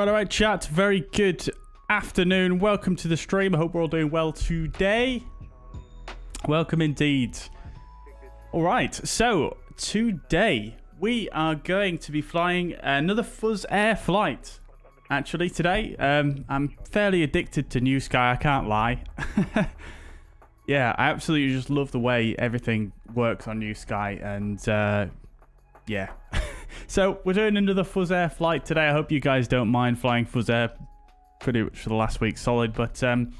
Right, chat. Very good afternoon. Welcome to the stream. I hope we're all doing well today. Welcome indeed. All right, so today we are going to be flying another fuzzair flight. Actually, today I'm fairly addicted to New Sky. I can't lie. Yeah, I absolutely just love the way everything works on New Sky, and yeah. So we're doing another fuzzair flight today. I hope you guys don't mind flying fuzzair pretty much for the last week solid, but I'm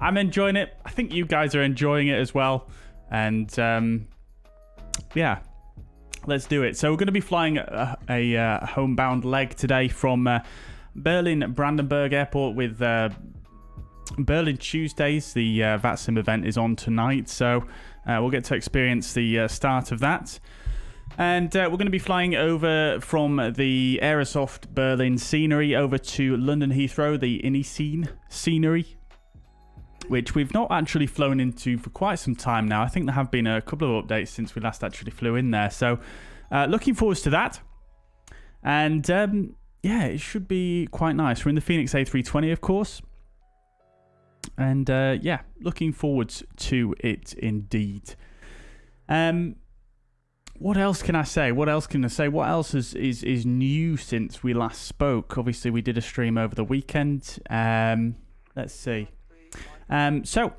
enjoying it. I think you guys are enjoying it as well, and yeah, let's do it. So we're going to be flying a homebound leg today from Berlin Brandenburg Airport with Berlin Tuesdays. The VATSIM event is on tonight, so we'll get to experience the start of that. And we're going to be flying over from the Aerosoft Berlin Scenery over to London Heathrow, the iniScene Scenery, which we've not actually flown into for quite some time now. I think there have been a couple of updates since we last actually flew in there. So looking forward to that. And yeah, it should be quite nice. We're in the Fenix A320, of course. And yeah, looking forward to it indeed. What else can I say? What else is new since we last spoke? Obviously, we did a stream over the weekend. Let's see. So,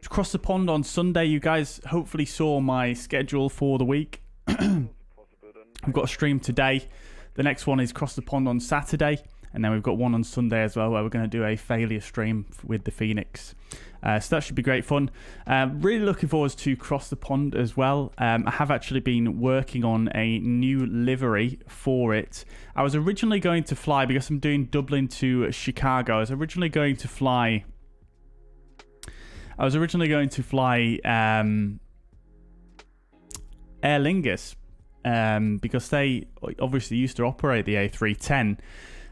across the pond on Sunday, you guys hopefully saw my schedule for the week. We've got a stream today. The next one is across the pond on Saturday. And then we've got one on Sunday as well, where we're going to do a failure stream with the Fenix. So that should be great fun. Really looking forward to Cross the Pond as well. I have actually been working on a new livery for it. I was originally going to fly, because I'm doing Dublin to Chicago, I was originally going to fly Aer Lingus, because they obviously used to operate the A310.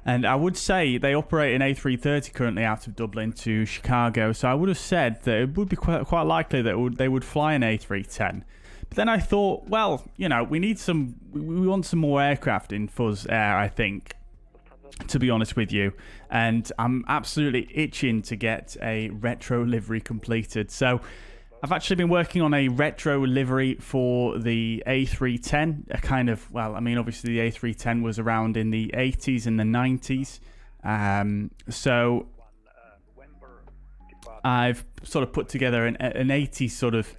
And I would say they operate an A330 currently out of Dublin to Chicago. So I would have said that it would be quite likely that they would fly an A310. But then I thought, well, you know, we want some more aircraft in fuzzair, I think, to be honest with you. And I'm absolutely itching to get a retro livery completed. So I've actually been working on a retro livery for the A310. A kind of, well, I mean, obviously the A310 was around in the 80s and the 90s. So I've sort of put together an 80s sort of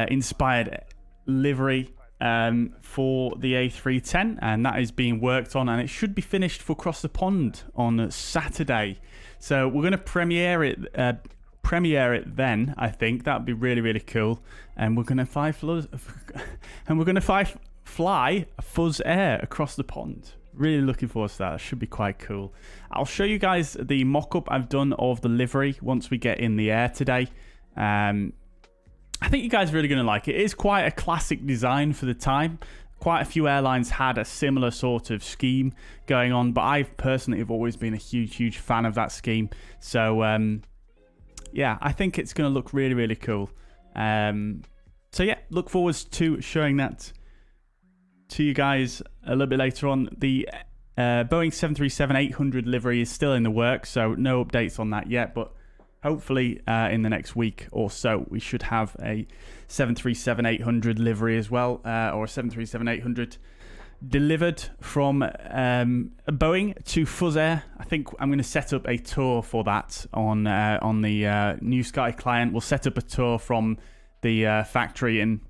inspired livery for the A310, and that is being worked on, and it should be finished for Cross the Pond on Saturday. So we're going to premiere it then. I think that would be really, really cool, and we're going to fly fuzzair across the pond. Really looking forward to that. That should be quite cool. I'll show you guys the mock-up I've done of the livery once we get in the air today. I think you guys are really going to like it. It is quite a classic design for the time. Quite a few airlines had a similar sort of scheme going on, but I personally have always been a huge fan of that scheme. So yeah, I think it's going to look really, really cool. So yeah, look forward to showing that to you guys a little bit later on. The Boeing 737-800 livery is still in the works, so no updates on that yet, but hopefully in the next week or so we should have a 737-800 livery as well, or a 737-800 delivered from Boeing to fuzzair. I think I'm going to set up a tour for that on the New Sky client. We'll set up a tour from the factory in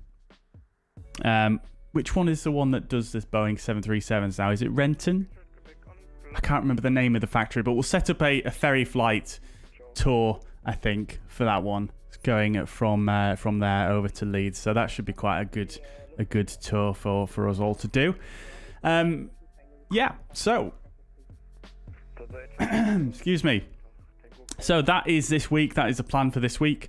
which one is the one that does this Boeing 737s now? Is it Renton? I can't remember the name of the factory, but we'll set up a ferry flight tour, I think, for that one, going from there over to Leeds. So that should be quite a good tour for us all to do. Yeah, so excuse me. So that is this week. That is the plan for this week.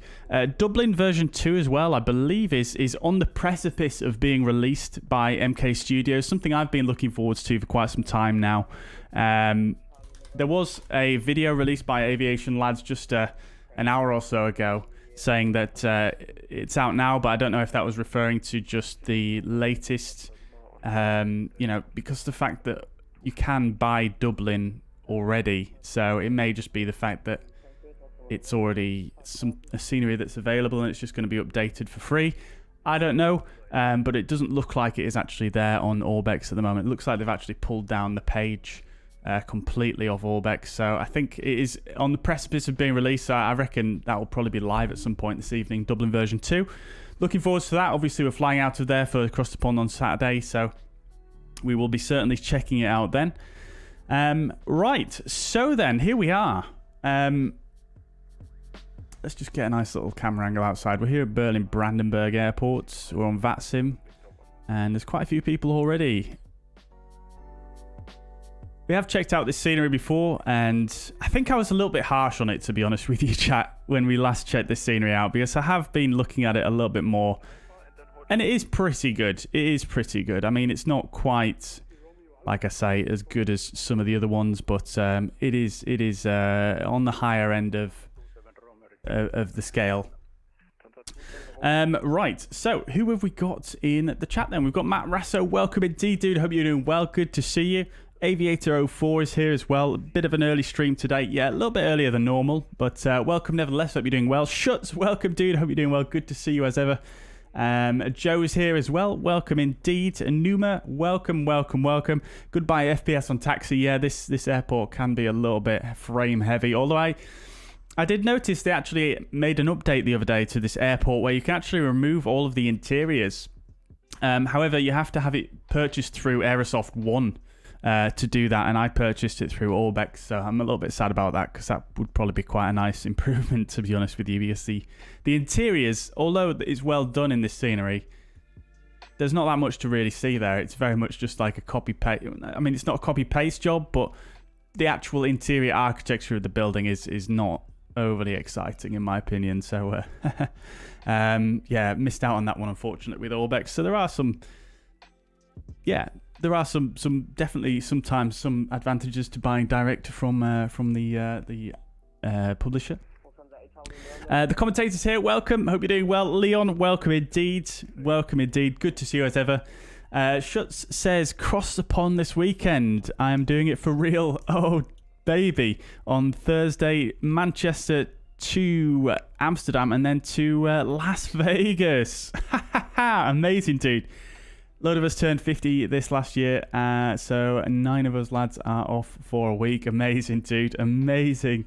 Dublin version 2 as well, I believe, is on the precipice of being released by MK Studios, something I've been looking forward to for quite some time now. There was a video released by Aviation Lads just an hour or so ago saying that it's out now, but I don't know if that was referring to just the latest, you know, because the fact that you can buy Dublin already, so it may just be the fact that it's already a scenery that's available and it's just going to be updated for free. I don't know, but it doesn't look like it is actually there on Orbex at the moment. It looks like they've actually pulled down the page completely off Orbex, so I think it is on the precipice of being released. So I reckon that will probably be live at some point this evening, Dublin version 2. Looking forward to that. Obviously, we're flying out of there for Across the Pond on Saturday, so we will be certainly checking it out then. Right, so then, here we are. Let's just get a nice little camera angle outside. We're here at Berlin-Brandenburg Airport. We're on VATSIM, and there's quite a few people already. We have checked out this scenery before, and I think I was a little bit harsh on it, to be honest with you, chat, when we last checked this scenery out, because I have been looking at it a little bit more, and it is pretty good. It is pretty good. I mean, it's not quite, like I say, as good as some of the other ones, but it is on the higher end of the scale. Right, so who have we got in the chat then? We've got Matt Rasso. Welcome indeed, dude. Hope you're doing well. Good to see you. Aviator 04 is here as well. A bit of an early stream today. Yeah, a little bit earlier than normal, but welcome nevertheless. Hope you're doing well. Shuts, welcome, dude. Hope you're doing well. Good to see you as ever. Joe's here as well. Welcome indeed. Anuma, welcome. Goodbye FPS on taxi. Yeah, this airport can be a little bit frame heavy, although I did notice they actually made an update the other day to this airport where you can actually remove all of the interiors. However, you have to have it purchased through Aerosoft 1 to do that, and I purchased it through Orbex, so I'm a little bit sad about that, because that would probably be quite a nice improvement, to be honest with you, because the interiors, although it's well done in this scenery, there's not that much to really see there. It's very much just like a copy-paste. I mean, it's not a copy-paste job, but the actual interior architecture of the building is not overly exciting, in my opinion, so yeah, missed out on that one, unfortunately, with Orbex. So there are some definitely sometimes some advantages to buying direct from the publisher. The commentators here, welcome. Hope you're doing well. Leon, welcome indeed. Welcome indeed. Good to see you as ever. Schutz says, cross the pond this weekend. I am doing it for real. Oh, baby. On Thursday, Manchester to Amsterdam and then to Las Vegas. Amazing, dude. A load of us turned 50 this last year, so 9 of us lads are off for a week. Amazing, dude. Amazing.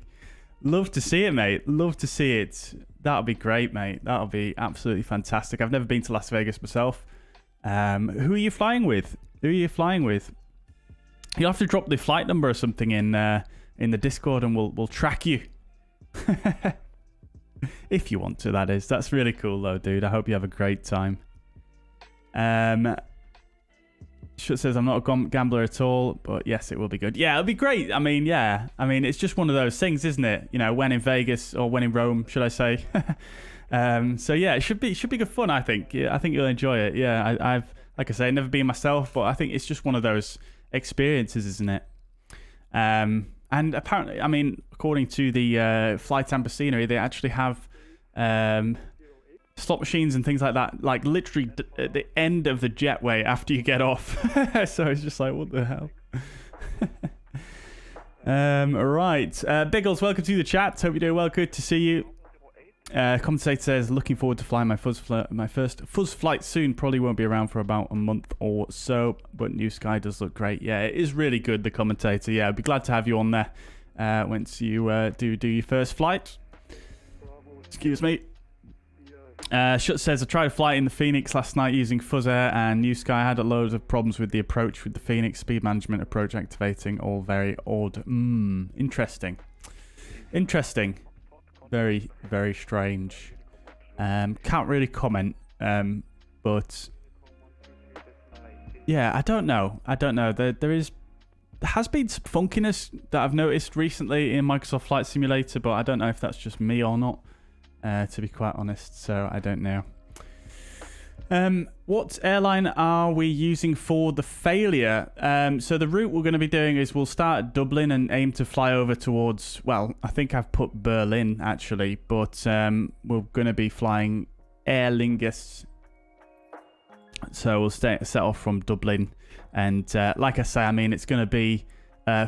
Love to see it, mate. Love to see it. That'll be great, mate. That'll be absolutely fantastic. I've never been to Las Vegas myself. Who are you flying with? You'll have to drop the flight number or something in the Discord, and we'll track you. If you want to, that is. That's really cool, though, dude. I hope you have a great time. Shut says, I'm not a gambler at all, but yes, it will be good. Yeah, it'll be great. I mean, yeah. I mean, it's just one of those things, isn't it? You know, when in Vegas, or when in Rome, should I say. So yeah, it should be good fun, I think. Yeah, I think you'll enjoy it. Yeah, I've like I say, never been myself, but I think it's just one of those experiences, isn't it? And apparently, I mean, according to the Flight Tampa Scenery, they actually have slot machines and things like that, like literally at the end of the jetway after you get off. So it's just like, what the hell? Right. Biggles, welcome to the chat. Hope you're doing well. Good to see you. Commentator says, looking forward to flying my first fuzz flight soon. Probably won't be around for about a month or so, but New Sky does look great. Yeah, it is really good, the commentator. Yeah, I'd be glad to have you on there once you do your first flight. Excuse me. Shut says, I tried to fly in the Fenix last night using fuzzair and New Sky. I had loads of problems with the approach with the Fenix. Speed management approach activating, all very odd. Interesting. Very, very strange. Can't really comment. But yeah, I don't know. There has been some funkiness that I've noticed recently in Microsoft Flight Simulator, but I don't know if that's just me or not. To be quite honest, so I don't know. What airline are we using for the failure? So the route we're going to be doing is we'll start at Dublin and aim to fly over towards, well, I think I've put Berlin actually, but we're going to be flying Aer Lingus. So we'll set off from Dublin And like I say, I mean, it's going to be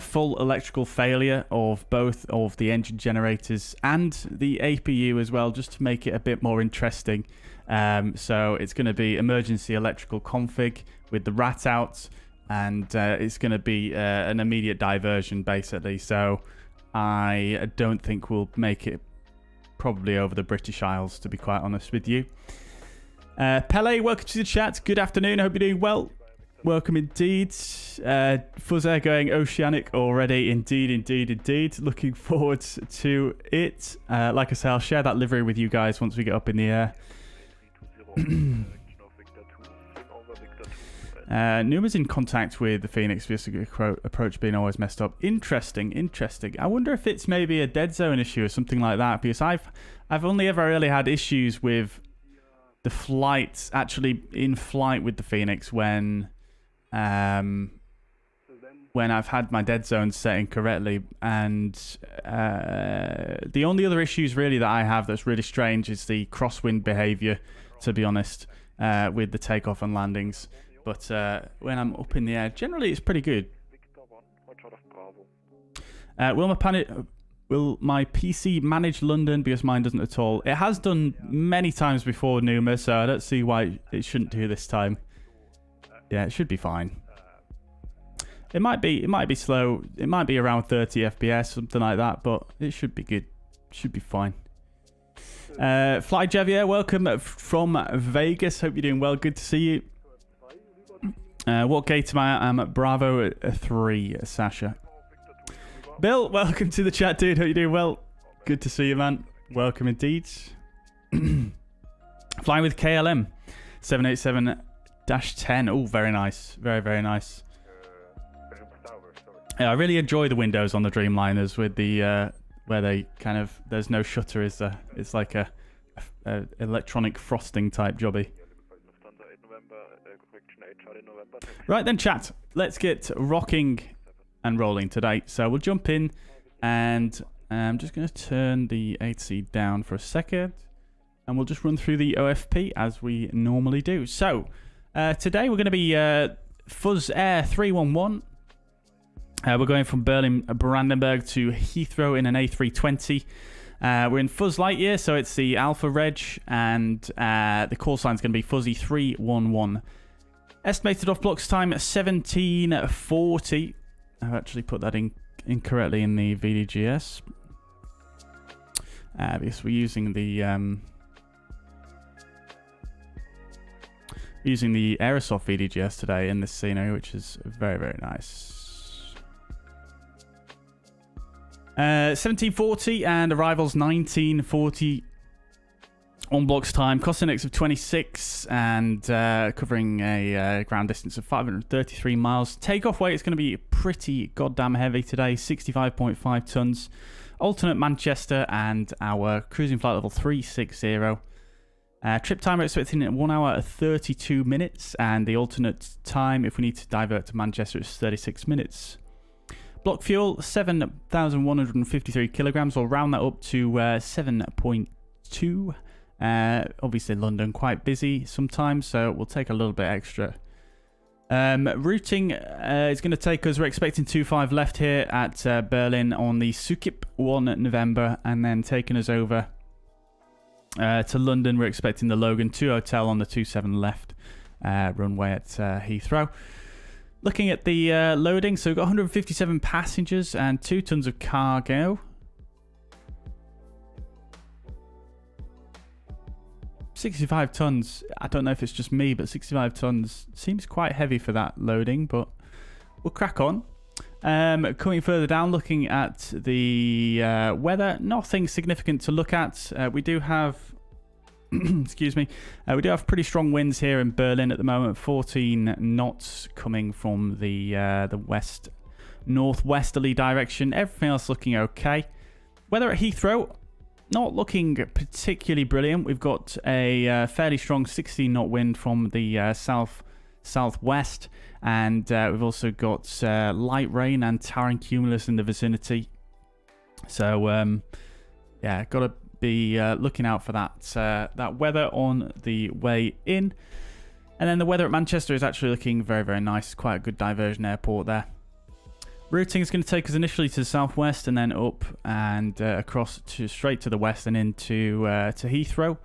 full electrical failure of both of the engine generators and the APU as well, just to make it a bit more interesting. So it's going to be emergency electrical config with the rat out, and it's going to be an immediate diversion, basically. So I don't think we'll make it probably over the British Isles, to be quite honest with you. Pele, welcome to the chat. Good afternoon. I hope you're doing well. Welcome indeed. Fuzzair going oceanic already. Indeed. Looking forward to it. Like I say, I'll share that livery with you guys once we get up in the air. Numa's in contact with the Phoenix via approach being always messed up. Interesting. I wonder if it's maybe a dead zone issue or something like that, because I've only ever really had issues with the flights, actually in flight with the Phoenix when I've had my dead zone setting correctly. And the only other issues really that I have that's really strange is the crosswind behavior, to be honest, with the takeoff and landings. But when I'm up in the air, generally it's pretty good. Will my PC manage London? Because mine doesn't at all. It has done many times before, Numa, so I don't see why it shouldn't do this time. Yeah, it should be fine. It might be slow. It might be around 30 FPS, something like that, but it should be good. Should be fine. Fly Javier, welcome from Vegas. Hope you're doing well. Good to see you. What gate am I? I'm at Bravo 3, Sasha. Bill, welcome to the chat, dude. Hope you're doing well. Good to see you, man. Welcome indeed. Flying with KLM 787-10. Oh, very nice. Very nice. Yeah, I really enjoy the windows on the Dreamliners with the where they kind of, there's no shutter, is there? It's like a electronic frosting type jobby. Right then, chat. Let's get rocking and rolling today. So we'll jump in, and I'm just going to turn the 8C down for a second, and we'll just run through the OFP as we normally do. So today we're going to be fuzzair 311. We're going from Berlin Brandenburg to Heathrow in an A320. We're in Fuzz Lightyear, so it's the Alpha Reg, and the call sign is going to be Fuzzy 311. Estimated off blocks time 1740. I've actually put that in incorrectly in the VDGS. Because we're using the Aerosoft VDGS today in this scenery, which is very nice. 1740 and arrivals 1940 on blocks time. Cost index of 26 and covering a ground distance of 533 miles. Takeoff weight is going to be pretty goddamn heavy today, 65.5 tons. Alternate Manchester and our cruising flight level 360. Trip time we're expecting at 1 hour 32 minutes, and the alternate time if we need to divert to Manchester is 36 minutes. Block fuel 7,153 kilograms. We'll round that up to 7.2. Obviously London quite busy sometimes, so we'll take a little bit extra. Routing is going to take us, we're expecting 25 left here at Berlin on the Sukip 1 November, and then taking us over to London. We're expecting the Logan 2 Hotel on the 27 left runway at Heathrow. Looking at the loading, so we've got 157 passengers and 2 tons of cargo. $65 tons. I don't know if it's just me, but 65 tons seems quite heavy for that loading, but we'll crack on. Coming further down, looking at the weather, nothing significant to look at. We do have excuse me, we do have pretty strong winds here in Berlin at the moment, 14 knots coming from the west northwesterly direction. Everything else looking okay. Weather at Heathrow, not looking particularly brilliant. We've got a fairly strong 16 knot wind from the southwest, and we've also got light rain and towering cumulus in the vicinity. So yeah, got to be looking out for that weather on the way in. And then the weather at Manchester is actually looking very, very nice. Quite a good diversion airport there. Routing is going to take us initially to the southwest and then up and across to straight to the west and into to Heathrow.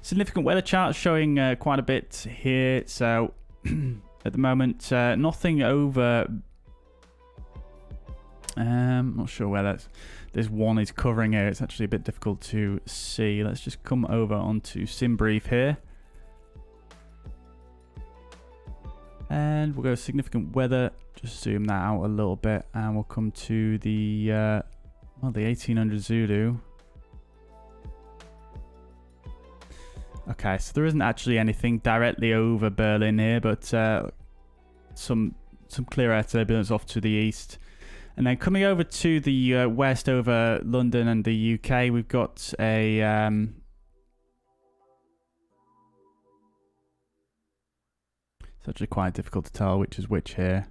Significant weather charts showing quite a bit here. So at the moment, nothing over. Not sure where this one is covering here. It's actually a bit difficult to see. Let's just come over onto SimBrief here. And we'll go significant weather. Just zoom that out a little bit, and we'll come to the well, the 1800 Zulu. Okay, so there isn't actually anything directly over Berlin here, but some clear air turbulence off to the east. And then coming over to the west over London and the UK, we've got a it's actually quite difficult to tell which is which here.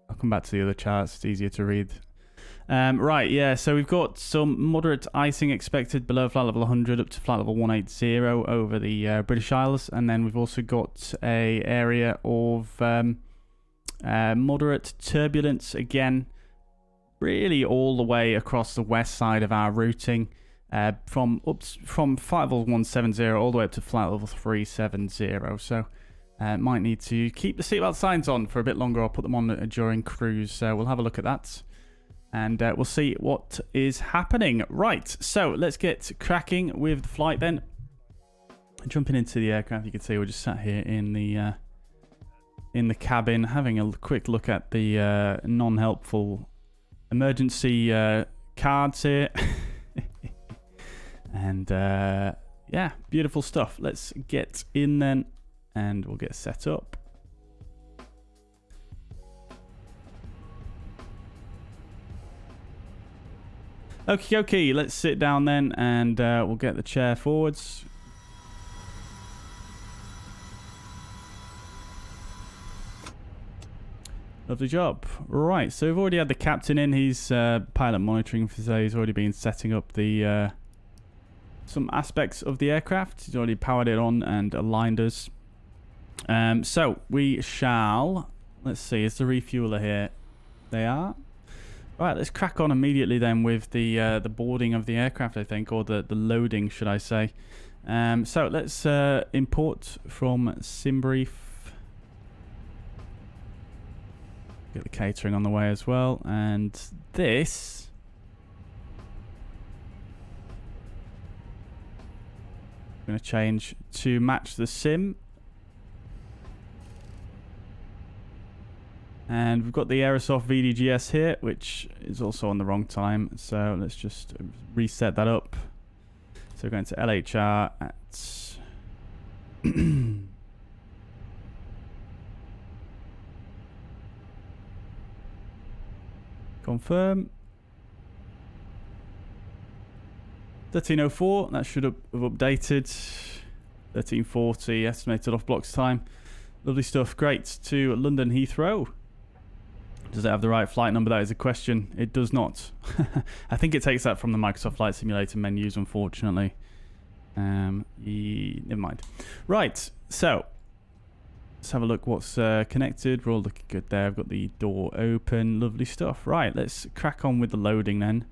I'll come back to the other charts, it's easier to read. Right, yeah, so we've got some moderate icing expected below flight level 100 up to flight level 180 over the British Isles. And then we've also got a area of moderate turbulence, again, really all the way across the west side of our routing. From flight level 170 all the way up to flight level 370. So might need to keep the seatbelt signs on for a bit longer. I'll put them on during cruise. So we'll have a look at that. And we'll see what is happening. Right, so let's get cracking with the flight then. Jumping into the aircraft, you can see we're just sat here in the cabin, having a quick look at the non-helpful emergency cards here. And yeah, beautiful stuff. Let's get in then, and we'll get set up. Okay, let's sit down then, and we'll get the chair forwards. Lovely job. Right, so we've already had the captain in. He's pilot monitoring for today. He's already been setting up the some aspects of the aircraft. He's already powered it on and aligned us. So we shall. Let's see. Is the refueler here? They are. Right, let's crack on immediately then with the boarding of the aircraft, I think, or the loading, should I say. So let's import from SimBrief. Get the catering on the way as well. And this... I'm going to change to match the sim. And we've got the Aerosoft VDGS here, which is also on the wrong time. So let's just reset that up. So we're going to LHR at... Confirm. 1304, that should have updated. 1340, estimated off blocks time. Lovely stuff. Great. To London Heathrow. Does it have the right flight number? That is a question. It does not. I think it takes that from the Microsoft Flight Simulator menus, unfortunately. Never mind. Right, so let's have a look what's connected. We're all looking good there. I've got the door open. Lovely stuff. Right, let's crack on with the loading then.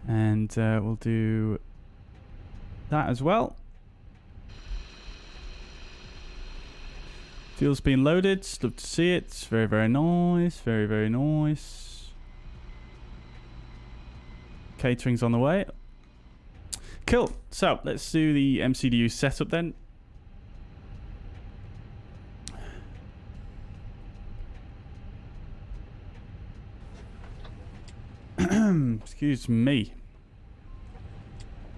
And we'll do that as well. Fuel's been loaded. Love to see it. It's very, very nice. Very, very nice. Catering's on the way. Cool. So let's do the MCDU setup then. Excuse me.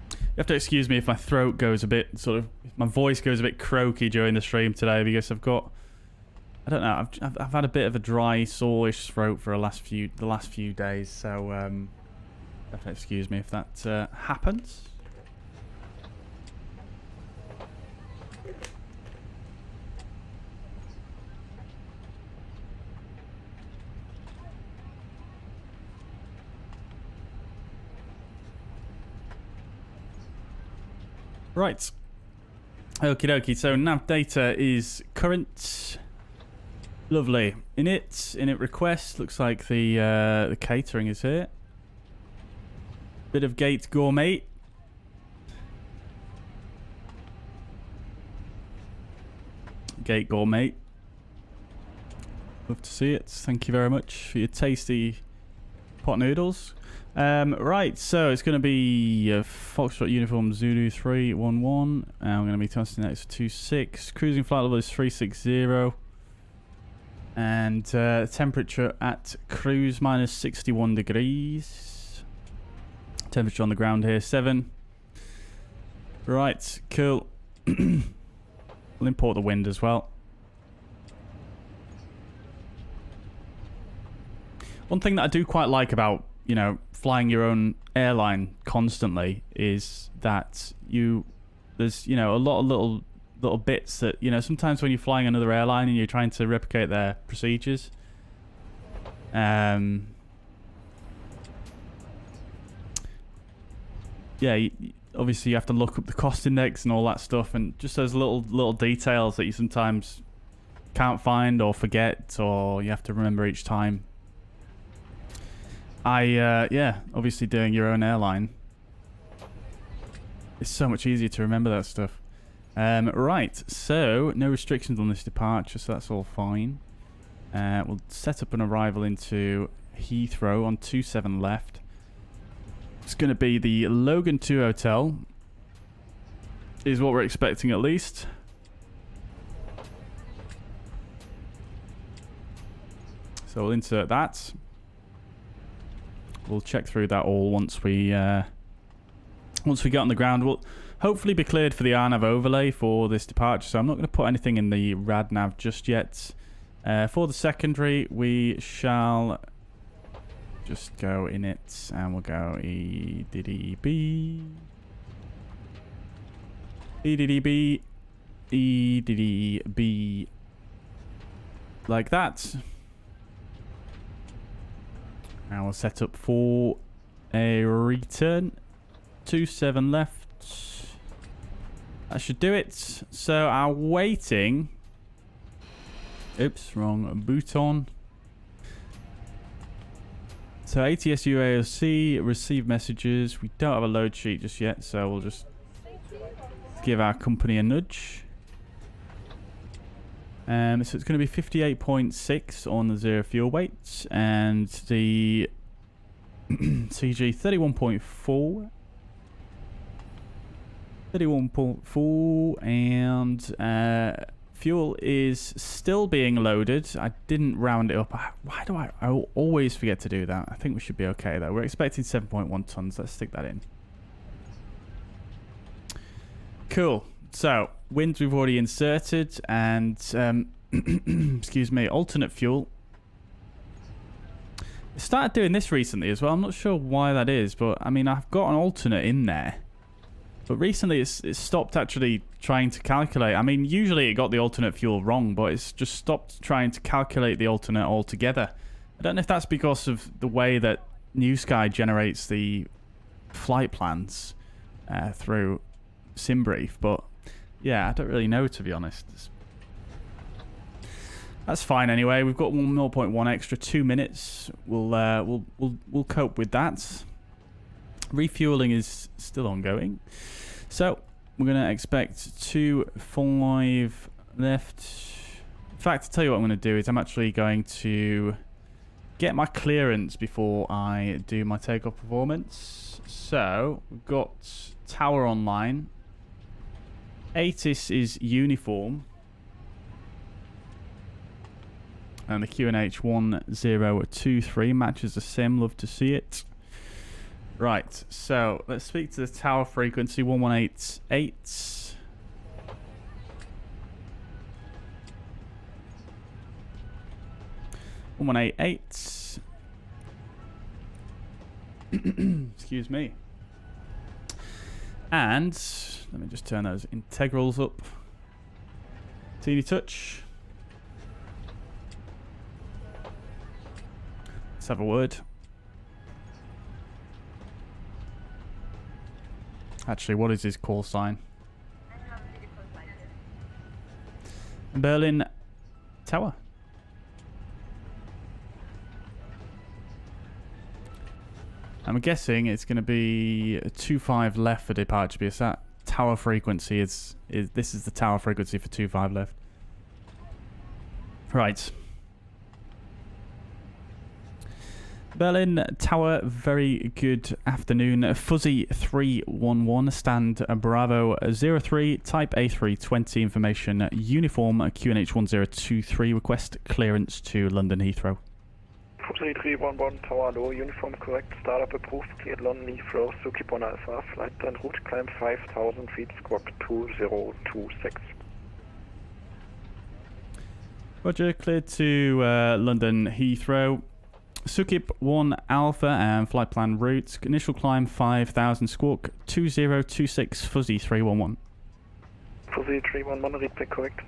You have to excuse me if my throat goes a bit my voice goes a bit croaky during the stream today, because I've got, I don't know, I've had a bit of a dry, sore-ish throat for the last few days, so you have to excuse me if that happens. Right. Okie dokie. So nav data is current. Lovely. Init request. Looks like the catering is here. Bit of gate gourmet. Gate gourmet. Love to see it. Thank you very much for your tasty pot noodles. Right, so it's going to be Foxtrot Uniform Zulu 311. And we're going to be testing next 26. Cruising flight level is 360. And temperature at cruise minus 61 degrees. Temperature on the ground here 7. Right, cool. We'll import the wind as well. One thing that I do quite like about, you know, flying your own airline constantly is that there's, you know, a lot of little bits that, you know, sometimes when you're flying another airline and you're trying to replicate their procedures, yeah, obviously you have to look up the cost index and all that stuff, and just those little details that you sometimes can't find or forget, or you have to remember each time. Yeah, obviously doing your own airline, it's so much easier to remember that stuff. Right, so no restrictions on this departure, so that's all fine. We'll set up an arrival into Heathrow on 27 left. It's going to be the Logan 2 Hotel, is what we're expecting at least. So we'll insert that. We'll check through that all once we get on the ground. We'll hopefully be cleared for the RNAV overlay for this departure, so I'm not going to put anything in the RADNAV just yet. For the secondary, we shall just go in it, and we'll go EDDB, EDDB, EDDB, like that. And we'll set up for a return. 27 left. That should do it. So our waiting. Oops, wrong button. So ATSU AOC, receive messages. We don't have a load sheet just yet, so we'll just give our company a nudge. So it's going to be 58.6 on the zero fuel weight, and the CG 31.4. 31.4, and fuel is still being loaded. I didn't round it up. Why do I always forget to do that? I think we should be okay though. We're expecting 7.1 tons. Let's stick that in. Cool. So winds we've already inserted, and excuse me, alternate fuel. I started doing this recently as well. I'm not sure why that is, but I mean, I've got an alternate in there. But recently it's stopped actually trying to calculate. I mean, usually it got the alternate fuel wrong, but it's just stopped trying to calculate the alternate altogether. I don't know if that's because of the way that New Sky generates the flight plans through SimBrief, but yeah, I don't really know, to be honest. That's fine anyway. We've got 0.1 extra, 2 minutes. We'll cope with that. Refueling is still ongoing, so we're going to expect 2.5 left. In fact, to tell you what I'm going to do is I'm actually going to get my clearance before I do my takeoff performance. So we've got tower online. ATIS is uniform, and the QNH 1023 matches the sim. Love to see it. Right, so let's speak to the tower frequency 1188. Excuse me. And let me just turn those integrals up. Teeny touch. Let's have a word. Actually, what is his call sign? Berlin Tower. I'm guessing it's going to be a 25 left for departure because that tower frequency is this is the tower frequency for 25 left. Right. Berlin Tower, very good afternoon. Fuzzy 311, stand Bravo 03, type A320, information uniform QNH 1023, request clearance to London Heathrow. Fuzzy 311, Tower low, uniform correct, startup approved, cleared London Heathrow, so keep on Alpha, flight and route, climb 5,000 feet, squawk 2026. Roger, cleared to London Heathrow. Sukip 1 Alpha and flight plan route. Initial climb 5,000, squawk 2026, Fuzzy 311. Fuzzy 311, read back correct.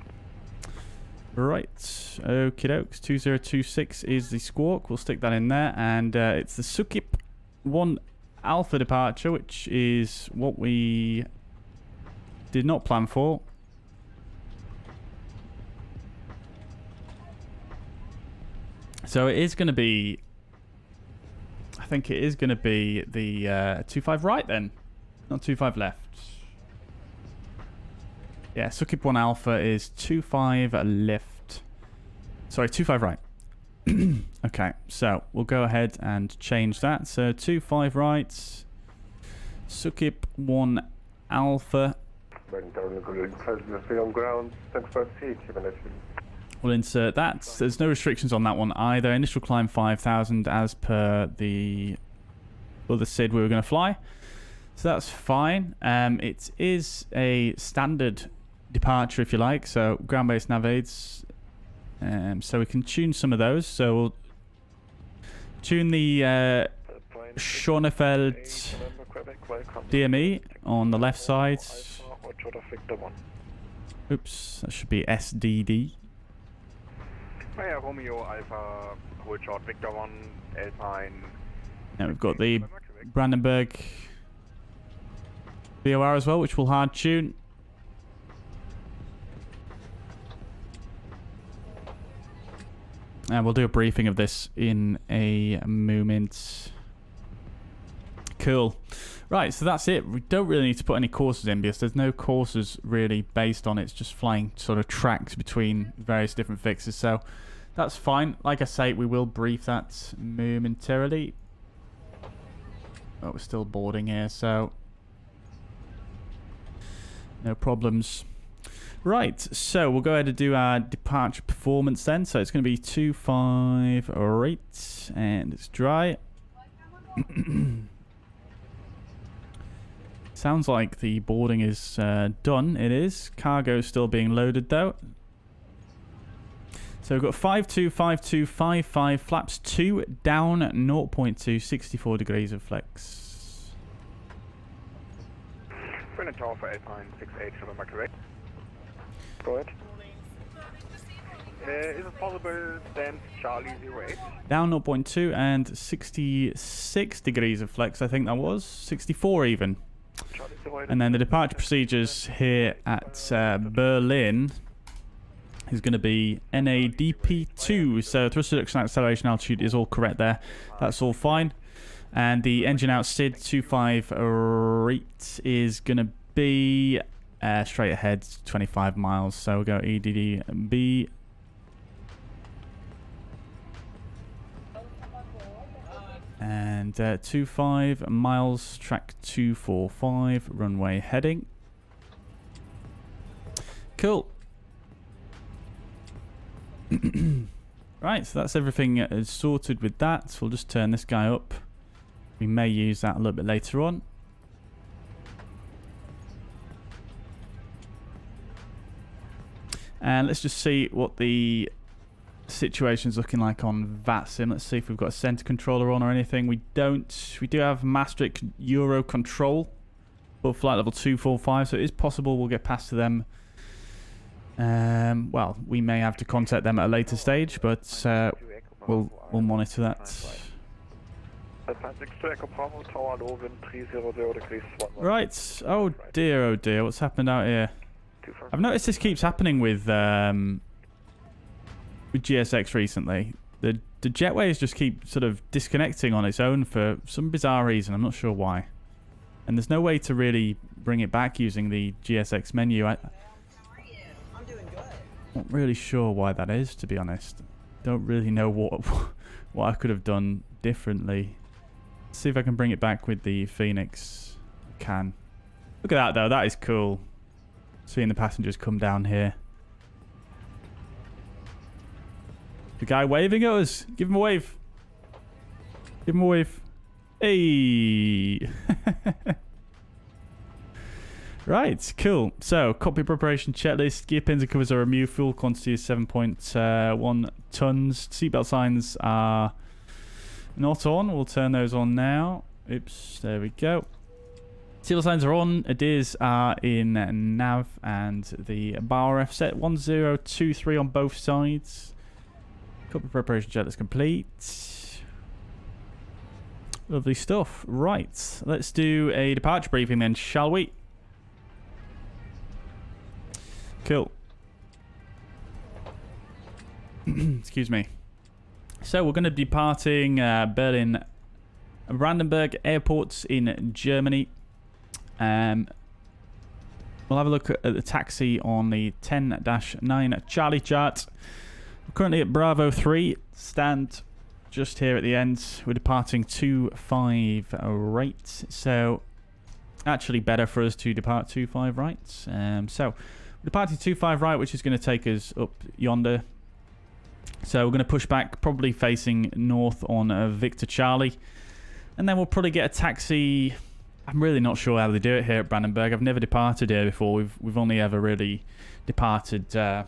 Right, okie dokes. 2026 is the squawk. We'll stick that in there. And it's the Sukip 1 Alpha departure, which is what we did not plan for. So it is going to be, I think it is going to be the 25 right then, not 25 left. Yeah, Sukip 1 Alpha is 25 left. Sorry, 25 right. Okay, so we'll go ahead and change that. So 25 right, Sukip 1 Alpha. We'll insert that. There's no restrictions on that one either. Initial climb 5,000 as per the other SID we were going to fly. So that's fine. It is a standard departure, if you like. So ground-based nav aids. So we can tune some of those. So we'll tune the Schonefeld DME on the left side. Oops, that should be SDD. Romeo Alpha, hold short, Victor 1, Airline. Now we've got the Brandenburg VOR as well, which we'll hard tune. And we'll do a briefing of this in a moment. Cool. Right, so that's it. We don't really need to put any courses in because there's no courses really based on it. It's just flying sort of tracks between various different fixes. So that's fine. Like I say, we will brief that momentarily. Oh, we're still boarding here, so no problems. Right, so we'll go ahead and do our departure performance then. So it's going to be 25 right, and it's dry. Sounds like the boarding is done. It is. Cargo still being loaded though. So we've got 525255 flaps 2 down 0.2, 64 degrees of flex. Brennan Tower for 8968, November correct. Go ahead. Is it possible then Charlie 08? Down 0.2 and 66 degrees of flex, I think that was. 64 even. And then the departure procedures here at Berlin is going to be NADP2. So thrust reduction acceleration altitude is all correct there. That's all fine. And the engine out SID 25 right is going to be straight ahead 25 miles. So we'll go EDDB. And 25 miles, track 245, runway heading. Cool. Right, so that's everything sorted with that. So we'll just turn this guy up. We may use that a little bit later on. And let's just see what the situation's looking like on VATSIM. Let's see if we've got a center controller on or anything. We don't. We do have Maastricht Euro control above flight level 245, so it is possible we'll get past to them. Well, we may have to contact them at a later stage, but we'll monitor that. Right. Oh dear, what's happened out here? I've noticed this keeps happening with GSX recently. The jetways just keep sort of disconnecting on its own for some bizarre reason. I'm not sure why. And there's no way to really bring it back using the GSX menu. I'm not really sure why that is, to be honest. Don't really know what I could have done differently. Let's see if I can bring it back with the Fenix. Can. Look at that though, that is cool. Seeing the passengers come down here. The guy waving at us. Give him a wave. Give him a wave. Hey. Right, cool. So, cockpit preparation checklist. Gear pins and covers are removed. Fuel quantity is 7.1 tons. Seatbelt signs are not on. We'll turn those on now. Oops, there we go. Seatbelt signs are on. ADIRs are in nav and the bar F set 1023 on both sides. Cockpit preparation checklist complete. Lovely stuff. Right, let's do a departure briefing then, shall we? Cool. Excuse me. So we're going to be departing Berlin Brandenburg airports in Germany. We'll have a look at the taxi on the 10-9 Charlie chart. We're currently at Bravo 3. Stand just here at the end. We're departing 2-5 right. So actually better for us to depart 2-5 right. So we're departing 2-5 right, which is going to take us up yonder. So we're going to push back, probably facing north on Victor Charlie. And then we'll probably get a taxi. I'm really not sure how they do it here at Brandenburg. I've never departed here before. We've only ever really departed. So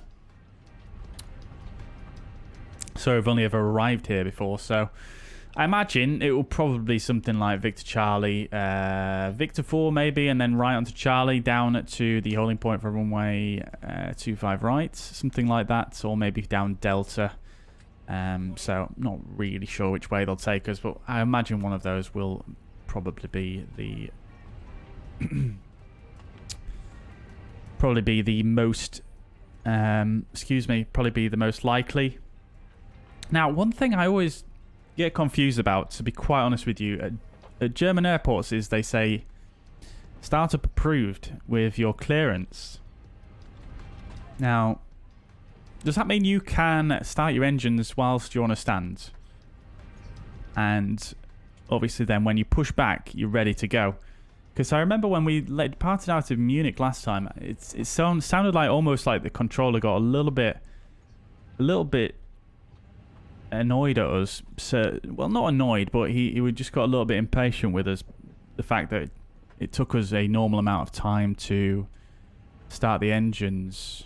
we've only ever arrived here before. So I imagine it will probably be something like Victor Charlie, Victor 4 maybe, and then right onto Charlie down to the holding point for runway 25 right, something like that, or maybe down Delta. So not really sure which way they'll take us, but I imagine one of those will probably be the most probably be the most likely. Now, one thing I always get confused about, to be quite honest with you, at German airports is they say startup approved with your clearance. Now, does that mean you can start your engines whilst you're on a stand? And obviously then when you push back, you're ready to go. Because I remember when we departed out of Munich last time, it sounded like almost like the controller got a little bit annoyed at us. So, well, not annoyed, but he just got a little bit impatient with us. The fact that it took us a normal amount of time to start the engines.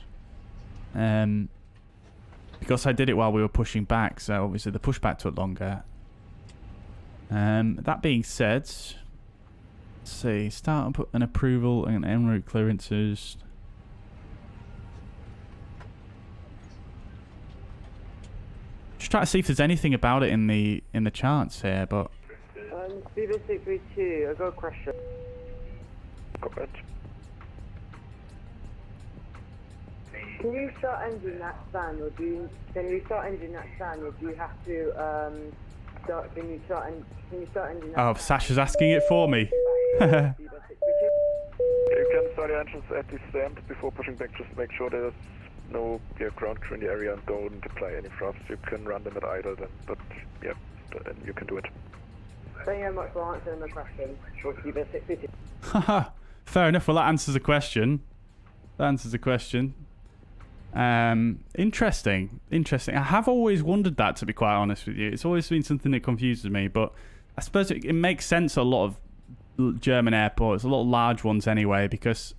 Because I did it while we were pushing back, so obviously the pushback took longer. That being said, let's see, start up an approval and en route clearances. Just try to see if there's anything about it in the charts here, but Viva 632, I got a question. Go ahead. Can you start engine that stand, or do you have to can you start engine that oh, Sasha's asking it for me. You can start your engines at the stand before pushing back. Just make sure there's no ground crew in the area and don't apply any thrust. You can run them at idle then, but yeah, then you can do it. Thank you very much for answering the question. Short Viva 650. Haha, fair enough. Well, that answers the question. Interesting. I have always wondered that, to be quite honest with you. It's always been something that confuses me, but I suppose it makes sense at a lot of German airports, a lot of large ones anyway, because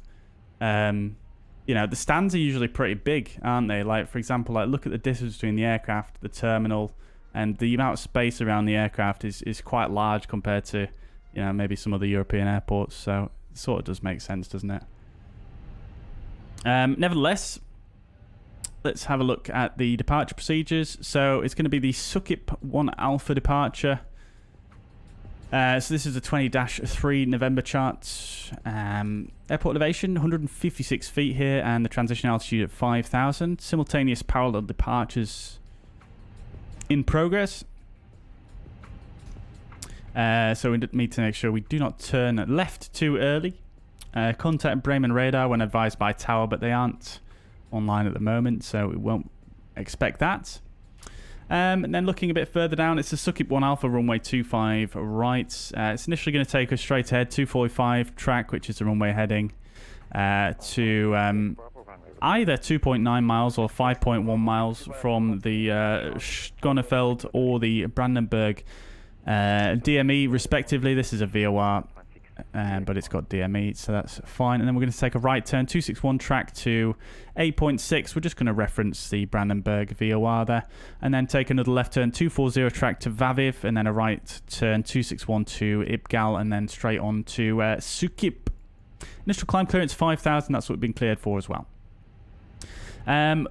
the stands are usually pretty big, aren't they? Like, for example, look at the distance between the aircraft, the terminal, and the amount of space around the aircraft is quite large compared to maybe some other European airports. So it sort of does make sense, doesn't it? Nevertheless, let's have a look at the departure procedures. So it's going to be the Sukip 1 Alpha departure. So this is a 20-3 November chart. Airport elevation, 156 feet here, and the transition altitude at 5,000. Simultaneous parallel departures in progress. So we need to make sure we do not turn left too early. Contact Bremen radar when advised by tower, but they aren't online at the moment, so we won't expect that. And then looking a bit further down, it's the Sukip 1 Alpha runway 25 right. It's initially going to take us straight ahead, 245 track, which is the runway heading to either 2.9 miles or 5.1 miles from the Schonefeld or the Brandenburg DME respectively. This is a VOR, but it's got DME, so that's fine. And then we're going to take a right turn, 261 track to 8.6. We're just going to reference the Brandenburg VOR there. And then take another left turn, 240 track to Vaviv, and then a right turn, 261 to IBGAL, and then straight on to Sukip. Initial climb clearance 5,000, that's what we've been cleared for as well.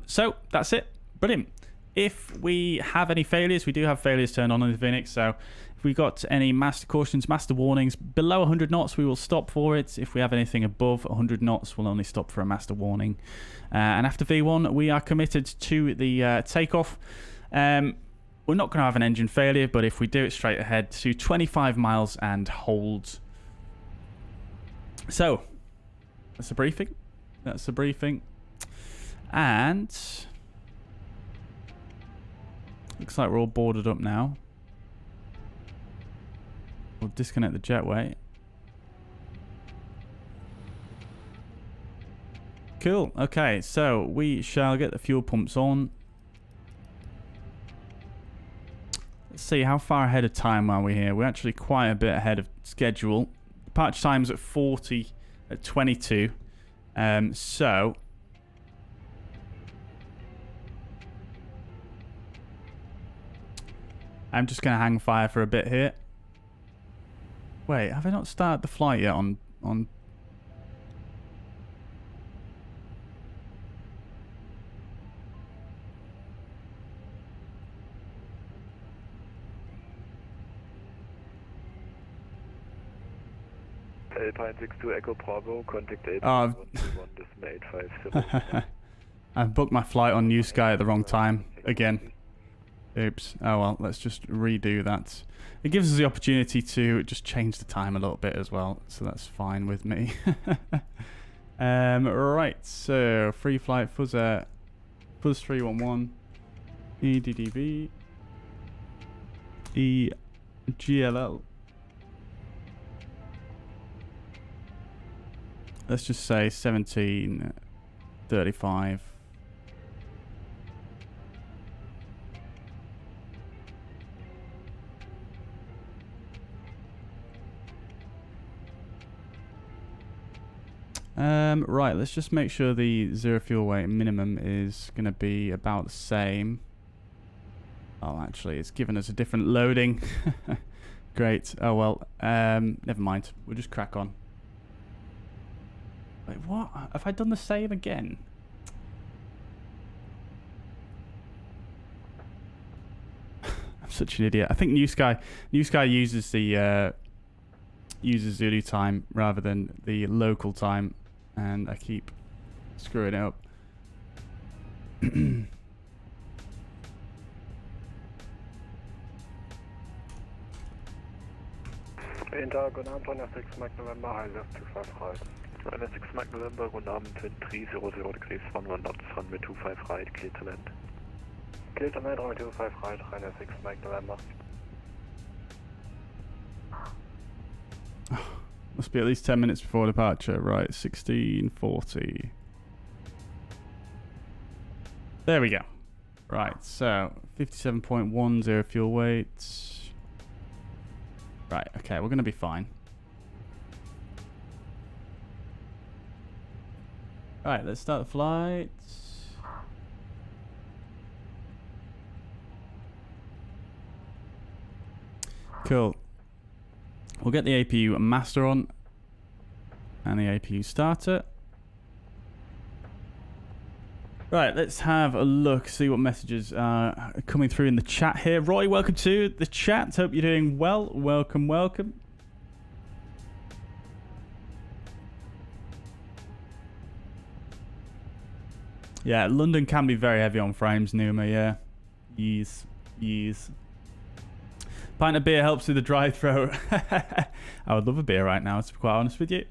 So that's it. Brilliant. If we have any failures, we do have failures turned on the Fenix, so if we got any master cautions, master warnings below 100 knots, we will stop for it. If we have anything above 100 knots, we'll only stop for a master warning. And after V1, we are committed to the takeoff. We're not going to have an engine failure, but if we do it straight ahead to 25 miles and hold. So, that's the briefing. That's the briefing. And looks like we're all boarded up now. We'll disconnect the jetway. Cool. Okay, so we shall get the fuel pumps on. Let's see, how far ahead of time are we here? We're actually quite a bit ahead of schedule. Departure time's at 40 at 22. So I'm just going to hang fire for a bit here. Wait, have I not started the flight yet on... Alpine 62 Echo Bravo, contact 811 dismay 850. I've booked my flight on New Sky at the wrong time. Again. Oops. Oh well, let's just redo that. It gives us the opportunity to just change the time a little bit as well, so that's fine with me. Right, so free flight fuzzair, Fuzz 311, EDDB, EGLL. Let's just say 1735. Right, let's just make sure the zero fuel weight minimum is going to be about the same. Oh, actually, it's given us a different loading. Great. Oh, well, never mind. We'll just crack on. Wait, what? Have I done the same again? I'm such an idiot. I think New Sky uses the uses Zulu time rather than the local time, and I keep screwing it up. Inter, good afternoon, 6 Mike November, high left 25 right. 6 Mike November, good afternoon, 2300 degrees, 11 knots, runway 25 right, clear to land. Clear to land, runway 25 right, 6 Mike November. Must be at least 10 minutes before departure. Right, 1640. There we go. Right, so 57.10 fuel weight. Right, okay, we're going to be fine. Right, let's start the flight. Cool. We'll get the APU master on and the APU starter. Right, let's have a look, see what messages are coming through in the chat here. Roy, welcome to the chat. Hope you're doing well. Welcome, welcome. Yeah, London can be very heavy on frames, Numa, yeah. Yes, yes. Pint of beer helps with the dry throat. I would love a beer right now, to be quite honest with you.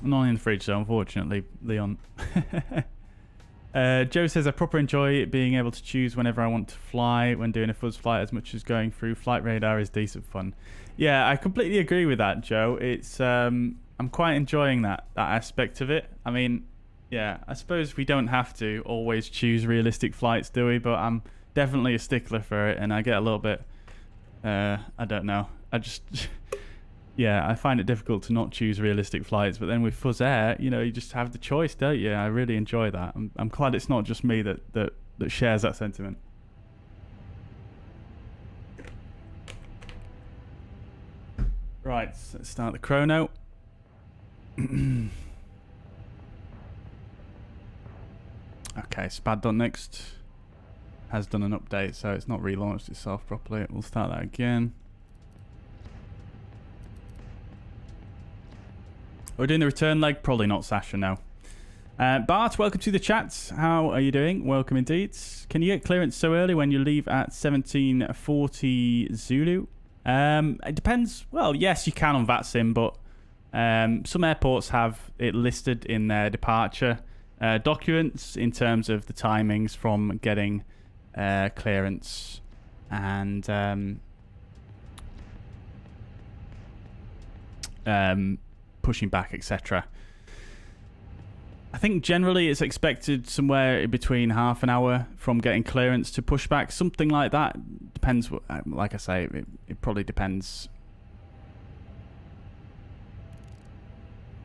Not in the fridge, though, unfortunately, Leon. Joe says, I proper enjoy being able to choose whenever I want to fly when doing a fuzz flight as much as going through flight radar is decent fun. Yeah, I completely agree with that, Joe. It's I'm quite enjoying that aspect of it. I mean, yeah, I suppose we don't have to always choose realistic flights, do we? But I'm definitely a stickler for it, and I get a little bit, I don't know. I just... Yeah, I find it difficult to not choose realistic flights, but then with fuzzair, you know, you just have the choice, don't you? I really enjoy that. I'm glad it's not just me that shares that sentiment. Right, let's start the chrono. Okay, SPAD.next has done an update, so it's not relaunched itself properly. We'll start that again. We're doing the return leg? Probably not, Sasha, no. Bart, welcome to the chat. How are you doing? Welcome indeed. Can you get clearance so early when you leave at 1740 Zulu? It depends. Well, yes, you can on VATSIM, but some airports have it listed in their departure documents in terms of the timings from getting clearance and pushing back, etc. I think generally it's expected somewhere in between half an hour from getting clearance to pushback, something like that. Depends, like I say, it probably depends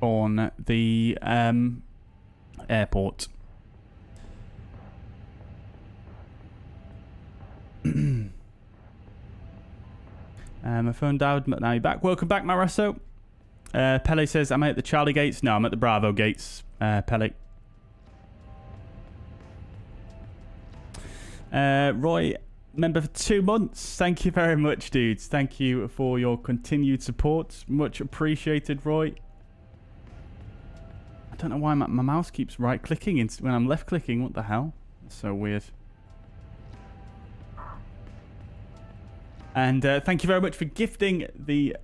on the airport. My phone died, but now you're back. Welcome back, Marasso. Pele says, am I at the Charlie gates? No, I'm at the Bravo gates, Pele. Roy, member for 2 months. Thank you very much, dudes. Thank you for your continued support. Much appreciated, Roy. I don't know why my mouse keeps right-clicking when I'm left-clicking. What the hell? That's so weird. And thank you very much for gifting the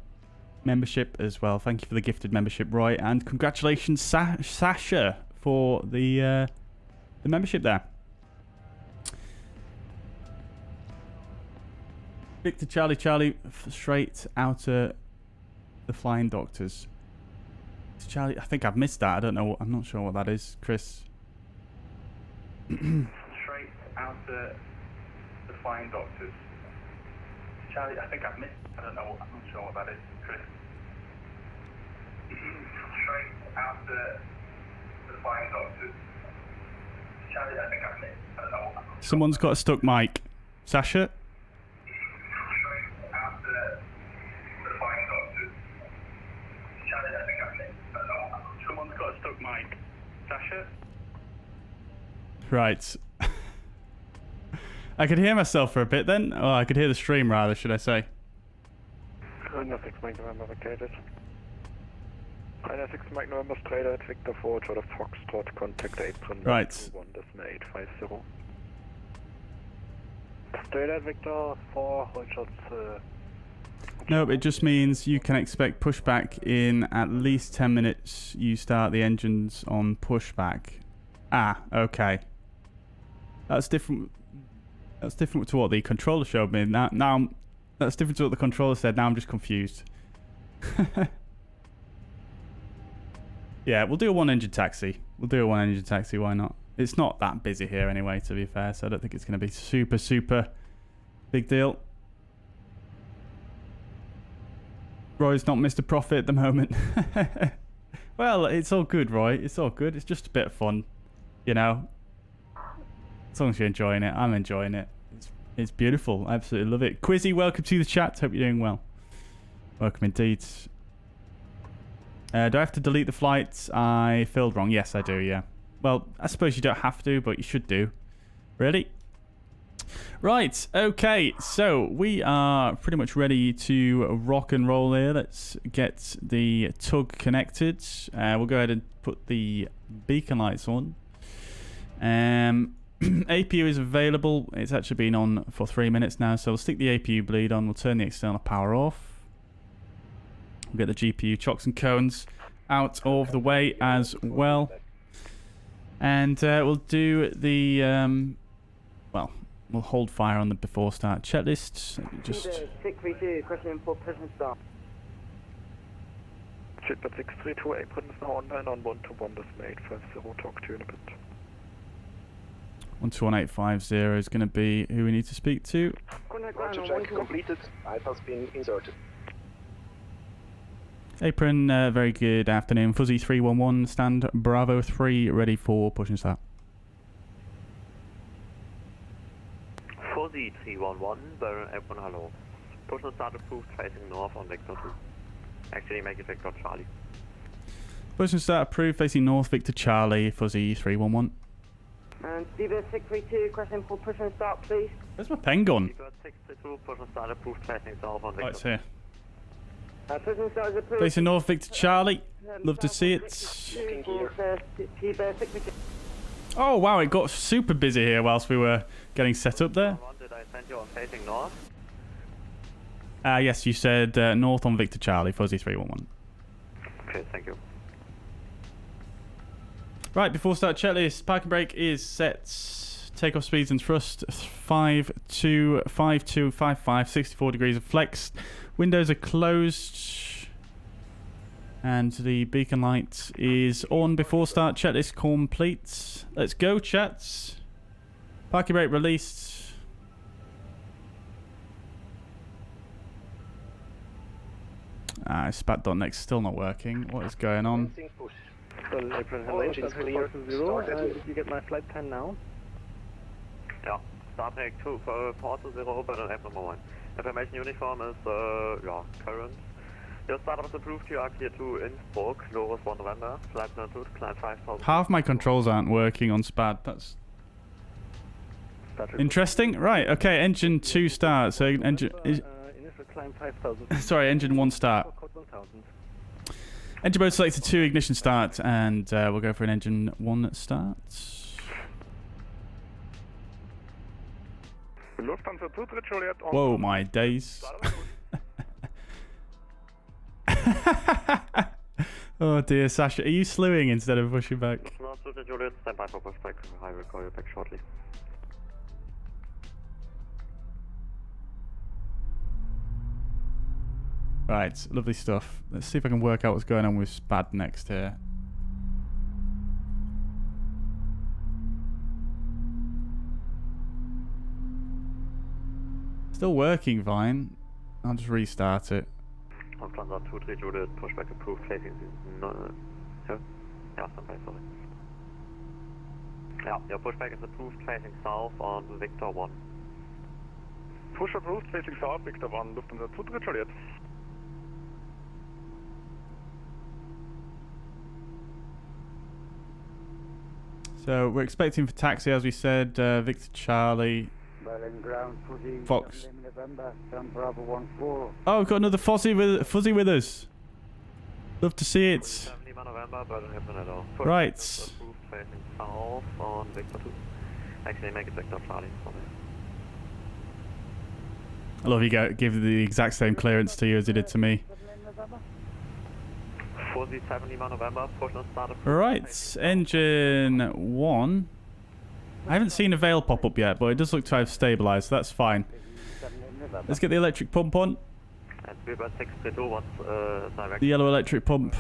membership as well. Thank you for the gifted membership, Roy, and congratulations, Sasha, for the membership there. Victor Charlie, straight outer the Flying Doctors. Charlie, I think I've missed that. I don't know. I'm not sure what that is, Chris. Straight outer the Flying Doctors. Charlie, I think I've missed. I don't know. I'm not sure what that is, Chris. Straight out the Flying Doctors. Charlie, I think I've missed. I don't know. Someone's got a stuck mic. Sasha? Straight out the Flying Doctors. Charlie, I think I've missed. I don't know. Someone's got a stuck mic. Sasha? Right. I could hear myself for a bit then. Oh, I could hear the stream rather, should I say. Nothing, Mike November vacated. 6 Mike November straight at Victor 4, Charlotte Foxtrot, contact 8 right. 1 Decimal 850. Straight at Victor 4, Richards. Nope, it just means you can expect pushback in at least 10 minutes. You start the engines on pushback. Ah, okay. That's different. That's different to what the controller showed me. Now that's different to what the controller said. Now I'm just confused. Yeah, we'll do a one-engine taxi. Why not? It's not that busy here anyway, to be fair, so I don't think it's going to be super big deal. Roy's not Mr. Profit at the moment. Well, it's all good, Roy. It's all good. It's just a bit of fun, you know. As long as you're enjoying it, I'm enjoying it. It's beautiful. I absolutely love it. Quizzy, welcome to the chat. Hope you're doing well. Welcome indeed. Do I have to delete the flights I filled wrong? Yes, I do, yeah. Well, I suppose you don't have to, but you should do. Really? Right, okay, so we are pretty much ready to rock and roll here. Let's get the tug connected. We'll go ahead and put the beacon lights on. APU is available. It's actually been on for 3 minutes now, so we'll stick the APU bleed on. We'll turn the external power off. We'll get the GPU chocks and cones out of the way as well. And we'll do the, well, we'll hold fire on the before start checklist. Just 632, question for prison start. Shipment 632, apron is now online on 121 is made, 50, talk to you in a bit. 121850 is going to be who we need to speak to. Roger, check completed. Alpha's been inserted. Apron, very good afternoon. Fuzzy 311, stand Bravo 3, ready for push and start. Fuzzy 311, Baron Apron, hello. Push and start approved, facing north on Victor 2. Actually, make it Victor Charlie. Push and start approved, facing north, Victor Charlie, Fuzzy 311. And Seabird 632, question for push and start, please. Where's my pen gone? Seabird 632, push and start approved, facing south on Victor. Oh, it's here. Push and start is approved. Facing north, Victor Charlie. Love to see it. Seabird 632. Oh, wow, it got super busy here whilst we were getting set up there. Did I send you on facing north? Yes, you said north on Victor Charlie, Fuzzy 311. Okay, thank you. Right, before start checklist, parking brake is set. Takeoff speeds and thrust 52, 52, 55, 64 degrees of flex. Windows are closed. And the beacon light is on before start checklist complete. Let's go, chats. Parking brake released. SPAD.next still not working. What is going on? Well, apron, hello, Engine is clear. Did you get my flight plan now? Yeah, start take 2 for 420, Baron Apron 1. Information uniform is, yeah, current. Your startup is approved, you are clear to Innsbruck, Loris 1 November, flight 92, climb 5000. Half my controls aren't working on SPAD. That's interesting. Right, okay, engine 2 start. So engine initial climb 5000. sorry, engine 1 start. Code 1000. Engine mode selected 2, ignition start, and we'll go for an engine 1 start. Whoa, my days. Oh dear, Sasha, are you slewing instead of pushing back? Juliet, stand by for pushback. I will call you back shortly. Right, lovely stuff. Let's see if I can work out what's going on with SPAD.neXt here. Still working fine. I'll just restart it. Lufthansa 23 Juliet, pushback approved, facing no, yeah, stand by, sorry. Yeah, your pushback is approved, facing south on Victor 1. Push approved, facing south, Victor 1, Lufthansa 23 Juliet. So we're expecting for taxi, as we said, Victor Charlie, Fox. Oh, we've got another fuzzy with us. Love to see it. Right. Facing south on Victor 2. Actually, make it Victor Charlie for me. I love you give the exact same clearance to you as he did to me. Fuzzy 70 November, push and start. Right, engine 1. I haven't seen a veil pop up yet, but it does look to have stabilised, so that's fine. Let's get the electric pump on. And we're about 632, what's direct? The yellow electric pump.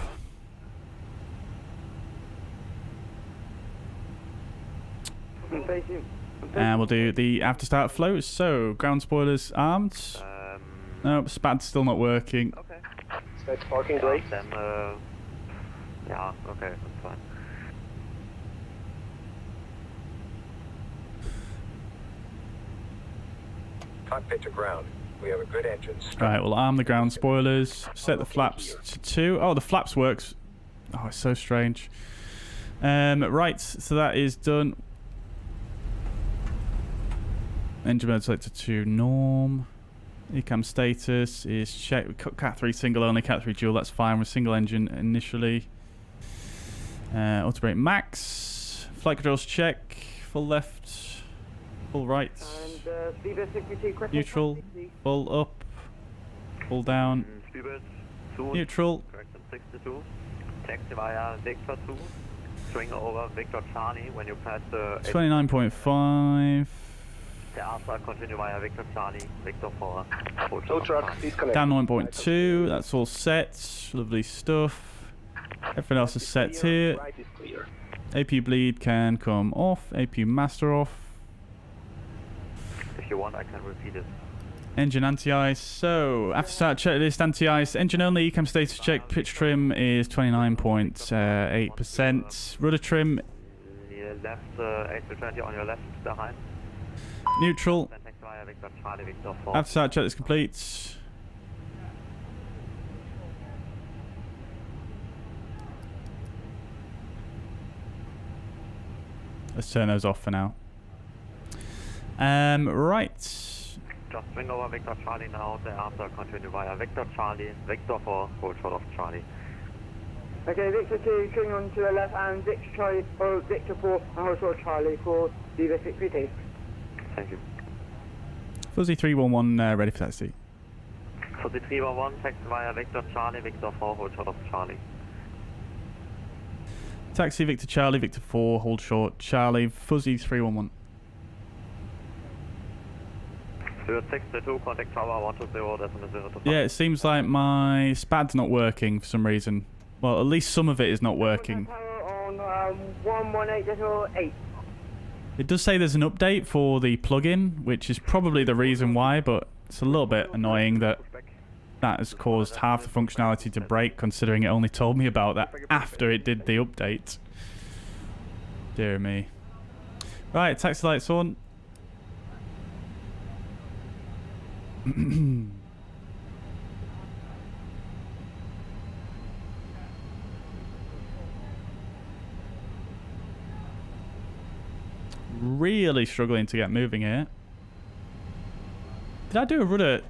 And we'll do the after start flows. So, ground spoilers armed. No, SPAD's still not working. Okay. Spec parking brake. Then, yeah, okay, that's fine. Cockpit to ground. We have a good engine. Right, we'll arm the ground spoilers. Set the flaps to 2. Oh, the flaps works Oh, it's so strange. Right, so that is done. Engine mode selected to norm. ECAM status is checked. Cat 3 single only, Cat 3 dual. That's fine with single engine initially. Auto brake max. Flight controls check. Full left. Full right. And speedbird 62, Neutral. Full up. Full down. Speedbird soon. Neutral. Correction 62. Taxiwire Victor 2. Swing over Victor Charlie when you pass the 29.5. Thereafter continue via Victor Charlie, Victor 4. Tow truck, please connect. Down 9.2. That's all set. Lovely stuff. Everything else is set here. Right is clear. APU bleed can come off. APU master off. If you want, I can repeat it. Engine anti-ice. So, after start checklist, anti-ice. Engine only, ECAM status check. Pitch trim is 29.8%. Rudder trim. Your left, A320 on your left behind. Neutral. Then Taxiwire Victor Charlie, Victor 4. After start checklist complete. Let's turn those off for now. Right. Just swing over Victor Charlie now, thereafter continue via Victor Charlie, Victor 4, hold short of Charlie. Okay, Victor 2, swing on to the left, and Victor Charlie, or Victor 4, and hold short Charlie for Viva 632. Thank you. Fuzzy 311 ready for taxi. Fuzzy 311, taxi via Victor Charlie, Victor 4, hold short of Charlie. Taxi Victor Charlie, Victor 4, hold short, Charlie, Fuzzy 311. 0632, contact tower 120.0. Yeah, it seems like my SPAD's not working for some reason. Well, at least some of it is not working. On 118.8. It does say there's an update for the plugin, which is probably the reason why, but it's a little bit annoying that that has caused half the functionality to break, considering it only told me about that after it did the update. Dear me. Right, taxi lights on. Really struggling to get moving here. Did I do a rudder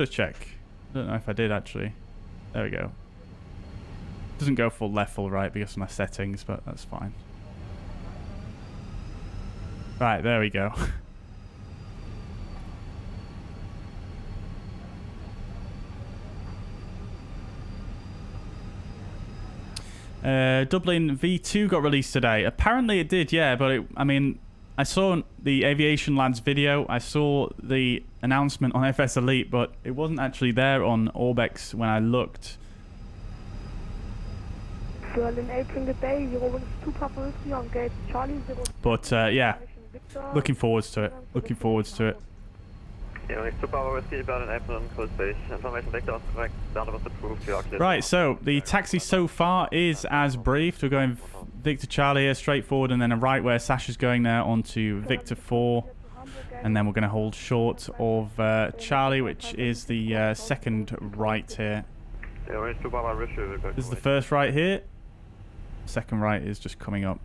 check? I don't know if I did actually. There we go. Doesn't go full left, full right because of my settings, but that's fine. Right, there we go. Dublin V2 got released today. Apparently it did, yeah, but I mean, I saw the Aviation Lads video. I saw the announcement on FS Elite, but it wasn't actually there on Orbex when I looked. Berlin 8 in the bay, 012 Papa Whiskey on gate Charlie 0. But yeah, looking forwards to it. Looking forwards to it. Yeah, 2 Papa Whiskey, Berlin 8 on close base. Information vector is correct. Data was approved. Right, so the taxi so far is as briefed. We're going Victor Charlie here, straightforward, and then a right where Sasha's going there onto Victor 4. And then we're going to hold short of Charlie, which is the second right here. This is the first right here. Second right is just coming up.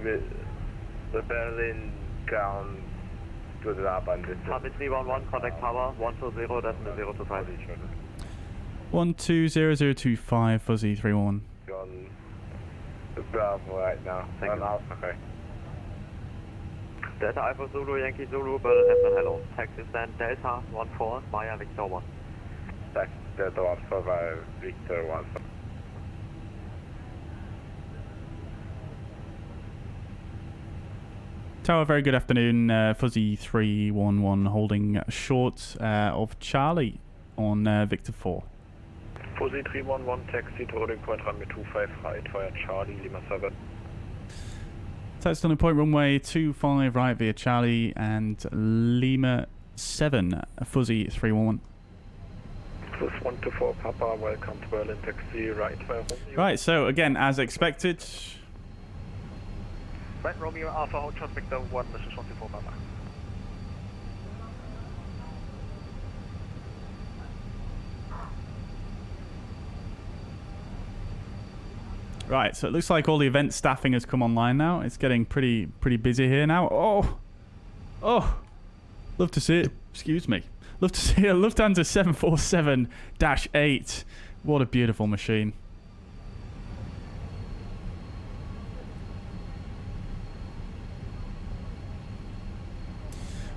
The Berlin ground to the Airline. Harvey 311, contact tower 120.025. 120025, Fuzzy 311. On the Bravo right now. Thank you. Okay. Delta Alpha Zulu, Yankee Zulu, Berlin F1 hello. Taxi stand Delta 14 via Victor 1. Taxi Delta 14 via Victor 1. Tower, very good afternoon. Fuzzy 311 holding short of Charlie on Victor 4. Fuzzy 311, taxi to holding point runway 25 right via Charlie, Lima 7. Taxi on point runway 25 right via Charlie and Lima 7, Fuzzy 311. Plus 124 Papa, welcome to Berlin, taxi right via Romeo. Right, so again, as expected. Right, Romeo Alpha, hold short Victor 1, this is 124 Papa. Right, so it looks like all the event staffing has come online now. It's getting pretty busy here now. Oh, love to see it. Excuse me. Love to see a Lufthansa 747-8. What a beautiful machine.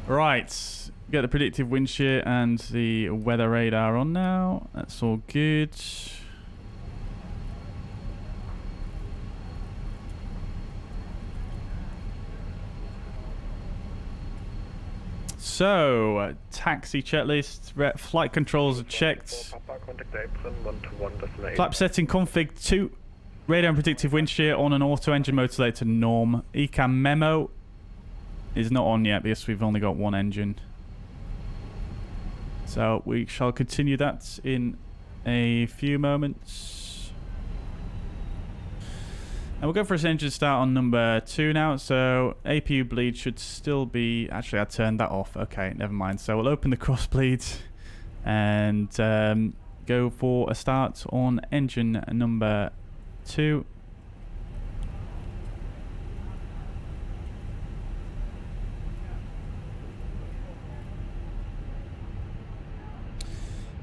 Right, get the predictive wind shear and the weather radar on now. That's all good. So, taxi checklist, flight controls are checked. Flap setting config 2. Radar and predictive wind shear on and auto engine motor selector norm. ECAM memo is not on yet because we've only got one engine. So we shall continue that in a few moments. And we'll go for a engine start on number 2 now. So APU bleed should still be... Actually, I turned that off. Okay, never mind. So we'll open the cross bleed and go for a start on engine number 2.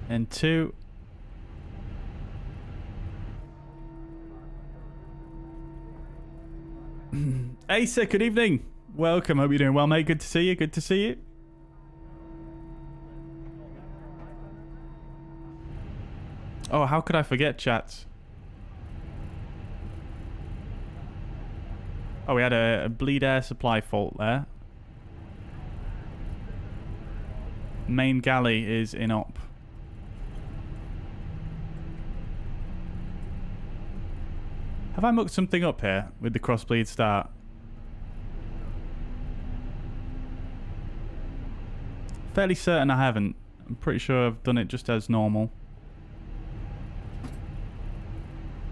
And 2. Asa, good evening. Welcome. Hope you're doing well, mate. Good to see you. Good to see you. Oh, how could I forget, chat? Oh, we had a bleed air supply fault there. Main galley is in op. Have I mucked something up here with the crossbleed start? Fairly certain I haven't. I'm pretty sure I've done it just as normal.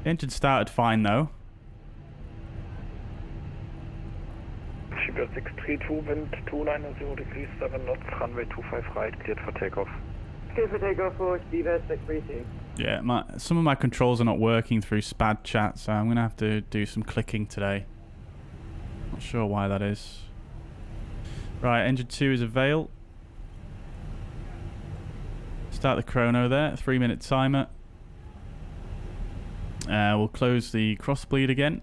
The engine started fine though. Shiba 632, wind 290 degrees 7 knots, runway 25 right, cleared for takeoff. Cleared for takeoff for Shiba 632. Yeah, some of my controls are not working through SPAD chat, so I'm going to have to do some clicking today. Not sure why that is. Right, engine 2 is avail. Start the chrono there, 3-minute timer. We'll close the crossbleed again.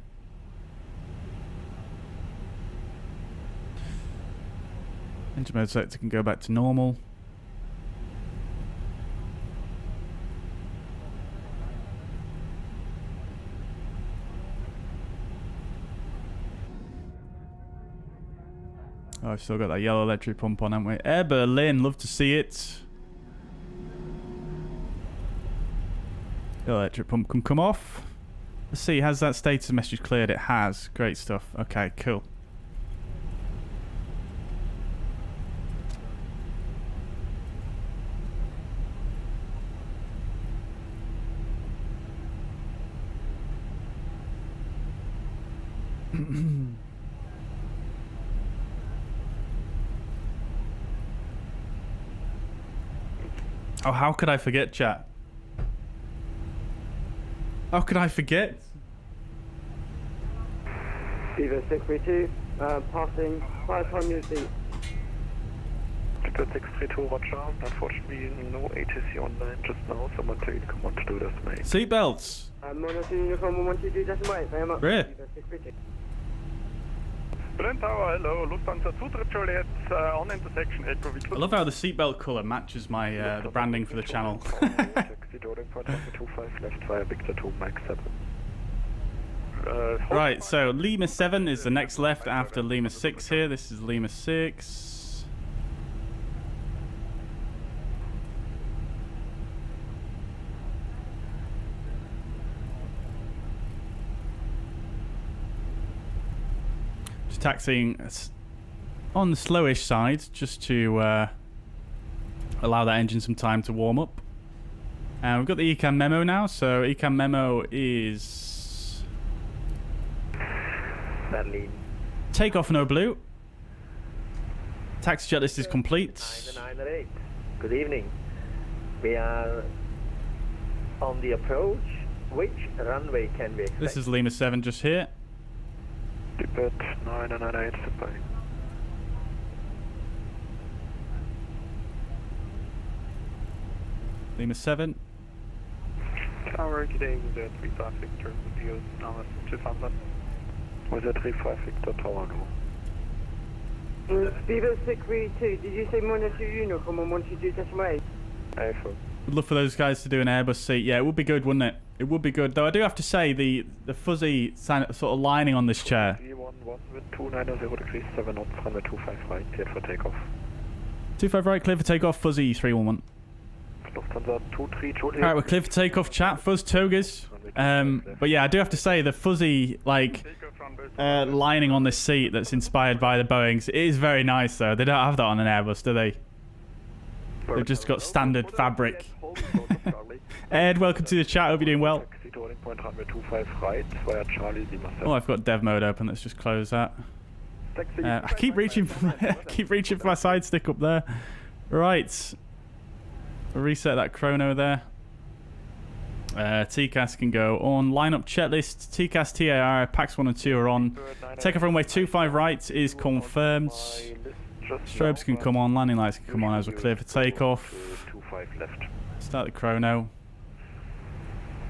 Engine mode selector can go back to normal. Oh, I've still got that yellow electric pump on, haven't we? Air Berlin, love to see it. The electric pump can come off. Let's see, has that status message cleared? It has. Great stuff. Okay, cool. Oh, how could I forget, chat? How could I forget? Shiba 632, passing 5 your seat. Shiba 632, roger. Unfortunately, no ATC online just now. Someone take command to do this, mate. Seatbelts. Monotype uniform 122.8, very much. Great. Shiba 632. Berlin Tower, hello. Lufthansa 2 Juliet, on intersection Echo. I love how the seatbelt colour matches my the branding for the channel. Taxi loading for 25 left via Victor 2, Mike 7. Right, so Lima 7 is the next left after Lima 6 here. This is Lima 6. Just taxiing on the slowish side just to allow that engine some time to warm up. And we've got the ECAM memo now, so ECAM memo is... Berlin. Takeoff no blue. Taxi checklist is complete. 998. Good evening. We are on the approach Which runway can we expect? This is Lima 7 just here. Tibet 998 supply. Lima 7. Tower getting the 35 Victor Studios now at 2,000. With the 35 Victor Tower no. Viva 632, did you say monitor Unicom or monitor Taxiways? Eiffel. Would love for those guys to do an Airbus seat. Yeah, it would be good, wouldn't it? It would be good. Though I do have to say, the fuzzy sort of lining on this chair. 311 with 290 degrees 7 knots, runway 25 right, cleared for takeoff. 25 right, clear for takeoff, fuzzy 311. Lufthansa 23 Juliet. Alright, we're clear for takeoff, chat. Fuzz togas. But yeah, I do have to say, the fuzzy, like, lining on this seat that's inspired by the Boeings, it is very nice, though. They don't have that on an Airbus, do they? They've just got standard fabric. Ed, welcome to the chat. Hope you're doing well. Oh, I've got dev mode open. Let's just close that. I keep reaching for my side stick up there. Right. Reset that chrono there. TCAS can go on. Lineup checklist. TCAS TAR. Packs 1 and 2 are on. Takeoff runway 25 right is confirmed. Strobes can come on. Landing lights can come on as we're clear for takeoff. Start the chrono.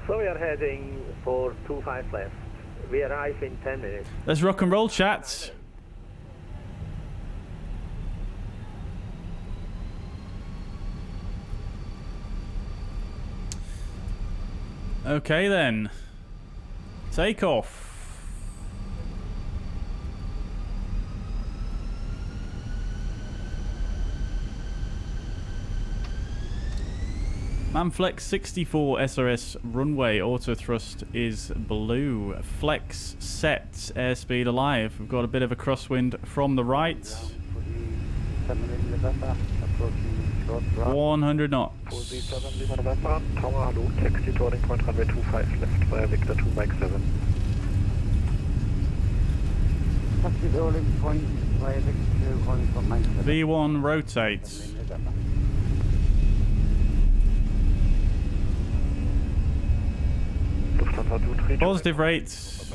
So we are heading for 25 left. We arrive in 10 minutes. Let's rock and roll, chat. Okay then. Take off. Manflex 64 SRS runway auto thrust is blue. Flex set, airspeed alive. We've got a bit of a crosswind from the right. 100 knots. Tower, hello, taxi to ordering point runway 25 left via Victor 2 Mike 7. Taxi to ordering point via Victor 2 on Mike 7. V1 rotates. Positive rates.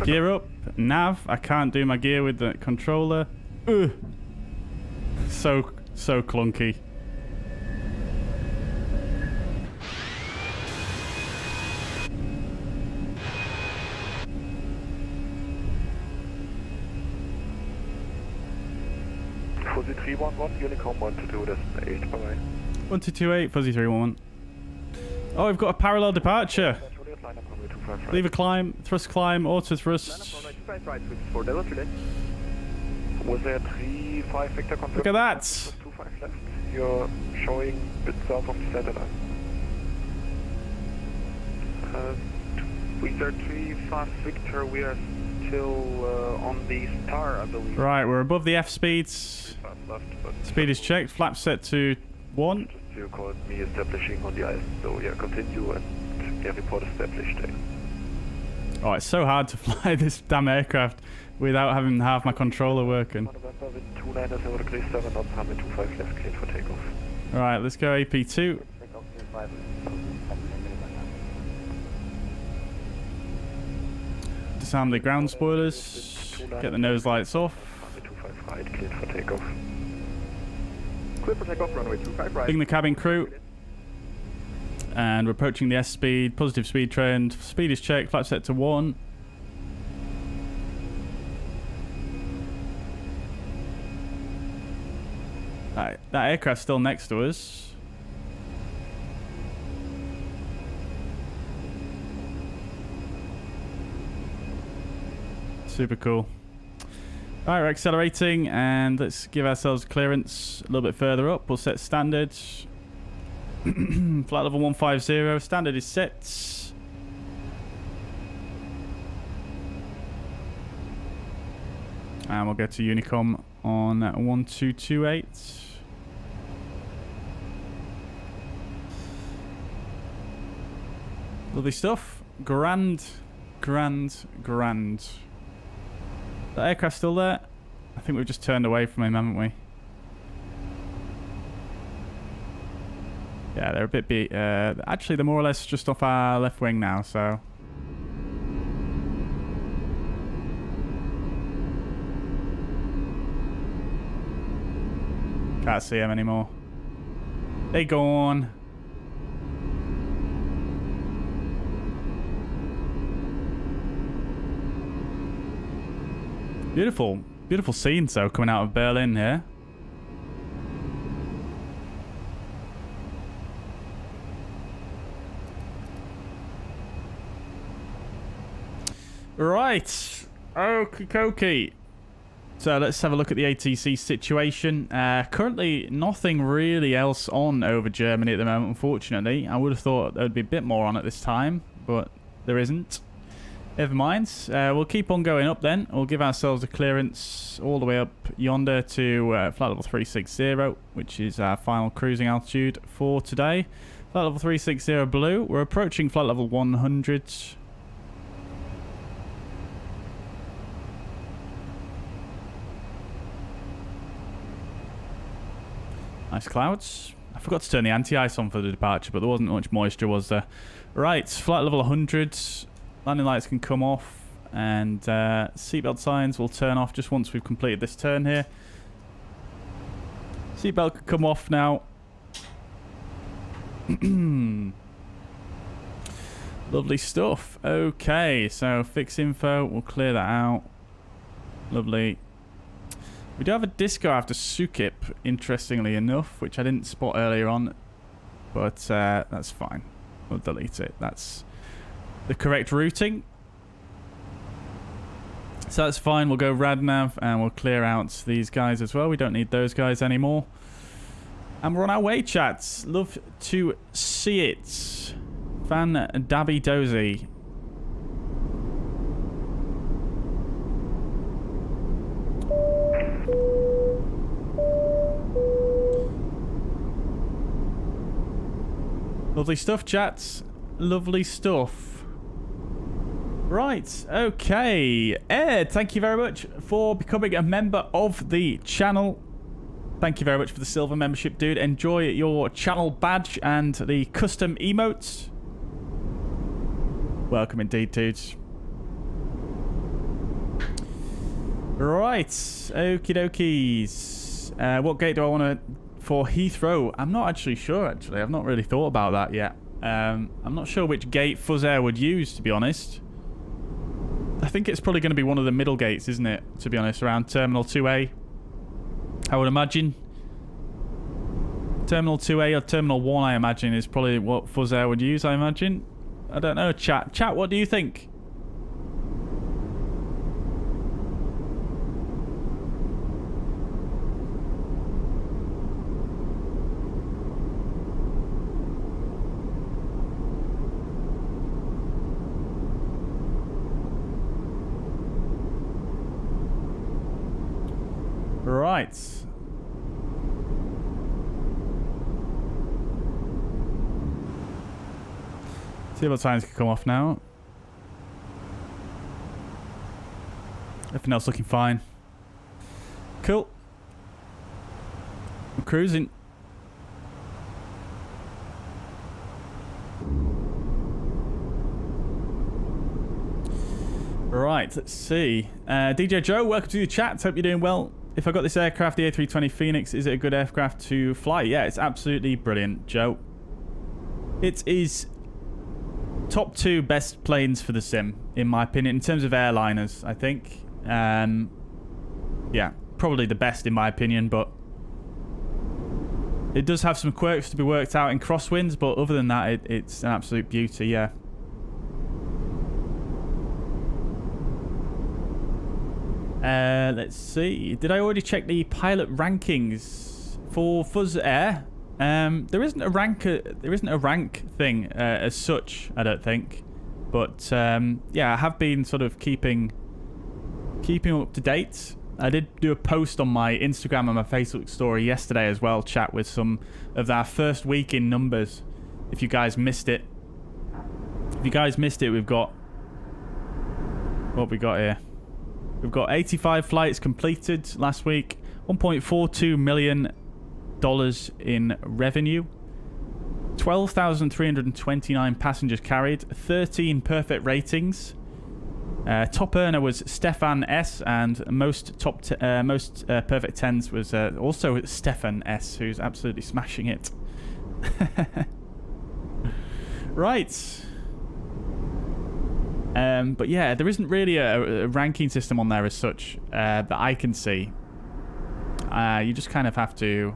Gear up. Nav. I can't do my gear with the controller. Ugh. So clunky. Fuzzy 311, Unicom 122, that's 8, bye bye. 1228, Fuzzy 311. Oh, we've got a parallel departure. Leave a climb, thrust climb, auto thrust. Was there 3-5 Victor confirmed? Look at that. 25 left. You're showing a bit south of the satellite. We are 3-5 Victor, we are still on the star, I believe. Right, we're above the F speeds. Left, but Speed is checked, flap set to 1. you called me establishing on the ice, so yeah, continue and yeah, report established. Oh, it's so hard to fly this damn aircraft without having half my controller working. Alright, let's go AP2. Disarm the ground spoilers. Get the nose lights off. Bring the cabin crew. And we're approaching the S speed. Positive speed trend. Speed is checked. Flap set to 1. That aircraft's still next to us. Super cool. Alright, we're accelerating and let's give ourselves clearance a little bit further up. We'll set standard. Flight level 150. Standard is set. And we'll go to Unicom on 1228. Lovely stuff. Grand. The aircraft's still there. I think we've just turned away from him, haven't we? Yeah, they're a bit actually, they're more or less just off our left wing now, so... Can't see them anymore. They gone. Beautiful. Beautiful scene, so, coming out of Berlin here. Right. Okie dokie. So let's have a look at the ATC situation. Currently, nothing really else on over Germany at the moment, unfortunately. I would have thought there would be a bit more on at this time, but there isn't. Never mind. We'll keep on going up then. We'll give ourselves a clearance all the way up yonder to flight level 360, which is our final cruising altitude for today. Flight level 360 blue. We're approaching flight level 100. Nice clouds. I forgot to turn the anti-ice on for the departure, but there wasn't much moisture, was there? Right, flight level 100. Landing lights can come off, and seatbelt signs will turn off just once we've completed this turn here. Seatbelt can come off now. Lovely stuff. Okay, so fix info. We'll clear that out. Lovely. We do have a disco after Sukip, interestingly enough, which I didn't spot earlier on, but that's fine. We'll delete it. That's the correct routing. So that's fine. We'll go radnav and we'll clear out these guys as well. We don't need those guys anymore. And we're on our way, chats. Love to see it. Fan Dabby Dozy. Lovely stuff, chats. Lovely stuff. Right, okay. Ed, thank you very much for becoming a member of the channel. Thank you very much for the silver membership, dude. Enjoy your channel badge and the custom emotes. Welcome indeed, dudes. Right, okie dokies. What gate do I want to... for Heathrow? I'm not actually sure, actually. I've not really thought about that yet. I'm not sure which gate fuzzair would use, to be honest. I think it's probably going to be one of the middle gates, isn't it? To be honest, around Terminal 2A. I would imagine. Terminal 2A or Terminal 1, I imagine, is probably what fuzzair would use, I imagine. I don't know, chat. Chat, what do you think? Right. Seatbelt signs can come off now. Everything else looking fine. Cool. I'm cruising. Right, let's see. DJ Joe, welcome to the chat. Hope you're doing well. If I got this aircraft, the A320 Fenix, is it a good aircraft to fly? Yeah, it's absolutely brilliant, Joe. It is top 2 best planes for the sim, in my opinion, in terms of airliners, I think. Yeah, probably the best in my opinion, but it does have some quirks to be worked out in crosswinds, but other than that, it's an absolute beauty, yeah. Let's see. Did I already check the pilot rankings for fuzzair? There isn't a rank thing as such, I don't think. But yeah, I have been sort of keeping up to date. I did do a post on my Instagram and my Facebook story yesterday as well, chat, with some of our first week in numbers. If you guys missed it. If you guys missed it, we've got... what have we got here? We've got 85 flights completed last week. $1.42 million in revenue. 12,329 passengers carried, 13 perfect ratings. Top earner was Stefan S, and most perfect 10s was also Stefan S, who's absolutely smashing it. Right. But yeah, there isn't really a ranking system on there as such that I can see. You just kind of have to...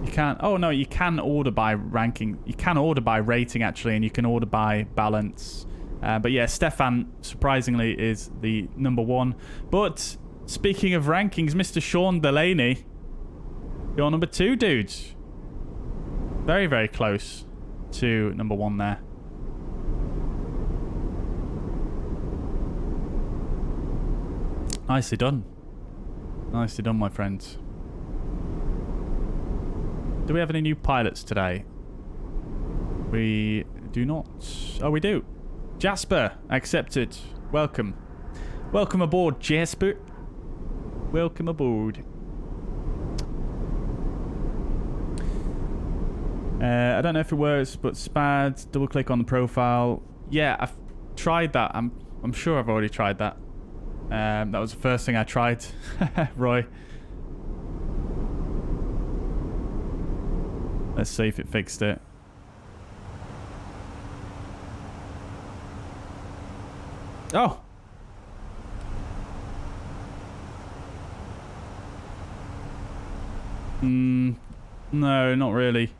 You can't... Oh, no, you can order by ranking. You can order by rating, actually, and you can order by balance. But yeah, Stefan, surprisingly, is the #1. But speaking of rankings, Mr. Sean Delaney, you're number 2, dude. Very, very close to #1 there. Nicely done. Nicely done, my friends. Do we have any new pilots today? We do not. Oh, we do. Jasper, accepted. Welcome. Welcome aboard, Jasper. Welcome aboard. I don't know if it works, but SPAD, double click on the profile. Yeah, I've tried that. I'm sure I've already tried that. That was the first thing I tried. Roy. Let's see if it fixed it. Oh! No, not really.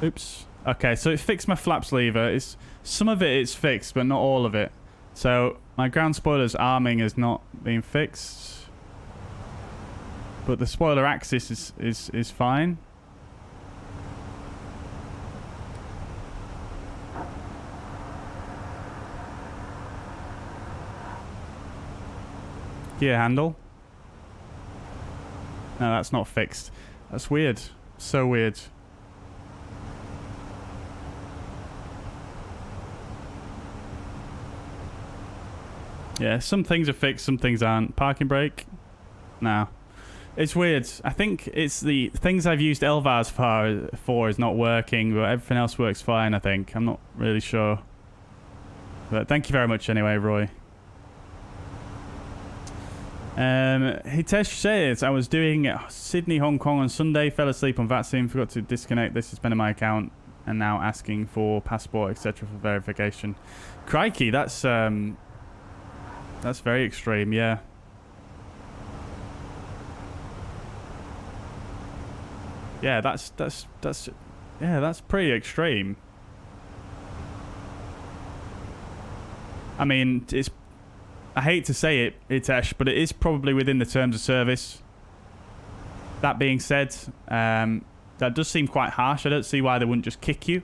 Oops. Okay, so it fixed my flaps lever. Some of it is fixed, but not all of it. So my ground spoiler's arming has not been fixed, but the spoiler axis is fine. Gear handle. No, that's not fixed. That's weird. So weird. Yeah, some things are fixed, some things aren't. Parking brake? No. It's weird. I think it's the things I've used LVARs for is not working, but everything else works fine, I think. I'm not really sure. But thank you very much anyway, Roy. Hitesh says, I was doing Sydney, Hong Kong on Sunday, fell asleep on VATSIM, forgot to disconnect the suspend in my account, and now asking for passport, etc. for verification. Crikey, that's very extreme, yeah. Yeah, that's pretty extreme. I mean, I hate to say it, Hitesh, but it is probably within the terms of service. That being said, that does seem quite harsh. I don't see why they wouldn't just kick you.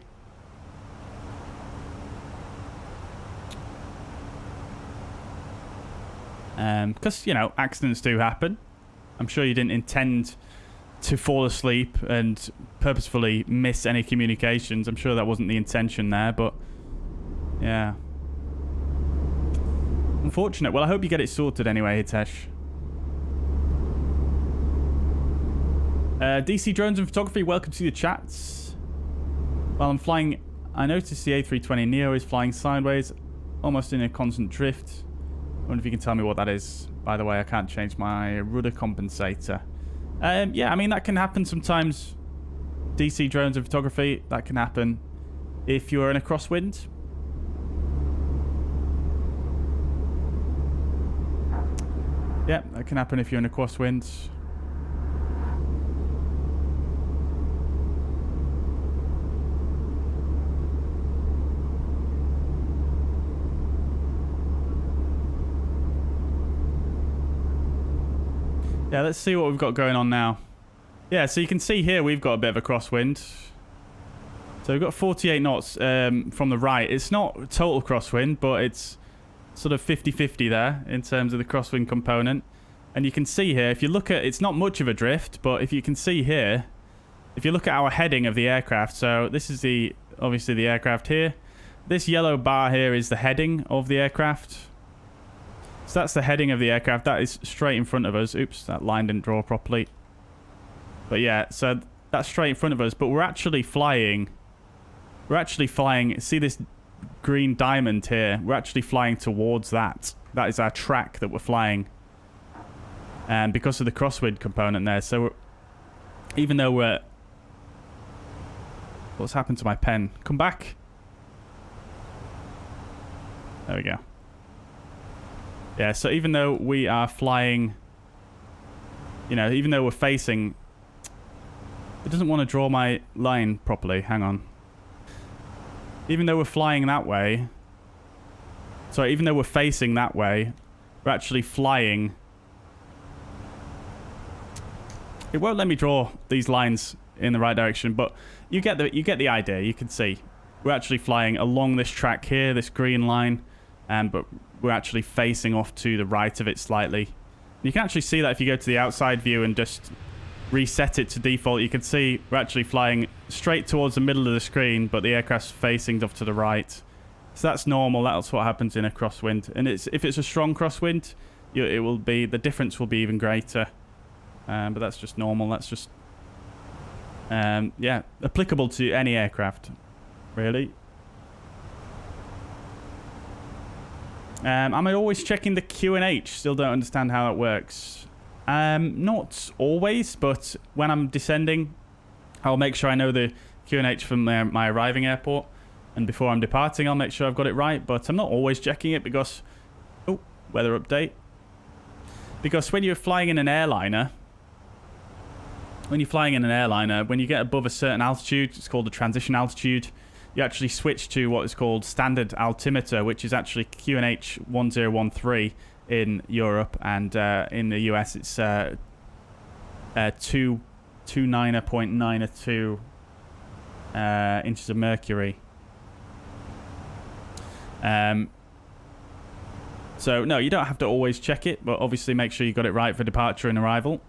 Because, you know, accidents do happen. I'm sure you didn't intend to fall asleep and purposefully miss any communications. I'm sure that wasn't the intention there, but yeah. Unfortunate. Well, I hope you get it sorted anyway, Hitesh. DC Drones and Photography, welcome to the chats. While I'm flying, I noticed the A320 Neo is flying sideways, almost in a constant drift. I wonder if you can tell me what that is. By the way, I can't change my rudder compensator. Yeah, I mean, that can happen sometimes. DC Drones and Photography, that can happen if you're in a crosswind. Yeah, that can happen if you're in a crosswind. Yeah, let's see what we've got going on now. Yeah, so you can see here we've got a bit of a crosswind. So we've got 48 knots from the right. It's not total crosswind, but it's sort of 50-50 there in terms of the crosswind component. And you can see here, if you look at, it's not much of a drift, but if you can see here, if you look at our heading of the aircraft, so this is obviously the aircraft here. This yellow bar here is the heading of the aircraft. So that's the heading of the aircraft. That is straight in front of us. Oops, that line didn't draw properly. But yeah, so that's straight in front of us. But we're actually flying. See this green diamond here? We're actually flying towards that. That is our track that we're flying. And because of the crosswind component there. So even though we're... What's happened to my pen? Come back. There we go. Yeah, so even though we are flying, you know, even though we're facing... It doesn't want to draw my line properly. Hang on. Even though we're flying that way... Sorry, even though we're facing that way, we're actually flying... It won't let me draw these lines in the right direction, but you get the idea. You can see we're actually flying along this track here, this green line, but we're actually facing off to the right of it slightly. You can actually see that if you go to the outside view and just reset it to default. You can see we're actually flying straight towards the middle of the screen, but the aircraft's facing off to the right. So that's normal. That's what happens in a crosswind. And if it's a strong crosswind, the difference will be even greater. But that's just normal. That's just, yeah, applicable to any aircraft, really. Am I always checking the Q&H? Still don't understand how it works. Not always, but when I'm descending, I'll make sure I know the Q&H from my arriving airport. And before I'm departing, I'll make sure I've got it right. But I'm not always checking it because... Oh, weather update. Because when you're flying in an airliner... When you get above a certain altitude, it's called the transition altitude, you actually switch to what is called standard altimeter, which is actually QNH 1013 in Europe, and in the US it's 29.92 inches of mercury. So no, you don't have to always check it, but obviously make sure you got it right for departure and arrival.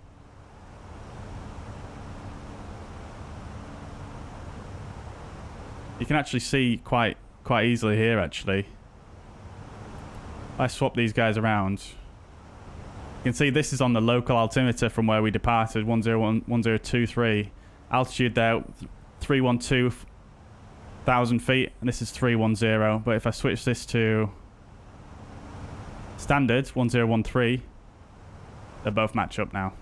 You can actually see quite easily here, actually. If I swap these guys around, you can see this is on the local altimeter from where we departed, 1023. Altitude there, 312,000 feet, and this is 310. But if I switch this to standard, 1013, they both match up now.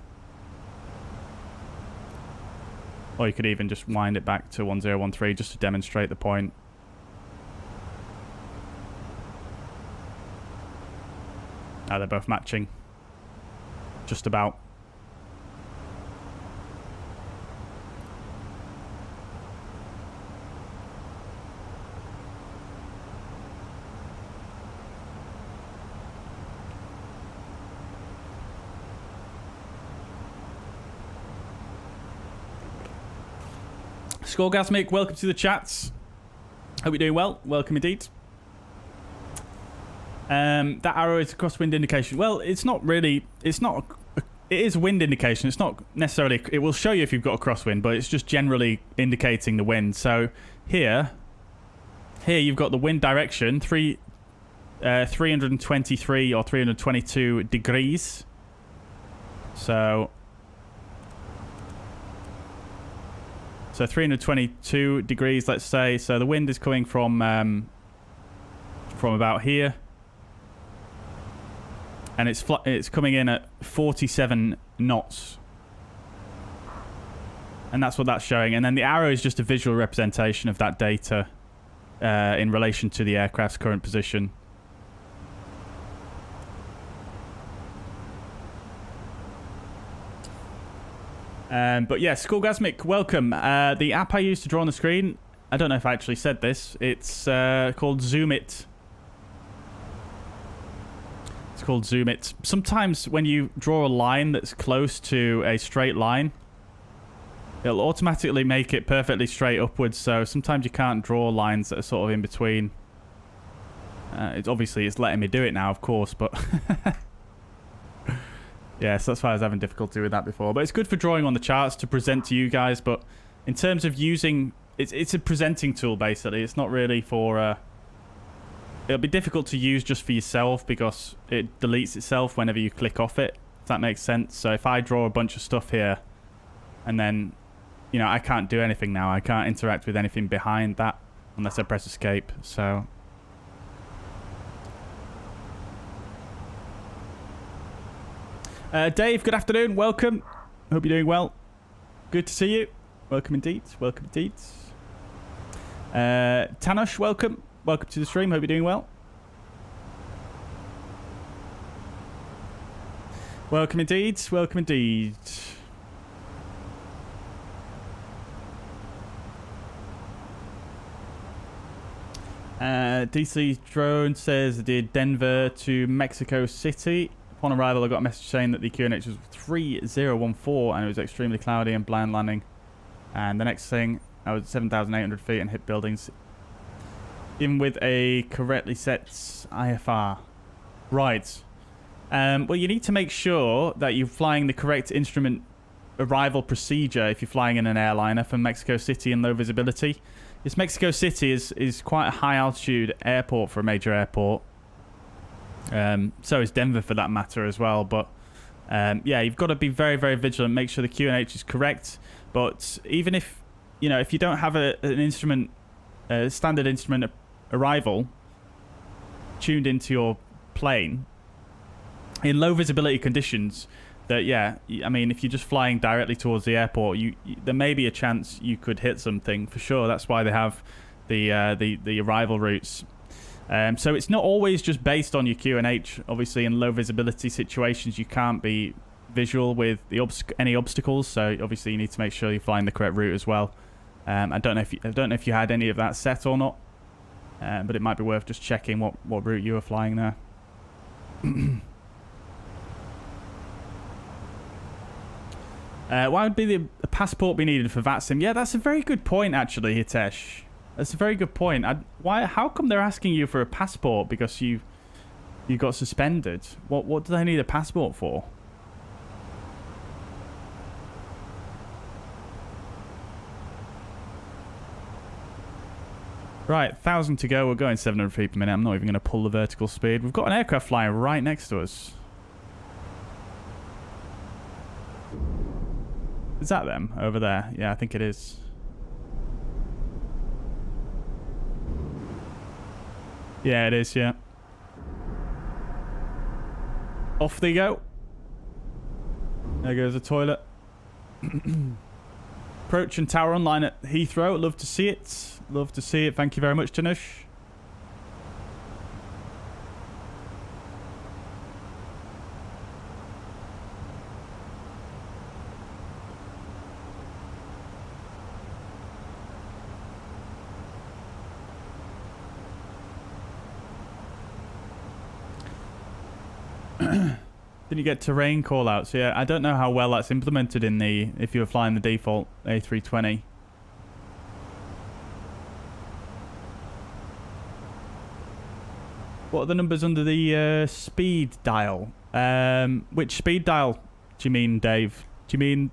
Or you could even just wind it back to 1013 just to demonstrate the point. Now they're both matching. Just about. Scoregasmic, welcome to the chats. Hope you're doing well. Welcome indeed. That arrow is a crosswind indication. Well, it's not really. It's not. It is a wind indication. It's not necessarily. It will show you if you've got a crosswind, but it's just generally indicating the wind. So here you've got the wind direction 323 or 322 degrees. So 322 degrees, let's say. So the wind is coming from about here, and it's coming in at 47 knots, and that's what that's showing. And then the arrow is just a visual representation of that data in relation to the aircraft's current position. But yeah, Scoregasmic, welcome. The app I use to draw on the screen, I don't know if I actually said this. It's called Zoom It. It's called Zoom It. Sometimes when you draw a line that's close to a straight line, it'll automatically make it perfectly straight upwards. So sometimes you can't draw lines that are sort of in between. It's letting me do it now, of course, but... Yeah, so that's why I was having difficulty with that before. But it's good for drawing on the charts to present to you guys. But in terms of using... It's a presenting tool, basically. It's not really for... it'll be difficult to use just for yourself because it deletes itself whenever you click off it, if that makes sense. So if I draw a bunch of stuff here and then, you know, I can't do anything now. I can't interact with anything behind that unless I press escape. So Dave, good afternoon. Welcome. Hope you're doing well. Good to see you. Welcome indeed. Welcome indeed. Tanosh, welcome. Welcome to the stream. Hope you're doing well. Welcome indeed. Welcome indeed. DC drone says I did Denver to Mexico City. Upon arrival, I got a message saying that the QNH was 3014 and it was extremely cloudy and blind landing. And the next thing, I was 7,800 feet and hit buildings. Even with a correctly set IFR. Right. Well, you need to make sure that you're flying the correct instrument arrival procedure if you're flying in an airliner from Mexico City in low visibility. This Mexico City is quite a high altitude airport for a major airport. So is Denver for that matter as well. But yeah, you've got to be very, very vigilant. Make sure the QNH is correct. But even if, you know, if you don't have an instrument, standard instrument arrival tuned into your plane in low visibility conditions, that, yeah, I mean, if you're just flying directly towards the airport, there may be a chance you could hit something for sure. That's why they have the arrival routes. So it's not always just based on your QNH. Obviously, in low visibility situations, you can't be visual with the any obstacles. So obviously, you need to make sure you're flying the correct route as well. I don't know if you had any of that set or not, but it might be worth just checking what route you were flying there. Why would the passport be needed for VATSIM? Yeah, that's a very good point, actually, Hitesh. That's a very good point. How come they're asking you for a passport? Because you got suspended. What do they need a passport for? Right, 1,000 to go. We're going 700 feet per minute. I'm not even going to pull the vertical speed. We've got an aircraft flying right next to us. Is that them over there? Yeah, I think it is. Yeah, it is, yeah. Off they go. There goes the toilet. Approach and tower online at Heathrow. Love to see it. Love to see it. Thank you very much, Tanush. Then you get terrain callouts. Yeah, I don't know how well that's implemented in if you were flying the default A320. What are the numbers under the speed dial? Which speed dial do you mean, Dave? Do you mean...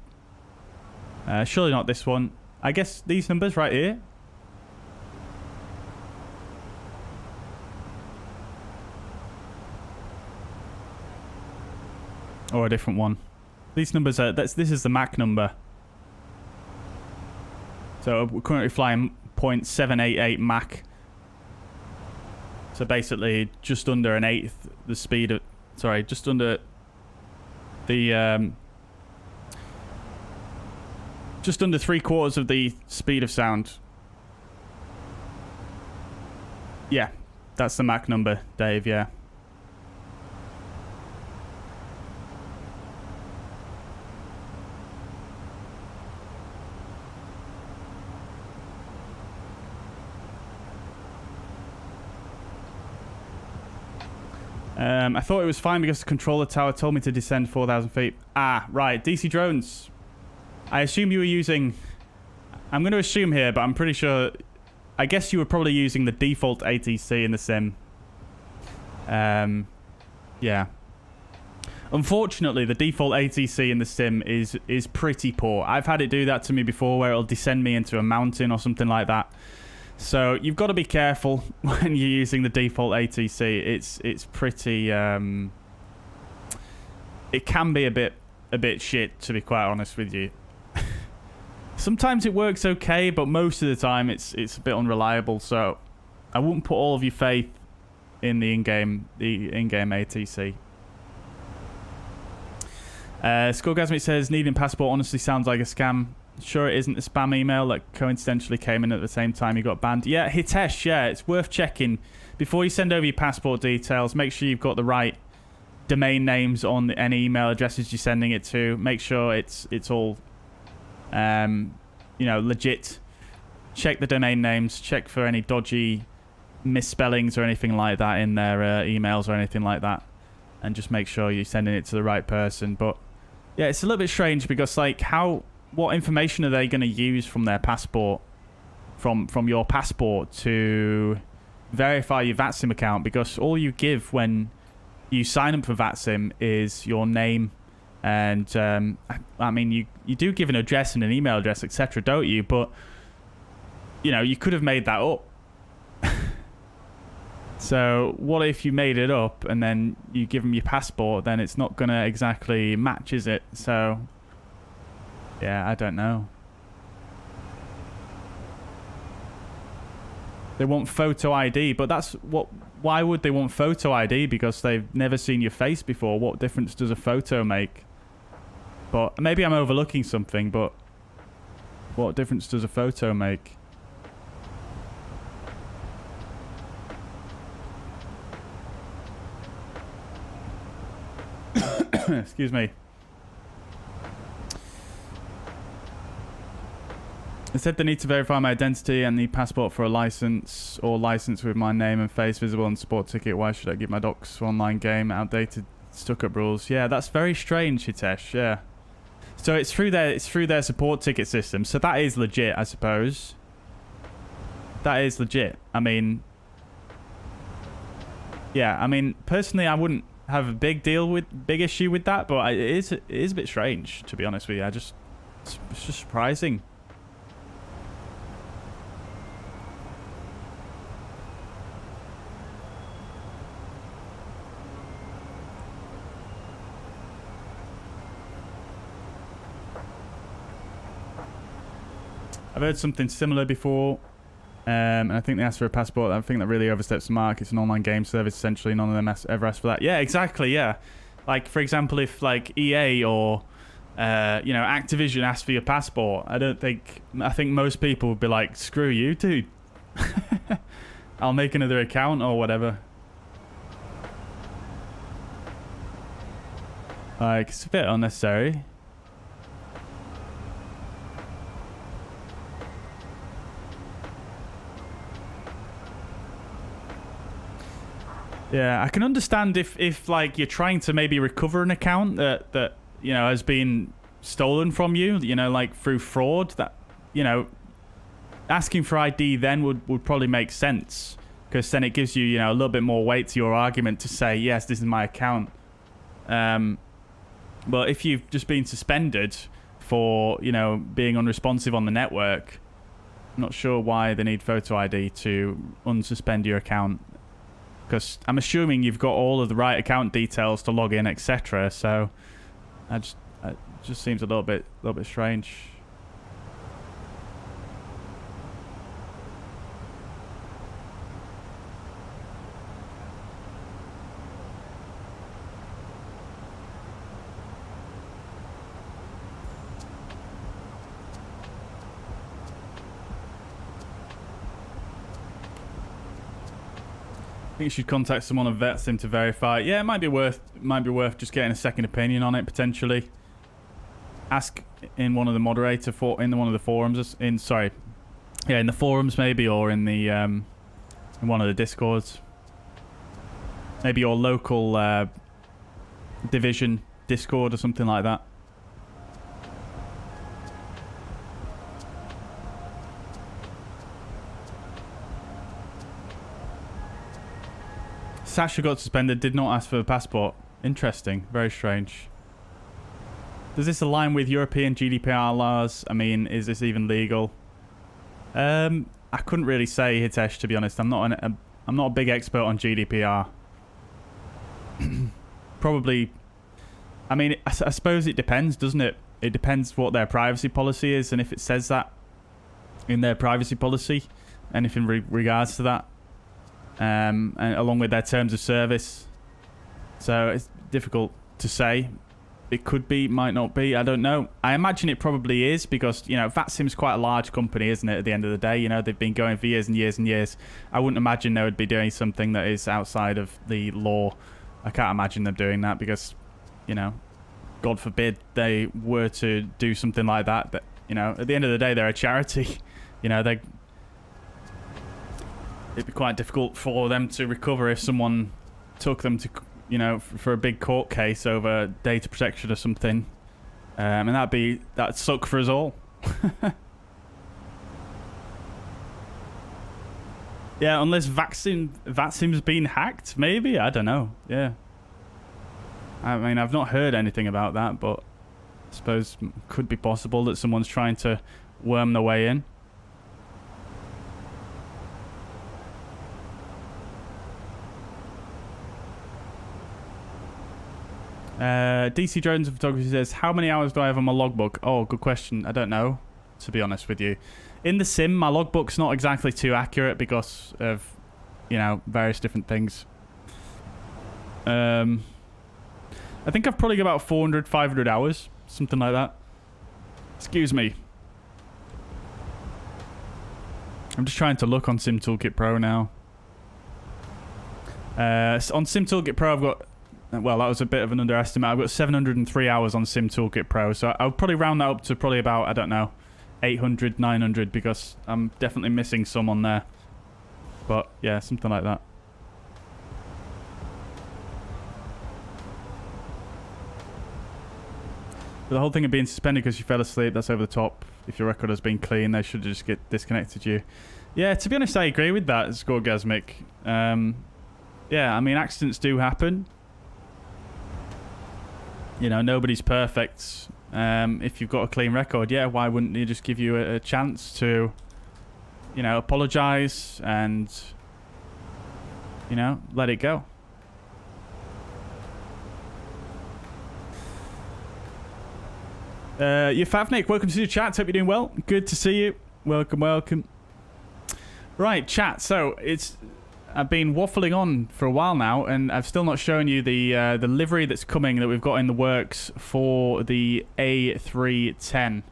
surely not this one. I guess these numbers right here. Or a different one. These numbers are... This is the MAC number. So we're currently flying 0.788 MAC. So basically just under an eighth the speed of... Sorry, just under the... just under 3/4 of the speed of sound. Yeah, that's the MAC number, Dave, yeah. I thought it was fine because the controller tower told me to descend 4,000 feet. Ah, right. DC drones. I assume you were using... I'm going to assume here, but I'm pretty sure... I guess you were probably using the default ATC in the sim. Yeah. Unfortunately, the default ATC in the sim is pretty poor. I've had it do that to me before where it'll descend me into a mountain or something like that. So you've got to be careful when you're using the default ATC. It's pretty it can be a bit shit, to be quite honest with you. Sometimes it works okay, but most of the time it's a bit unreliable. So I wouldn't put all of your faith in the in-game ATC. Skullgasmic says needing passport honestly sounds like a scam. Sure, it isn't a spam email that coincidentally came in at the same time you got banned. Yeah, Hitesh, yeah, it's worth checking before you send over your passport details. Make sure you've got the right domain names on any email addresses you're sending it to. Make sure it's all legit. Check the domain names. Check for any dodgy misspellings or anything like that in their emails or anything like that, and just make sure you're sending it to the right person. But yeah, it's a little bit strange because like what information are they going to use from their passport, from your passport to verify your VATSIM account? Because all you give when you sign up for VATSIM is your name, and I mean you do give an address and an email address, etc., don't you? But you know, you could have made that up. So what if you made it up and then you give them your passport? Then it's not going to exactly match, is it? So yeah, I don't know. They want photo ID, but that's what. Why would they want photo ID? Because they've never seen your face before. What difference does a photo make? But maybe I'm overlooking something, but what difference does a photo make? Excuse me. It said they need to verify my identity and need passport for a license or license with my name and face visible on sport ticket. Why should I give my docs for online game? Outdated, stuck-up rules. Yeah, that's very strange, Hitesh. Yeah. So it's through their support ticket system. So that is legit, I suppose. That is legit. I mean, yeah. I mean, personally, I wouldn't have a big issue with that, but it is a bit strange, to be honest with you. It's just surprising. I've heard something similar before, and I think they asked for a passport. I think that really oversteps the mark. It's an online game service, essentially. None of them ever asked for that. Yeah, exactly, yeah. Like, for example, if, like, EA or, Activision asked for your passport, I think most people would be like, screw you, dude. I'll make another account or whatever. Like, it's a bit unnecessary. Yeah, I can understand if like you're trying to maybe recover an account that has been stolen from you, like through fraud, that asking for ID then would probably make sense, because then it gives you a little bit more weight to your argument to say, yes, this is my account. But if you've just been suspended for being unresponsive on the network, I'm not sure why they need photo ID to unsuspend your account. Because I'm assuming you've got all of the right account details to log in, etc. So, it just seems a little bit strange. I think you should contact someone on VATSIM to verify. Yeah, it might be worth just getting a second opinion on it potentially. Ask in one of the in one of the forums in the forums maybe, or in the in one of the discords. Maybe your local division Discord or something like that. Sasha got suspended, did not ask for a passport. Interesting. Very strange. Does this align with European GDPR laws? I mean, is this even legal? I couldn't really say, Hitesh, to be honest. I'm not a big expert on GDPR. Probably. I mean, I suppose it depends, doesn't it? It depends what their privacy policy is, and if it says that in their privacy policy, anything regards to that, and along with their terms of service. So it's difficult to say. It could be, might not be. I don't know. I imagine it probably is because, you know, VATSIM's quite a large company, isn't it, at the end of the day? You know, they've been going for years and years and years. I wouldn't imagine they would be doing something that is outside of the law. I can't imagine them doing that because, you know, God forbid they were to do something like that. But, you know, at the end of the day, they're a charity. You know, it'd be quite difficult for them to recover if someone took them to, you know, for a big court case over data protection or something. And that'd suck for us all. Yeah, unless VATSIM's been hacked, maybe? I don't know. Yeah. I mean, I've not heard anything about that, but I suppose it could be possible that someone's trying to worm their way in. DC Drones and Photography says, how many hours do I have on my logbook? Oh, good question. I don't know, to be honest with you. In the sim, my logbook's not exactly too accurate because of, you know, various different things. I think I've probably got about 400, 500 hours, something like that. Excuse me. I'm just trying to look on SimToolkitPro now. On SimToolkitPro, I've got... Well, that was a bit of an underestimate. I've got 703 hours on SimToolkitPro, so I'll probably round that up to probably about, I don't know, 800, 900, because I'm definitely missing some on there. But, yeah, something like that. But the whole thing of being suspended because you fell asleep, that's over the top. If your record has been clean, they should just get disconnected you. Yeah, to be honest, I agree with that, Scorgasmic. Yeah, I mean, accidents do happen. You know, nobody's perfect. If you've got a clean record, yeah, why wouldn't they just give you a chance to, you know, apologise and, you know, let it go. You Favnik, welcome to the chat. Hope you're doing well. Good to see you. Welcome, welcome. Right, chat. So I've been waffling on for a while now, and I've still not shown you the livery that's coming that we've got in the works for the A310.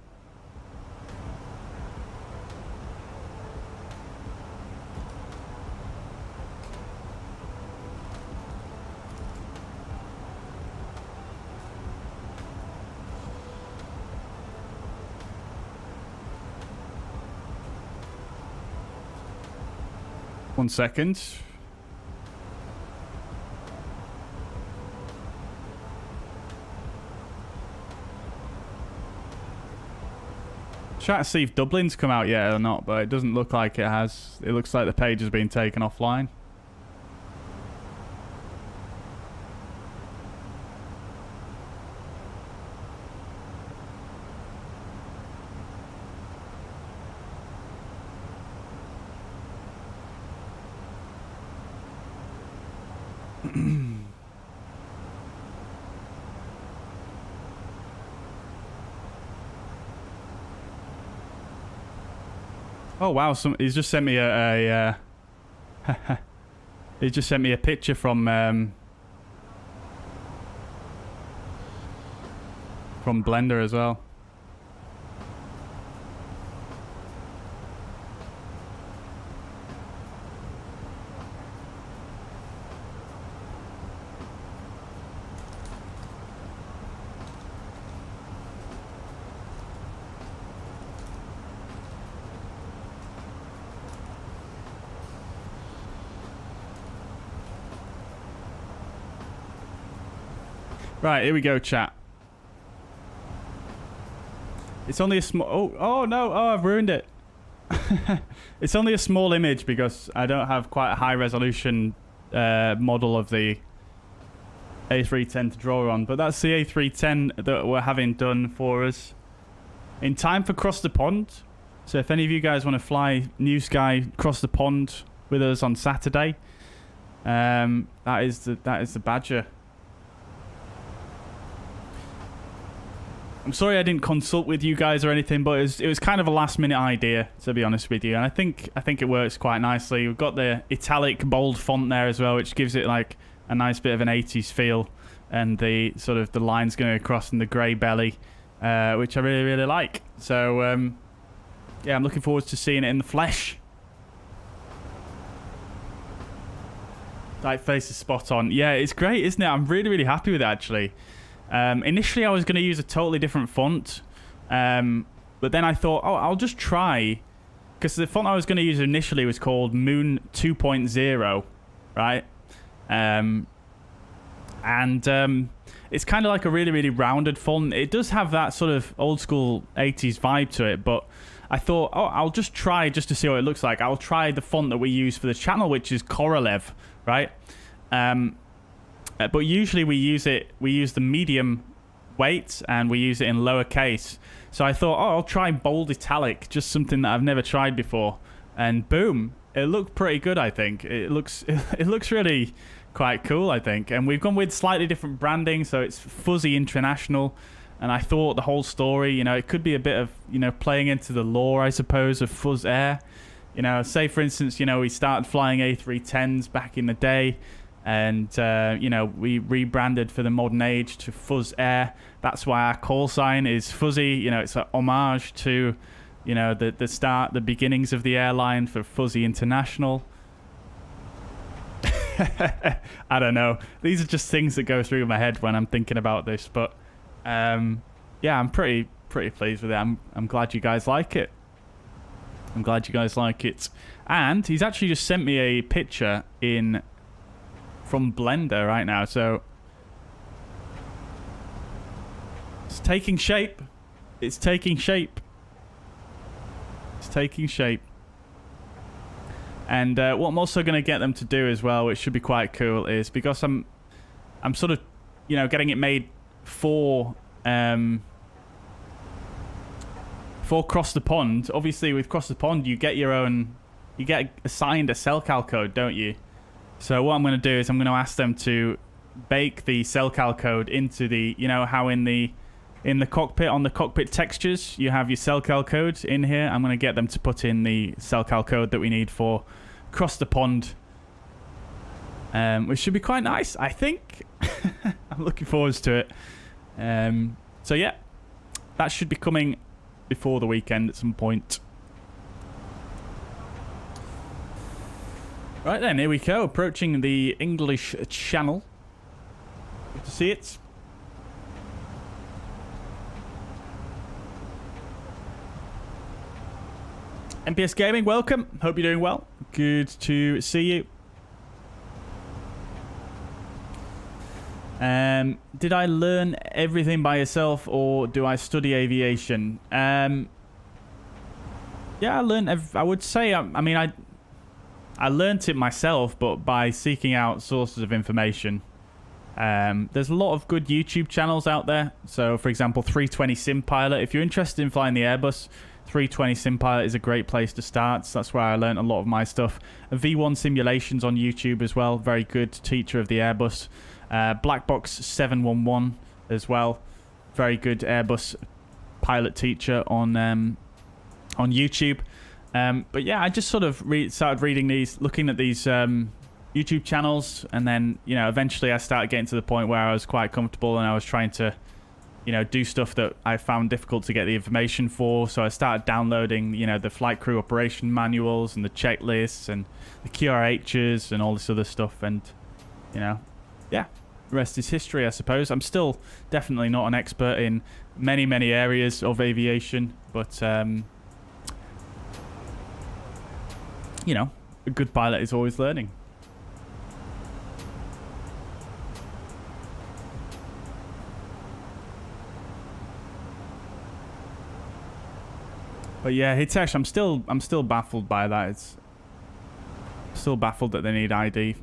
One second. Try to see if Dublin's come out yet or not, but it doesn't look like it has. It looks like the page has been taken offline. Oh wow! He's just sent me he just sent me a picture from Blender as well. Right, here we go, chat. It's only a small... Oh, no. Oh, I've ruined it. It's only a small image because I don't have quite a high-resolution model of the A310 to draw on. But that's the A310 that we're having done for us. In time for Cross the Pond. So if any of you guys want to fly New Sky across the pond with us on Saturday, that is the Badger. I'm sorry I didn't consult with you guys or anything, but it was kind of a last minute idea, to be honest with you. And I think it works quite nicely. We've got the italic bold font there as well, which gives it like a nice bit of an 80s feel, and the sort of the lines going across in the grey belly, which I really, really like. So yeah, I'm looking forward to seeing it in the flesh. Typeface is spot on. Yeah, it's great, isn't it? I'm really, really happy with it, actually. Initially, I was going to use a totally different font, but then I thought, oh, I'll just try, because the font I was going to use initially was called Moon 2.0, right? It's kind of like a really, really rounded font. It does have that sort of old school 80s vibe to it, but I thought, oh, I'll just try just to see what it looks like. I'll try the font that we use for the channel, which is Korolev, right? But usually we use the medium weight, and we use it in lowercase. So I thought, oh, I'll try bold italic, just something that I've never tried before. And boom, it looked pretty good, I think. It looks really quite cool, I think. And we've gone with slightly different branding, so it's Fuzzy International. And I thought the whole story, you know, it could be a bit of, you know, playing into the lore, I suppose, of fuzzair. You know, say for instance, you know, we started flying A310s back in the day. And, you know, we rebranded for the modern age to fuzzair. That's why our call sign is fuzzy. You know, it's an homage to, you know, the beginnings of the airline for Fuzzy International. I don't know. These are just things that go through my head when I'm thinking about this. But, yeah, I'm pretty pleased with it. I'm glad you guys like it. I'm glad you guys like it. And he's actually just sent me a picture from Blender right now, so it's taking shape. It's taking shape. It's taking shape. And what I'm also going to get them to do as well, which should be quite cool, is because I'm sort of, you know, getting it made for Cross the Pond. Obviously, with Cross the Pond, you get assigned a CellCal code, don't you? So what I'm going to do is I'm going to ask them to bake the CellCal code into the, you know, how in the cockpit, on the cockpit textures, you have your CellCal code in here. I'm going to get them to put in the CellCal code that we need for Cross the Pond, which should be quite nice, I think. I'm looking forward to it. So yeah, that should be coming before the weekend at some point. Right then, here we go, approaching the English Channel. Good to see it. MPS Gaming, welcome. Hope you're doing well. Good to see you. Did I learn everything by yourself, or do I study aviation? Yeah, I learned. I would say. I mean, I learnt it myself, but by seeking out sources of information. There's a lot of good YouTube channels out there. So, for example, 320 Sim Pilot. If you're interested in flying the Airbus, 320 Sim Pilot is a great place to start. So that's where I learnt a lot of my stuff. V1 Simulations on YouTube as well. Very good teacher of the Airbus. Blackbox 711 as well. Very good Airbus pilot teacher on YouTube. But yeah, I just sort of started reading these, looking at these YouTube channels, and then, you know, eventually I started getting to the point where I was quite comfortable, and I was trying to, you know, do stuff that I found difficult to get the information for. So I started downloading, you know, the flight crew operation manuals and the checklists and the QRHs and all this other stuff. And, you know, yeah, the rest is history, I suppose. I'm still definitely not an expert in many, many areas of aviation, but you know, a good pilot is always learning. But yeah, Hitesh, I'm still baffled by that. It's still baffled that they need ID.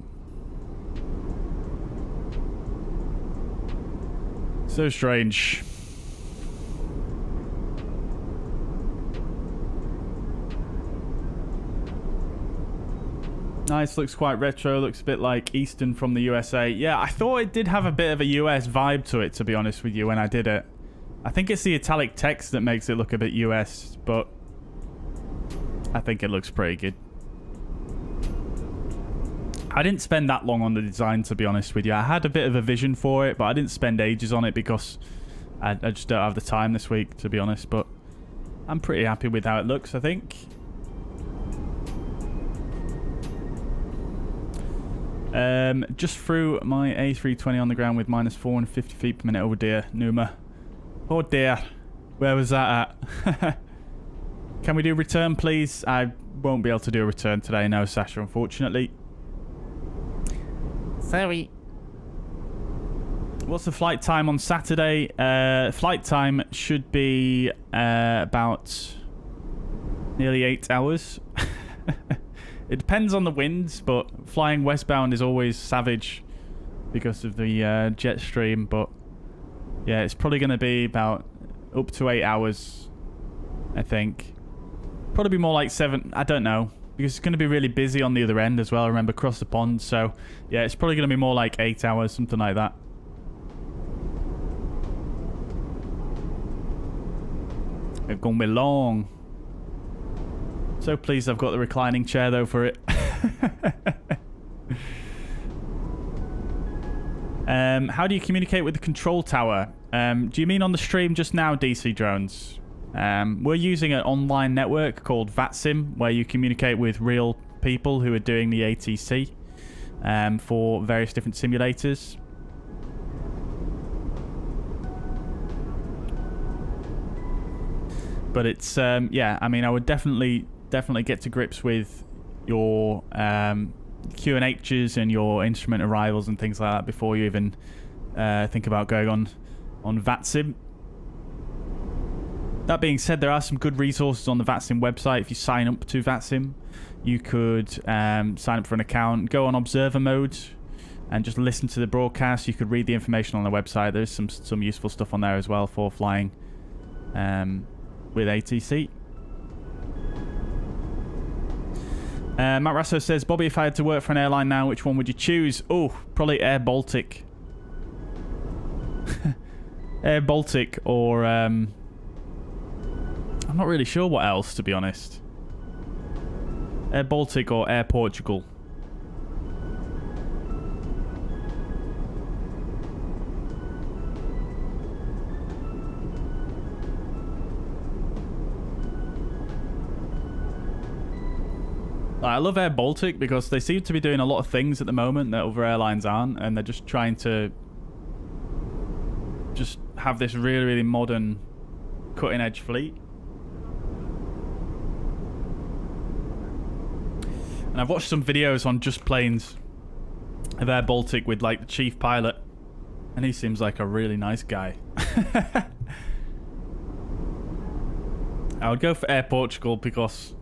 So strange. Nice, looks quite retro, looks a bit like Eastern from the USA. Yeah, I thought it did have a bit of a US vibe to it, to be honest with you, when I did it. I think it's the italic text that makes it look a bit US, but I think it looks pretty good. I didn't spend that long on the design, to be honest with you. I had a bit of a vision for it, but I didn't spend ages on it because I just don't have the time this week, to be honest. But I'm pretty happy with how it looks, I think. Just threw my A320 on the ground with minus 450 feet per minute. Oh dear, Numa. Oh dear. Where was that at? Can we do return, please? I won't be able to do a return today, no, Sasha, unfortunately. Sorry. What's the flight time on Saturday? Flight time should be about nearly 8 hours. It depends on the winds, but flying westbound is always savage because of the jet stream. But yeah, it's probably going to be about up to 8 hours, I think. Probably be more like 7, I don't know. Because it's going to be really busy on the other end as well, remember, across the pond. So yeah, it's probably going to be more like 8 hours, something like that. It's going to be long. So pleased I've got the reclining chair though for it. How do you communicate with the control tower? Do you mean on the stream just now, DC Drones? We're using an online network called VATSIM, where you communicate with real people who are doing the ATC for various different simulators. But it's, yeah, I mean, I would definitely get to grips with your QNHs and your instrument arrivals and things like that before you even think about going on VATSIM. That being said, there are some good resources on the VATSIM website. If you sign up to VATSIM, you could sign up for an account, go on observer mode, and just listen to the broadcast. You could read the information on the website. There's some useful stuff on there as well for flying with ATC. Matt Rasso says, Bobby, if I had to work for an airline now, which one would you choose? Oh, probably Air Baltic. Air Baltic or... I'm not really sure what else, to be honest. Air Baltic or Air Portugal. I love Air Baltic because they seem to be doing a lot of things at the moment that other airlines aren't, and they're just trying to just have this really, really modern cutting-edge fleet. And I've watched some videos on Just Planes of Air Baltic with like the chief pilot, and he seems like a really nice guy. I would go for Air Portugal because...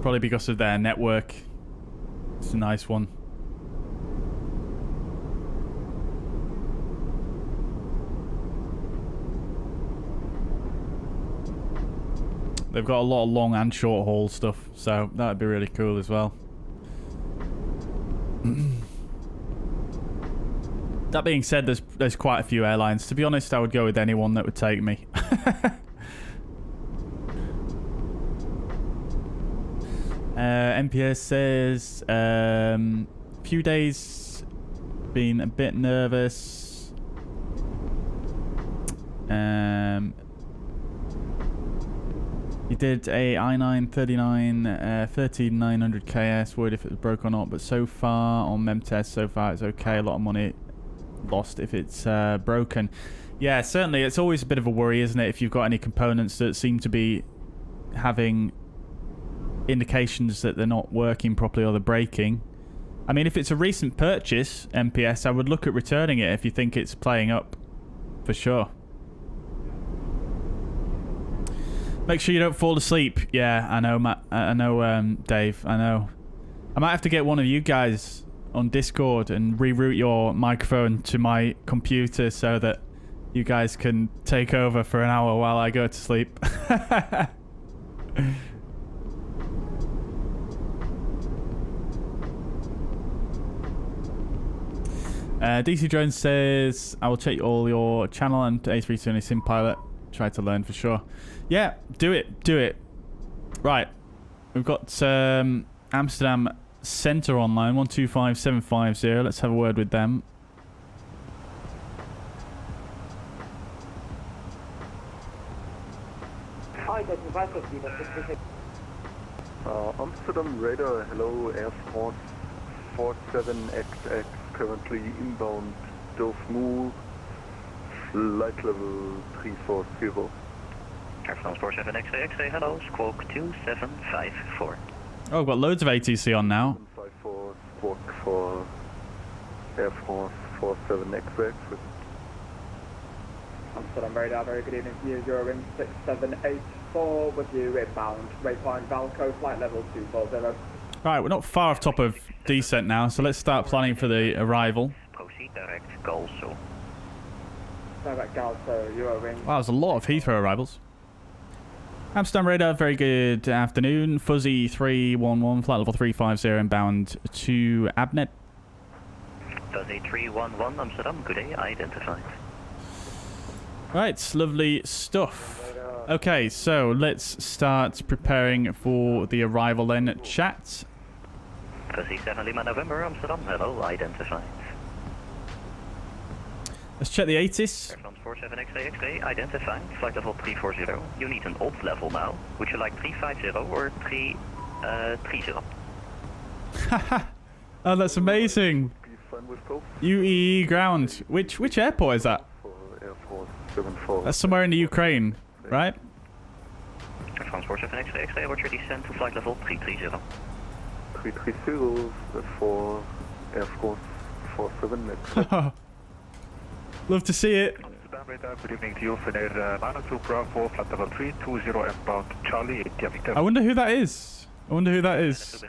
probably because of their network. It's a nice one. They've got a lot of long and short haul stuff, so that'd be really cool as well. That being said, there's quite a few airlines. To be honest, I would go with anyone that would take me. MPS says, few days, been a bit nervous. He did a i9 39 13900 KS, worried if it was broke or not, but so far on MemTest, so far it's okay. A lot of money lost if it's broken. Yeah, certainly it's always a bit of a worry, isn't it, if you've got any components that seem to be having indications that they're not working properly or they're breaking. I mean, if it's a recent purchase, MPS, I would look at returning it if you think it's playing up, for sure. Make sure you don't fall asleep. Yeah, I know, Matt. I know, Dave. I know. I might have to get one of you guys on Discord and reroute your microphone to my computer so that you guys can take over for an hour while I go to sleep. DC Drone says, I will check all your channel and A320 sim pilot. Try to learn for sure. Yeah, do it. Do it. Right. We've got Amsterdam Centre online, 125750. Let's have a word with them. Amsterdam radar, hello, Air France 47XX, currently inbound, still smooth, flight level 340. Air France 47XA, hello, squawk 2754. Oh, I've got loads of ATC on now. 754 squawk for Air France 47XX. Amsterdam radar, very good evening to you. Eurowing 6784 with you inbound. Waypoint Valco, flight level 240. Right, we're not far off top of descent now, so let's start planning for the arrival. Proceed direct, Galso. Direct Galso, Eurowing. Wow, there's a lot of Heathrow arrivals. Amsterdam radar, very good afternoon. Fuzzy 311, flight level 350 inbound to Abnet. Fuzzy 311, Amsterdam, good day, identified. Right, lovely stuff. Okay, so let's start preparing for the arrival then. Chat. Fuzzy 7 Lima November, Amsterdam, hello, identified. Let's check the ATIS. Air France 47XA, identified, flight level 340. You need an old level now. Would you like 350 or 330? Oh, that's amazing. UEE ground. Which airport is that? That's somewhere in the Ukraine, right? Air France 47XA, what's your descent to flight level 330? 330 for Air France 47XX. Love to see it. Amsterdam radar, good evening to you, Fenix 902 Bravo, flight level 320 inbound Charlie, I wonder who that is. I wonder who that is.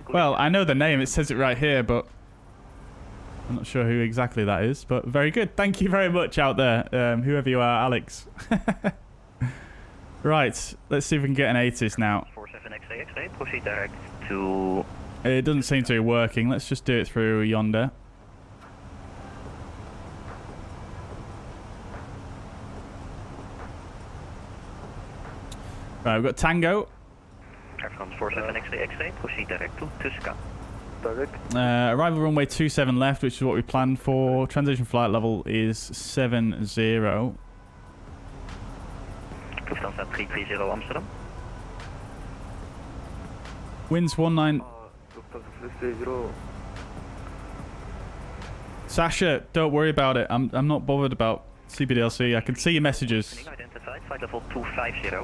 Well, I know the name, it says it right here, but I'm not sure who exactly that is, but very good. Thank you very much out there, whoever you are, Alex. Right, let's see if we can get an ATIS now. 47XA, proceed direct to... It doesn't seem to be working. Let's just do it through yonder. Right, we've got Tango. Air France 47XA, proceed direct to Tuska. Arrival runway 27 left, which is what we planned for. Transition flight level is 70. Lufthansa 330 Amsterdam. Winds 19. Sasha, don't worry about it. I'm not bothered about CBDLC. I can see your messages. Identified, flight level 250.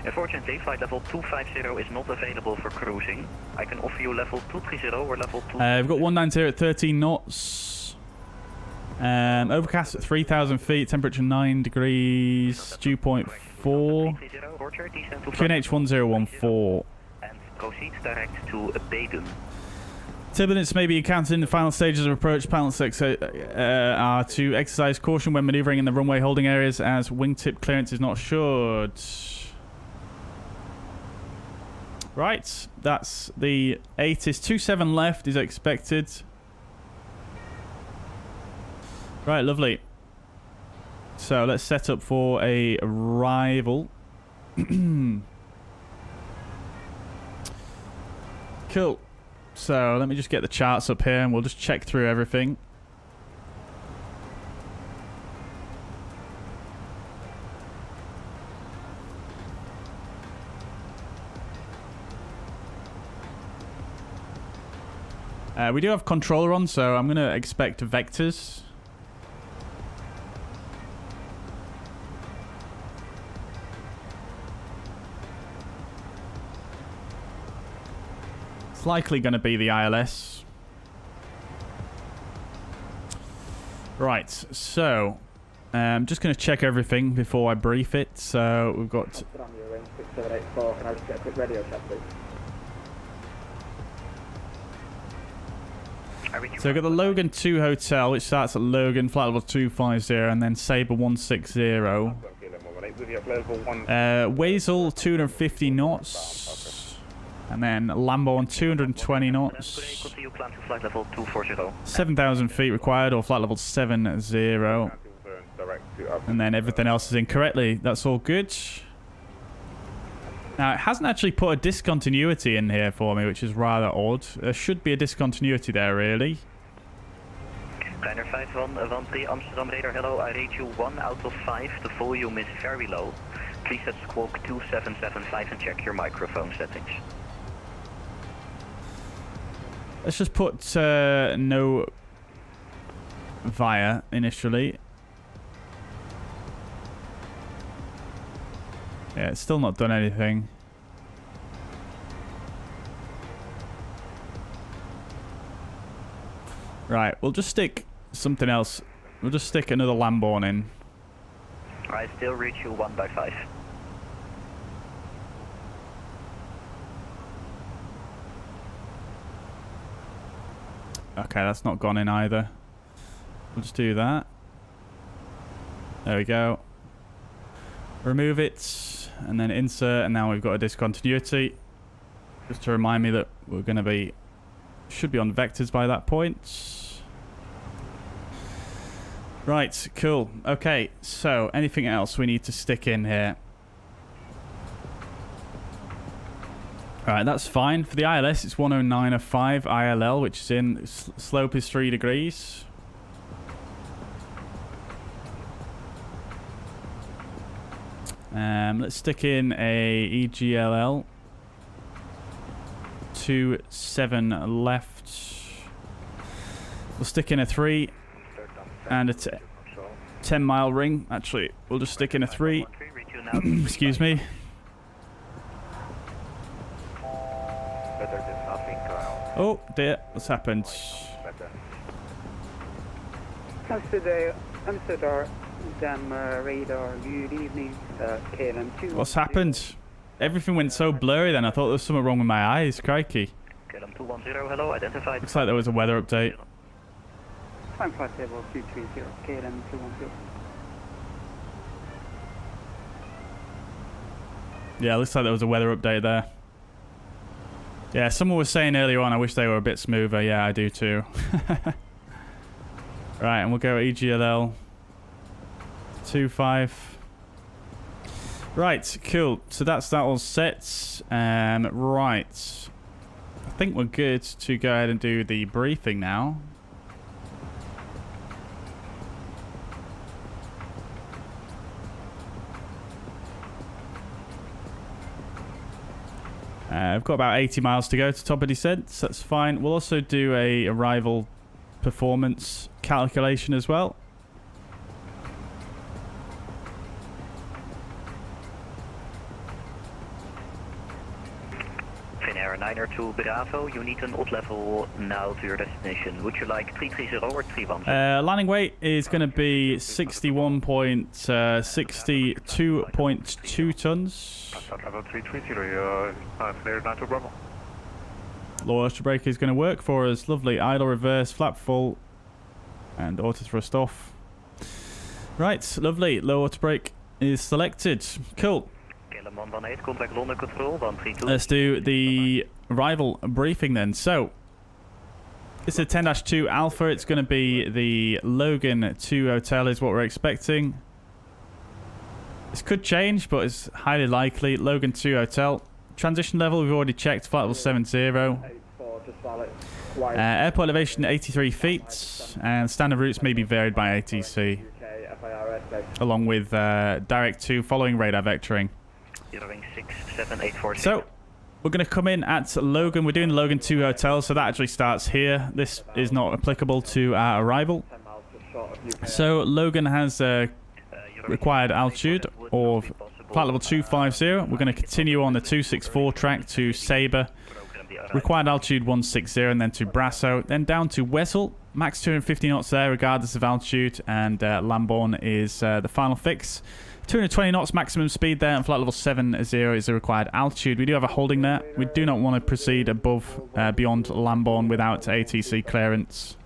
Unfortunately, flight level 250 is not available for cruising. I can offer you level 230 or level 2... We've got 190 at 13 knots. Overcast at 3,000 feet. Temperature 9 degrees. Dew point 4. QNH 1014. And proceed direct to Addon. Turbulence may be encountered in the final stages of approach. Pilots are to exercise caution when maneuvering in the runway holding areas as wingtip clearance is not assured. Right, that's the ATIS. 27 left is expected. Right, lovely. So let's set up for a arrival. Cool. So let me just get the charts up here and we'll just check through everything. We do have controller on, so I'm going to expect vectors. It's likely going to be the ILS. Right, so I'm just going to check everything before I brief it. So we've got... 6784, can I just get a quick radio check, please? So we've got the Logan 2 Hotel, which starts at Logan, flight level 250, and then Sabre 160. Weasel, 250 knots. And then Lamborn 220 knots. Continue climb to flight level 240. 7,000 feet required, or flight level 70. And then everything else is incorrectly. That's all good. Now, it hasn't actually put a discontinuity in here for me, which is rather odd. There should be a discontinuity there, really. Kleiner 513 Amsterdam radar, hello. I rate you 1 out of 5. The volume is very low. Please set squawk 2775 and check your microphone settings. Let's just put no via initially. Yeah, it's still not done anything. Right, we'll just stick something else. We'll just stick another Lamborn in. I still reach you 1 by 5. Okay, that's not gone in either. We'll just do that. There we go. Remove it, and then insert, and now we've got a discontinuity. Just to remind me that we're going to be... should be on vectors by that point. Right, cool. Okay, so anything else we need to stick in here? Alright, that's fine. For the ILS, it's 109 of 5 ILL, which is in. Slope is 3 degrees. Let's stick in a EGLL. 27 left. We'll stick in a 3 and a 10-mile ring. Actually, we'll just stick in a 3. Excuse me. Oh dear, what's happened? Amsterdam radar, good evening, KLM2. What's happened? Everything went so blurry then, I thought there was something wrong with my eyes, crikey. KLM210, hello, identified. Looks like there was a weather update. I'm flight level 230, KLM210. Yeah, looks like there was a weather update there. Yeah, someone was saying earlier on, I wish they were a bit smoother. Yeah, I do too. Right, and we'll go EGLL 25. Right, cool. So that's that all set. Right. I think we're good to go ahead and do the briefing now. I've got about 80 miles to go to top of descent, so that's fine. We'll also do a arrival performance calculation as well. Finnair 902 Bravo, you need an odd level now to your destination. Would you like 330 or 310? Landing weight is going to be 61.62.2 tons. Level 330, Finnair 902 Bravo. Low oyster brake is going to work for us. Lovely. Idle reverse, flap full, and auto thrust off. Right, lovely. Low auto brake is selected. Cool. Let's do the arrival briefing then. So, it's a 10-2 Alpha. It's going to be the Logan 2 Hotel is what we're expecting. This could change, but it's highly likely. Logan 2 Hotel. Transition level, we've already checked. Flight level 70. Airport elevation 83 feet. And standard routes may be varied by ATC. Along with direct to following radar vectoring. So, we're going to come in at Logan. We're doing the Logan 2 Hotel, so that actually starts here. This is not applicable to our arrival. So, Logan has required altitude of flight level 250. We're going to continue on the 264 track to Sabre. Required altitude 160, and then to Brasso. Then down to Wessel. Max 250 knots there, regardless of altitude. And Lamborn is the final fix. 220 knots maximum speed there, and flight level 70 is the required altitude. We do have a holding there. We do not want to proceed above, beyond Lamborn without ATC clearance.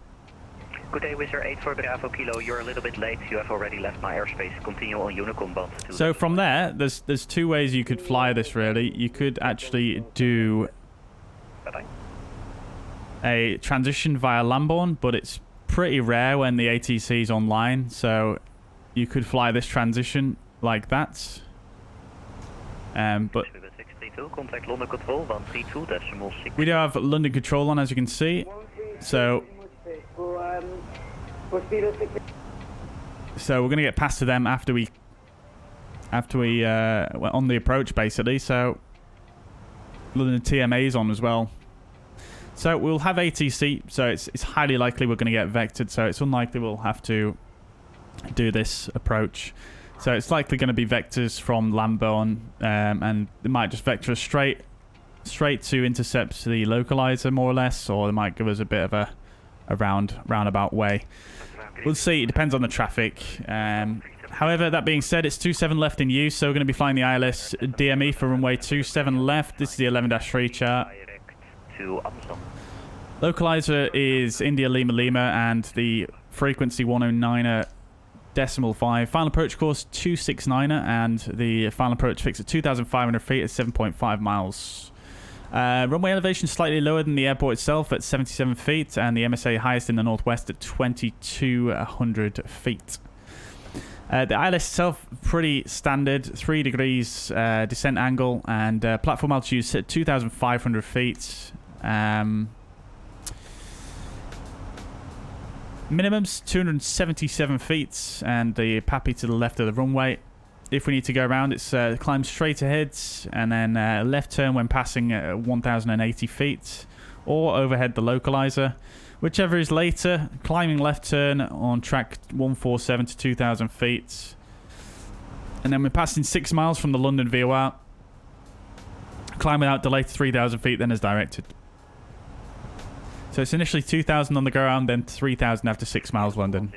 Good day, Wizard 84 Bravo Kilo. You're a little bit late. You have already left my airspace. Continue on Unicom band. So from there, there's two ways you could fly this really. You could actually do a transition via Lambourne, but it's pretty rare when the ATC is online, so you could fly this transition like that. But we do have London control on, as you can see. So we're going to get past to them after we on the approach, basically. So London TMA is on as well. So we'll have ATC, so it's highly likely we're going to get vectored, so it's unlikely we'll have to do this approach. So it's likely going to be vectors from Lambourne, and they might just vector us straight to intercept the localizer, more or less, or they might give us a bit of a roundabout way. We'll see. It depends on the traffic. However, that being said, it's 27 left in use, so we're going to be flying the ILS DME for runway 27 left. This is the 11-3 chart. Localizer is India Lima Lima, and the frequency 109.5. Final approach course 269er, and the final approach fixed at 2,500 feet at 7.5 miles. Runway elevation slightly lower than the airport itself at 77 feet, and the MSA highest in the northwest at 2,200 feet. The ILS itself, pretty standard, 3 degrees descent angle, and platform altitude set at 2,500 feet. Minimum's 277 feet, and the PAPI to the left of the runway. If we need to go around, it's climb straight ahead, and then left turn when passing 1,080 feet, or overhead the localizer. Whichever is later, climbing left turn on track 147 to 2,000 feet. And then we're passing 6 miles from the London VOR. Climb without delay to 3,000 feet, then as directed. So it's initially 2,000 on the ground, then 3,000 after 6 miles London.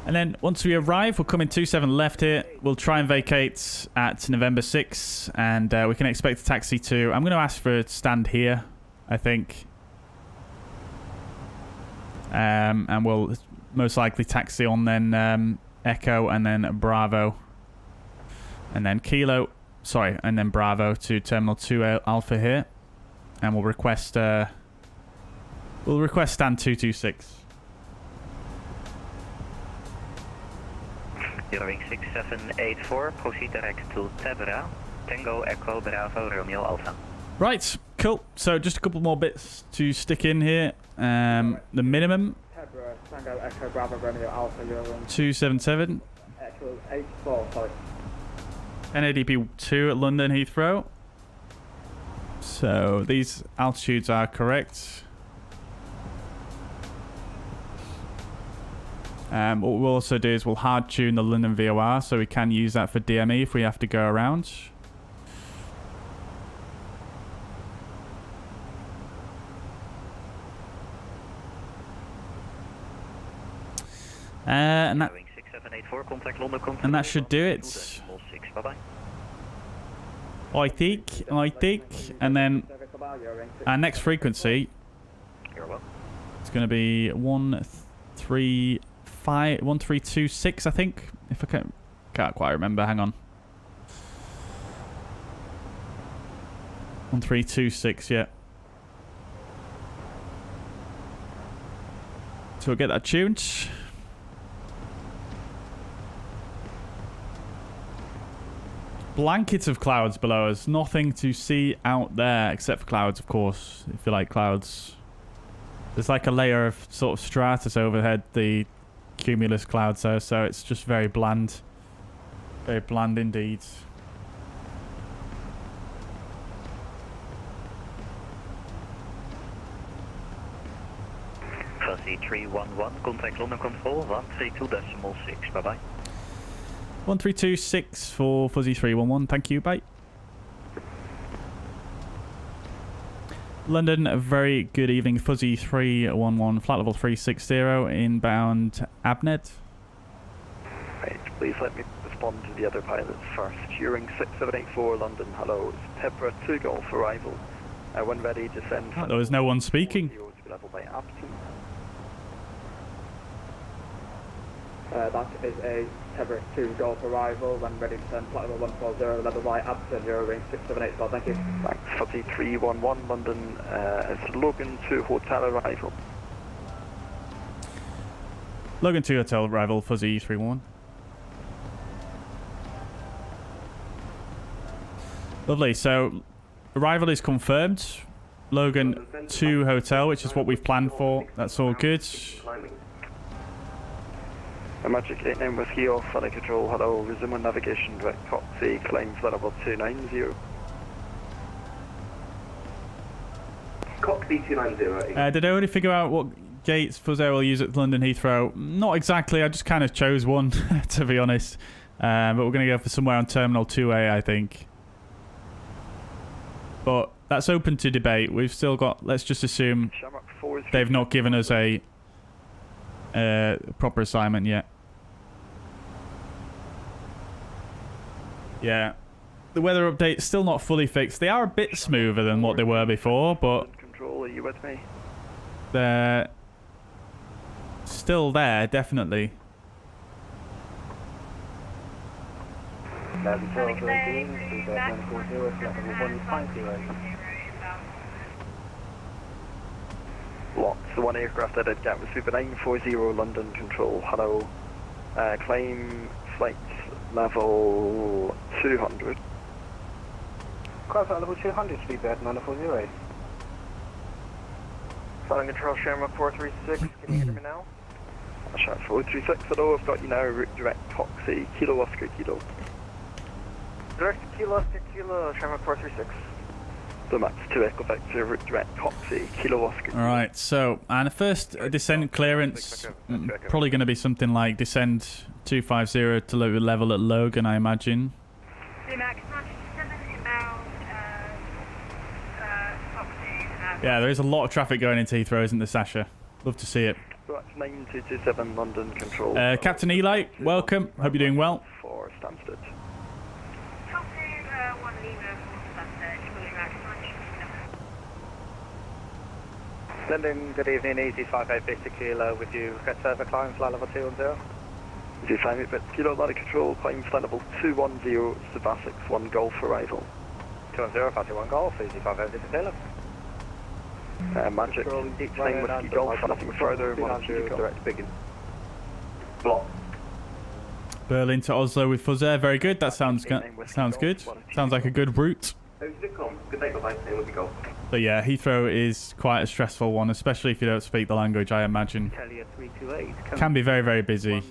And then once we arrive, we'll come in 27 left here. We'll try and vacate at November 6, and we can expect a taxi to... I'm going to ask for a stand here, I think. And we'll most likely taxi on then Echo, and then Bravo. And then Kilo... Sorry, and then Bravo to Terminal 2 Alpha here. And we'll request stand 226. Wing 6784, proceed direct to Tebra, Tango Echo Bravo Romeo Alpha. Right, cool. So just a couple more bits to stick in here. The minimum. Tebra, Tango Echo Bravo Romeo Alpha, 277. Echo 84, sorry. NADP 2 at London Heathrow. So these altitudes are correct. What we'll also do is we'll hard tune the London VOR, so we can use that for DME if we have to go around. And that should do it. I think. And then our next frequency is going to be 1326, I think. If I can't quite remember, hang on. 1326, yeah. So we'll get that tuned. Blankets of clouds below us. Nothing to see out there except for clouds, of course. If you like clouds. There's like a layer of sort of stratus overhead the cumulus clouds, so it's just very bland. Very bland indeed. Fuzzy 311, contact London Control 132.6, bye bye. 1326 for Fuzzy 311, thank you, bye. London, a very good evening. Fuzzy 311, flight level 360, inbound Abned. Right, please let me respond to the other pilots first. Shearing 6784 London, hello. Tebra 2 Golf arrival. When ready, descend. There was no one speaking. Level by aptitude. That is a Tebrick 2 Golf arrival, when ready to turn flight level 140, level by Addon, Euro range 678, well, thank you. Thanks, Fuzzy 311 London, it's Logan to hotel arrival. Logan 2 hotel arrival, Fuzzy 31. Lovely, so arrival is confirmed. Logan 2 hotel, which is what we've planned for. That's all good. A Magic 89 Whiskey off, flight control, hello, resume on navigation, direct taxi, climb flight level 290. Coxie 290. Did I already figure out what gates fuzzair will use at London Heathrow? Not exactly, I just kind of chose one, to be honest. But we're going to go for somewhere on Terminal 2A, I think. But that's open to debate. We've still got, let's just assume they've not given us a proper assignment yet. Yeah. The weather update's still not fully fixed. They are a bit smoother than what they were before, but Control, are you with me? they're still there, definitely. Lots. The one aircraft I did get was Super 940 London Control. Hello. Climb flight level 200. Climb flight level 200, speedbird 940. Flying control, Shamrock 436. Can you hear me now? Shot 436. Hello, I've got you now. Route direct taxi. Kilo Oscar Kilo. Direct Kilo Oscar Kilo, Shamrock 436. So Max 2 Echo Vector, route direct taxi, Kilo Oscar. Alright, so, and the first descent clearance, probably going to be something like descend 250 to level at Logan, I imagine. Yeah, there is a lot of traffic going into Heathrow, isn't there, Sasha? Love to see it. So that's 9227 London Control. Captain Eli, welcome. Hope you're doing well. For Stansted. London, good evening, easy 58 Victor Kilo with you. Request further climb, flight level 210. Easy 58 Victor Kilo, ladder control, climb flight level 210, Savasix 1 Golf arrival. 210, 51 Golf, easy 58 Victor Kilo. Magic 89 Whiskey Golf, nothing further, direct Bijan. Block. Berlin to Oslo with fuzzair, very good. That sounds good. Sounds like a good route. Good day, bye-bye. Stay with you, go. But yeah, Heathrow is quite a stressful one, especially if you don't speak the language, I imagine. Can be very, very busy.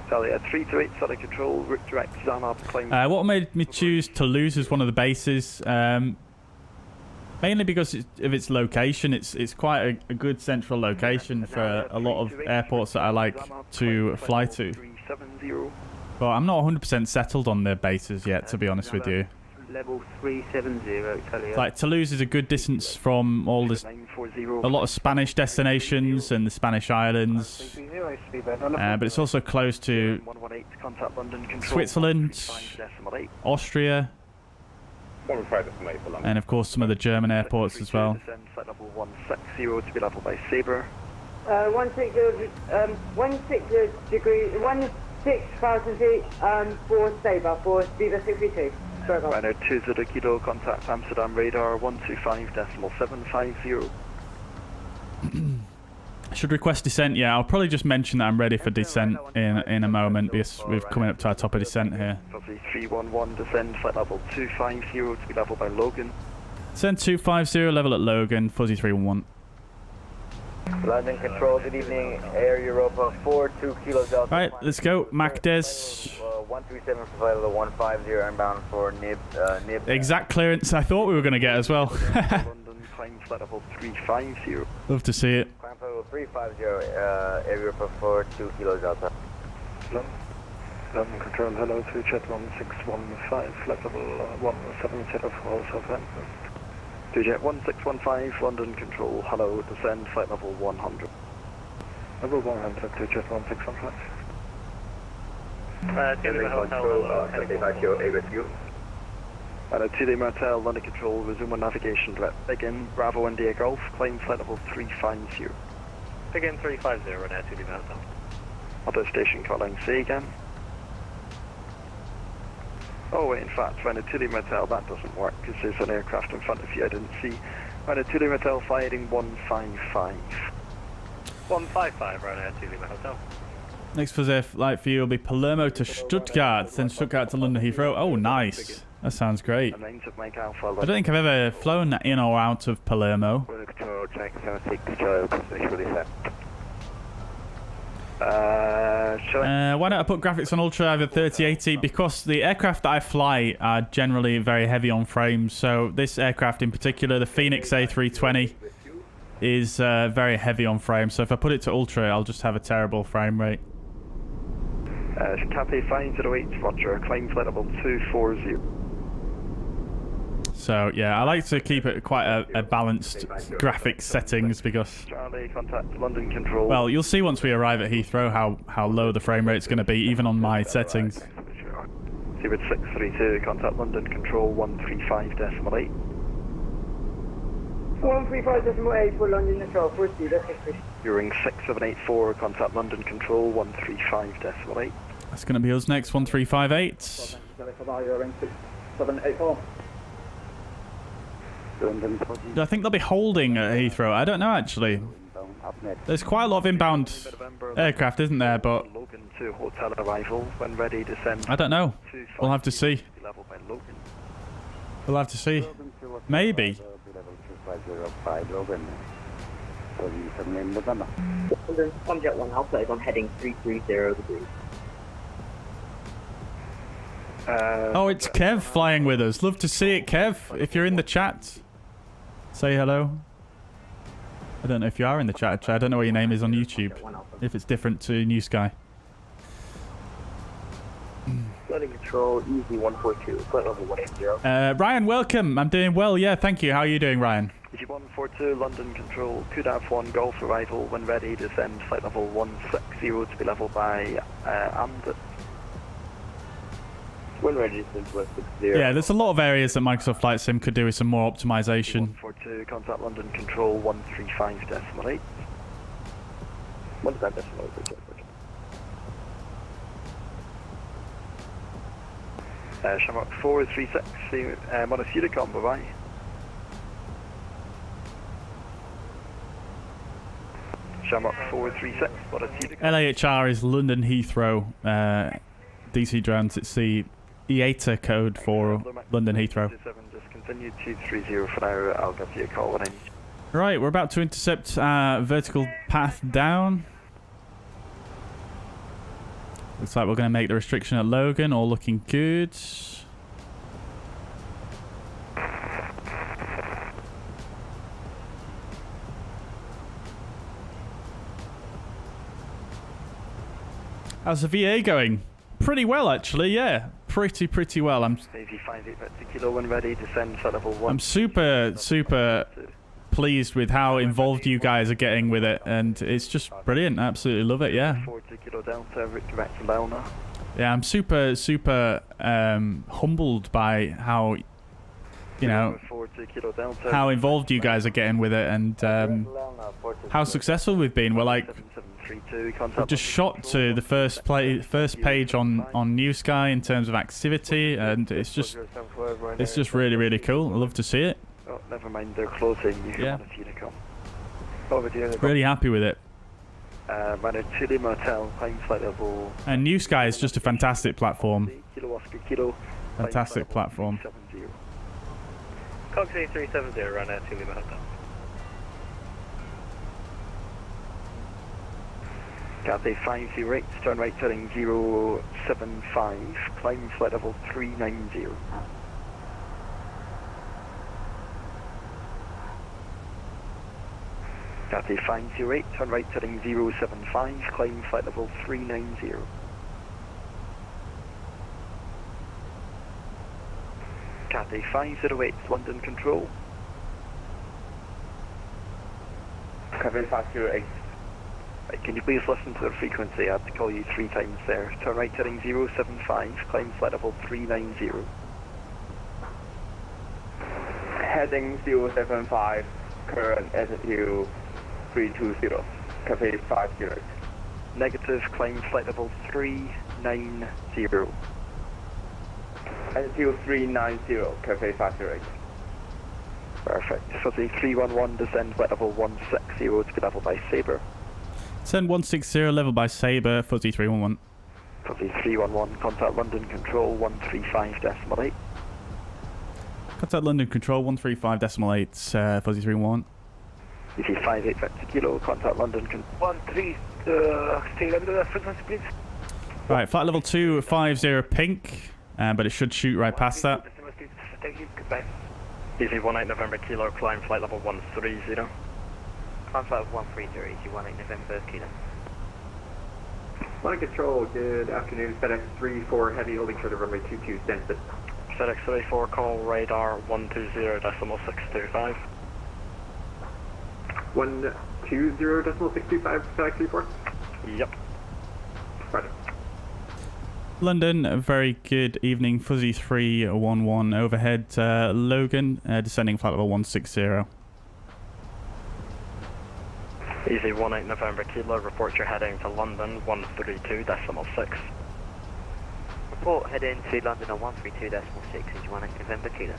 Talia 328, solid control, route direct Zanab, climb. What made me choose Toulouse as one of the bases? Mainly because of its location. It's quite a good central location for a lot of airports that I like to fly to. But I'm not 100% settled on their bases yet, to be honest with you. Level 370, Like Toulouse is a good distance from all this, a lot of Spanish destinations and the Spanish islands, but it's also close to Switzerland, Austria, and of course some of the German airports as well. 160 to be level by Sabre. 16,000 feet for Sabre for Viva 62. Rhino 20 Kilo, contact Amsterdam radar 125.750. Should request descent, yeah, I'll probably just mention that I'm ready for descent in a moment because we're coming up to our top of descent here. 311 descend flight level 250 to be level by Logan. Descent 250, level at Logan, Fuzzy 311. London Control, good evening, Air Europa 42 Kilo Delta. Right, let's go, MacDes. 137 for flight level 150, inbound for NIB. Exact clearance I thought we were going to get as well. London, climb flight level 350. Love to see it. Climb flight level 350, Air Europa 42 Kilo Delta. London Control, hello to jet 1615, flight level 170 for Southampton. To jet 1615, London Control, hello, descend flight level 100. Level 100 to jet 1615. And a 2-day Martel, London Control, resume on navigation, direct Bijan, Bravo India Golf, climb flight level 350. Bijan 350, and 2D Martel. Other station calling, say again. Oh wait, in fact, Venetuli Motel, that doesn't work because there's an aircraft in front of you I didn't see. Venetuli Motel firing 155. 155 right now, Tulima Hotel. Next fuzzair flight for you will be Palermo to Stuttgart, then Stuttgart to London Heathrow. Oh, nice. That sounds great. I don't think I've ever flown in or out of Palermo. Why don't I put graphics on Ultra either 3080? Because the aircraft that I fly are generally very heavy on frames. So this aircraft in particular, the Fenix A320, is very heavy on frames. So if I put it to Ultra, I'll just have a terrible frame rate. Cathay 508, Roger. Climb flight level 240. So yeah, I like to keep it quite a balanced graphics settings because, Charlie, contact London Control. well, you'll see once we arrive at Heathrow how low the frame rate's going to be, even on my settings. Seabird 632, contact London Control 135.8. 135.8 for London Control, proceed, that's You're ring 6784, contact London Control 135.8. That's going to be us next, 1358. You're ring 6784. I think they'll be holding at Heathrow. I don't know, actually. There's quite a lot of inbound aircraft, isn't there? But Logan to hotel arrival when ready to send. I don't know. We'll have to see. We'll have to see. Maybe. Jet 1 Alpha is on heading 330 degrees. Oh, it's Kev flying with us. Love to see it, Kev. If you're in the chat, say hello. I don't know if you are in the chat, actually. I don't know what your name is on YouTube. If it's different to New Sky. London Control, easy 142, flight level 180. Ryan, welcome. I'm doing well. Yeah, thank you. How are you doing, Ryan? Easy 142, London Control, could have one Golf arrival when ready to send flight level 160 to be level by Addon. When ready to send 160. Yeah, there's a lot of areas that Microsoft Flight Sim could do with some more optimization. 142, contact London Control 135.8. 135.8. Shamrock 436, Monosudicom, bye-bye. Shamrock 436, Monosudicom. LAHR is London Heathrow. DC drones, it's the EATA code for London Heathrow. Just continue 230 for now, I'll give you a call when I need you. Right, we're about to intercept vertical path down. Looks like we're going to make the restriction at Logan, all looking good. How's the VA going? Pretty well, actually, yeah. Pretty well. I'm super pleased with how involved you guys are getting with it, and it's just brilliant. Absolutely love it, yeah. Yeah, I'm super humbled by how, you know, how involved you guys are getting with it, and how successful we've been. We're like, we've just shot to the first page on New Sky in terms of activity, and it's just really cool. I love to see it. Oh, never mind, they're closing. You yeah. Really happy with it. Chile Motel, climb flight level. And New Sky is just a fantastic platform. Fantastic platform. Cox 8370, run at Chile Motel. Cathay 508, turn right turning 075, climb flight level 390. Cathay 508, turn right turning 075, climb flight level 390. Cathay 508, London Control. Cathay 508. Can you please listen to the frequency? I had to call you 3 times there. Turn right turning 075, climb flight level 390. Heading 075, current altitude 320, Cathay 508. Negative, climb flight level 390. Altitude 390, Cafe 508. Perfect. Fuzzy 311, descend flight level 160 to be level by Sabre. Send 160 level by Sabre, Fuzzy 311. Fuzzy 311, contact London Control 135.8. Contact London Control 135.8, Fuzzy 311. EC 58 Vector Kilo, contact London Control 13, stay level the frequency please. Right, flight level 250 pink, but it should shoot right past that. Thank you, goodbye. EC 18 November Kilo, climb flight level 130. Climb flight level 130, EC 18 November Kilo. London Control, good afternoon. FedEx 34 Heavy holding short of runway 22 Stanford. FedEx 34, call radar 120.625. 120.625 FedEx 34? Yep. Roger. London, a very good evening. Fuzzy 311 overhead. Logan, descending flight level 160. Easy 18 November Kilo, report you're heading to London 132.6. Report heading to London on 132.6, EG 18 November Kilo.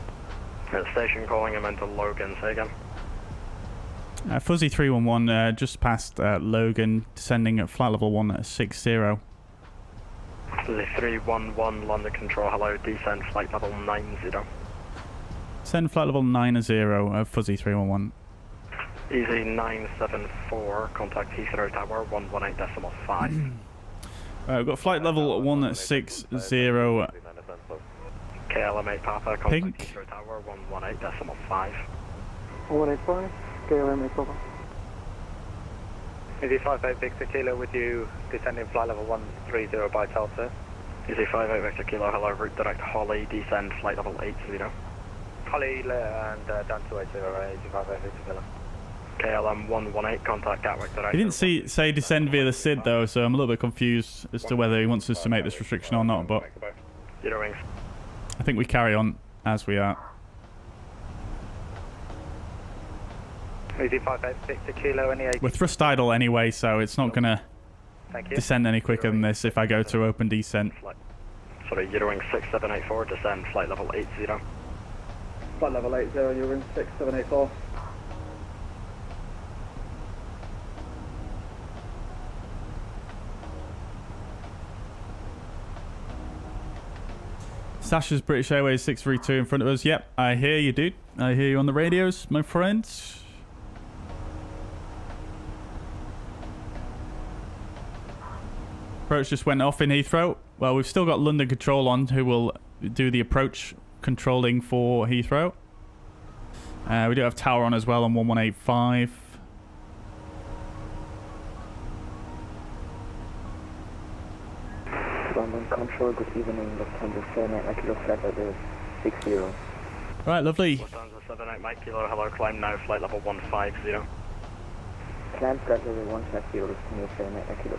Station calling him into Logan, say again. Fuzzy 311, just past Logan, descending at flight level 160. Fuzzy 311, London Control, hello, descend flight level 90. Send flight level 90, Fuzzy 311. Easy 974, contact Heathrow Tower 118.5. We've got flight level 160. KLM8 Papa, contact Pink. Heathrow Tower 118.5. 185, KLM Papa. Easy 58 Victor Kilo with you, descending flight level 130 by Delta. Easy 58 Victor Kilo, hello, route direct Holly, descend flight level 80. Holly and down to 80, Easy 58 Victor Kilo. KLM 118, contact Gatwick direct. He didn't say descend via the SID though, so I'm a little bit confused as to whether he wants us to make this restriction or not, but Wings. I think we carry on as we are. Easy 58 Victor Kilo, any 80. We're thrust idle anyway, so it's not going to descend any quicker than this if I go to open descent. Sorry, Eurowing 6784, descend flight level 80. Flight level 80, Eurowing 6784. Sasha's British Airways 632 in front of us. Yep, I hear you, dude. I hear you on the radios, my friends. Approach just went off in Heathrow. Well, we've still got London Control on, who will do the approach controlling for Heathrow. We do have Tower on as well on 1185. London Control, good evening, Lufthansa 78 Kilo, flight level 60. Right, lovely. Lufthansa 78 Mike Kilo, hello, climb now, flight level 150. Climb flight level 150, Lufthansa 78 Kilo.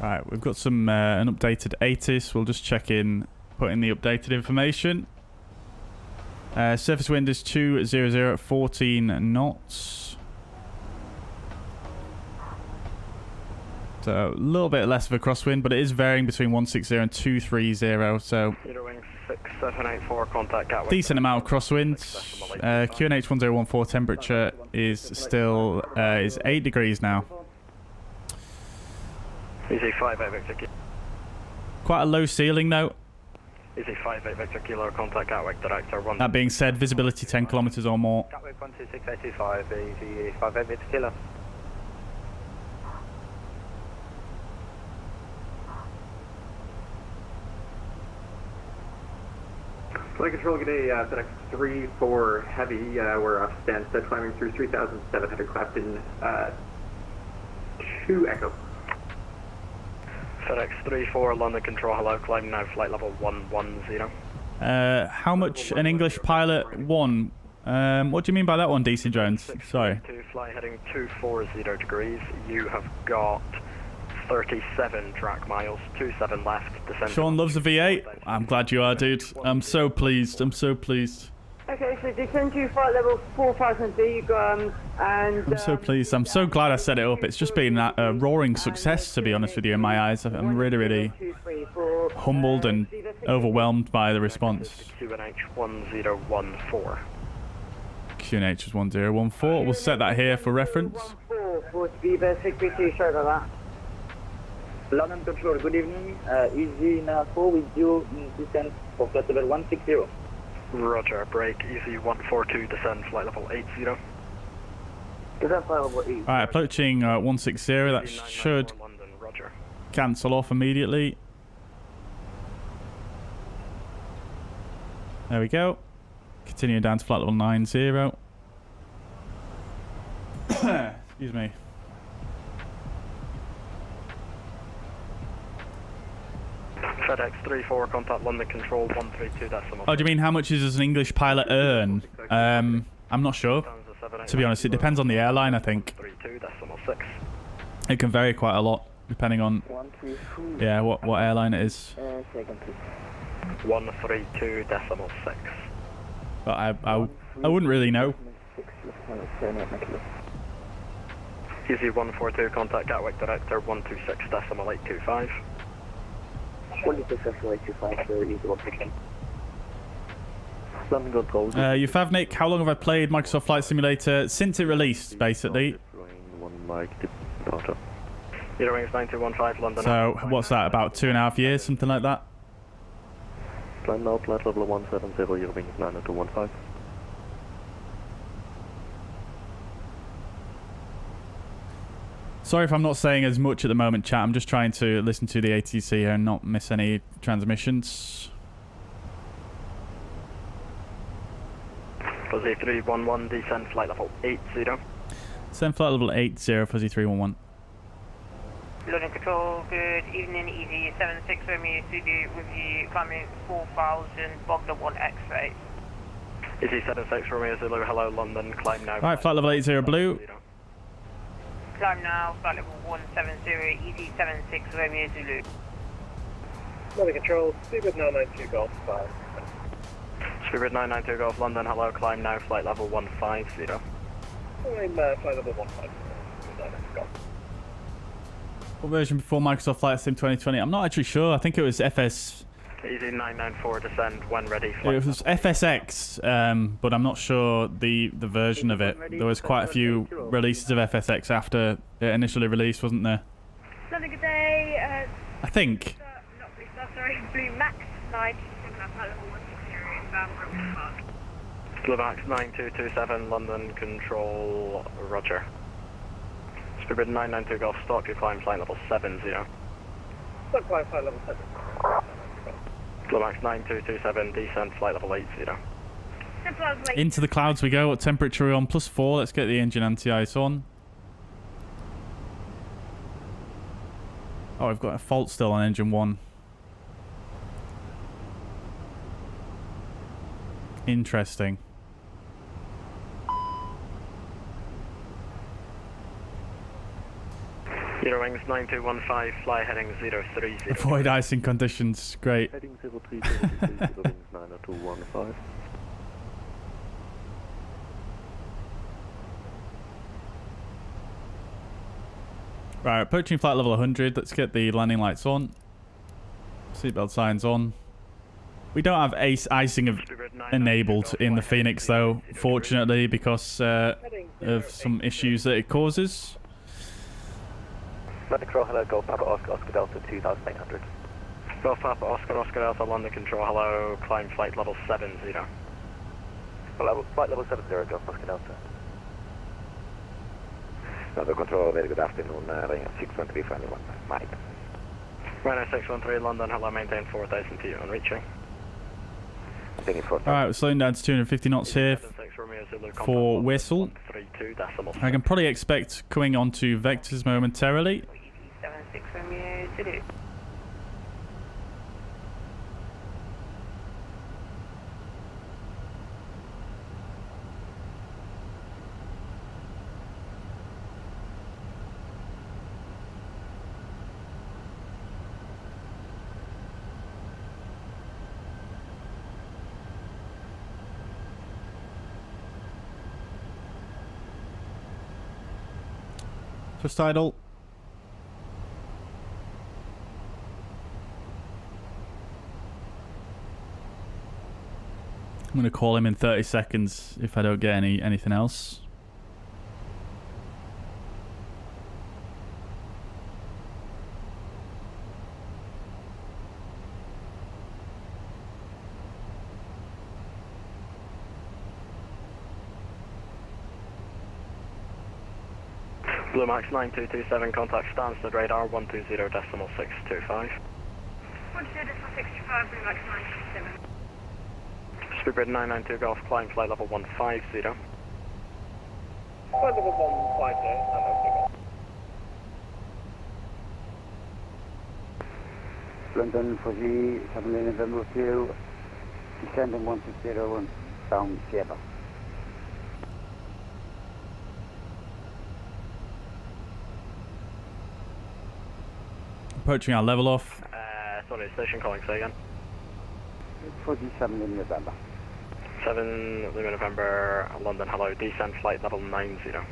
Right, we've got some an updated ATIS. We'll just check in, put in the updated information. Surface wind is 200 at 14 knots. So a little bit less of a crosswind, but it is varying between 160 and 230. So Eurowing 6784, contact Gatwick. Decent amount of crosswind. QNH 1014 temperature is still is 8 degrees now. Easy 58 Victor Kilo. Quite a low ceiling though. Easy 58 Victor Kilo, contact Gatwick director 1. That being said, visibility 10 kilometers or more. Gatwick 126825, easy 58 Victor Kilo. Flight control, good day, FedEx 34 Heavy, we're off Stansted, climbing through 3,700 Clapton, 2 Echo. FedEx 34, London Control, hello, climb now, flight level 110. How much an English pilot won? What do you mean by that one, DC Jones? Sorry. To fly heading 240 degrees, you have got 37 track miles, 27 left. Descending. Sean loves the V8. I'm glad you are, dude. I'm so pleased. I'm so pleased. Okay, so descend to flight level 4,000 and... I'm so pleased. I'm so glad I set it up. It's just been a roaring success, to be honest with you, in my eyes. I'm really, really humbled and overwhelmed by the response. QNH1014. QNH is 1014. We'll set that here for reference. London Control, good evening. Easy now 4 with you in descent for flight level 160. Roger, break, easy 142, descend, flight level 80. Alright, approaching 160. That should cancel off immediately. There we go. Continuing down to flight level 90. Excuse me. FedEx 34, contact London Control 132.6. Oh, do you mean how much does an English pilot earn? I'm not sure. To be honest, it depends on the airline, I think. It can vary quite a lot, depending on what airline it is. 132.6. But I wouldn't really know. Easy 142, contact Gatwick Director 126.825. 126.825 for easy 116. London Control. You Favnik, how long have I played Microsoft Flight Simulator since it released, basically? Eurowings 9215 London. So what's that? About 2.5 years, something like that. Climb now, flight level 170, Eurowings 9215. Sorry if I'm not saying as much at the moment, chat. I'm just trying to listen to the ATC here and not miss any transmissions. Fuzzy 311, descend flight level 80. Descend flight level 80, Fuzzy 311. London Control, good evening, easy 76 Romeo Zulu with you, climbing 4,000, Bogda 1X-ray. Easy 76 Romeo Zulu, hello London, climb now. Alright, flight level 80 blue. Climb now, flight level 170, easy 76 Romeo Zulu. London Control, Speedbird 992 Golf 5. Speedbird 992 Golf London, hello, climb now, flight level 150. I'm flight level 150. What version before Microsoft Flight Sim 2020? I'm not actually sure. I think it was FS... Easy 994, descend when ready. It was FSX, but I'm not sure the version of it. There was quite a few releases of FSX after it initially released, wasn't there? London, good day. I think. Not Blue Star, sorry, Blue Max 9, flight level 160, bound for Park. Blue Max 9227, London Control, roger. Speedbird 992 Golf, stop, you climb flight level 70. Stop climb flight level 70. Blue Max 9227, descend flight level 80. Into the clouds we go. What temperature are we on? +4. Let's get the engine anti-ice on. Oh, we've got a fault still on engine 1. Interesting. Eurowings 9215, fly heading 030. Avoid icing conditions. Great. Heading 030, Eurowings 90215. Right, approaching flight level 100. Let's get the landing lights on. Seatbelt signs on. We don't have icing enabled in the Fenix though, fortunately, because of some issues that it causes. London Control, hello, Golf Papa Oscar, Oscar Delta 2800. Golf Papa Oscar, Oscar Delta, London Control, hello, climb flight level 70. Flight level 70, Golf Oscar Delta. London Control, very good afternoon, ring 613 for anyone, Mike. Runway 613, London, hello, maintain 4000 to you on reaching. Alright, we're slowing down to 250 knots here for whistle. I can probably expect coming onto vectors momentarily. 76 Romeo Zulu. Twist idle. I'm going to call him in 30 seconds if I don't get anything else. Blue Max 9227, contact Stansted radar 120.625. 120.625, Blue Max 927. Speedbird 992 Golf, climb flight level 150. Flight level 150, London Fuzzy 7 November 2, descending 160 and down Sierra. Approaching our level off. Sorry, station calling, say again. Fuzzy 7 in November. 7 Lima November, London, hello, descent flight level 90. Descent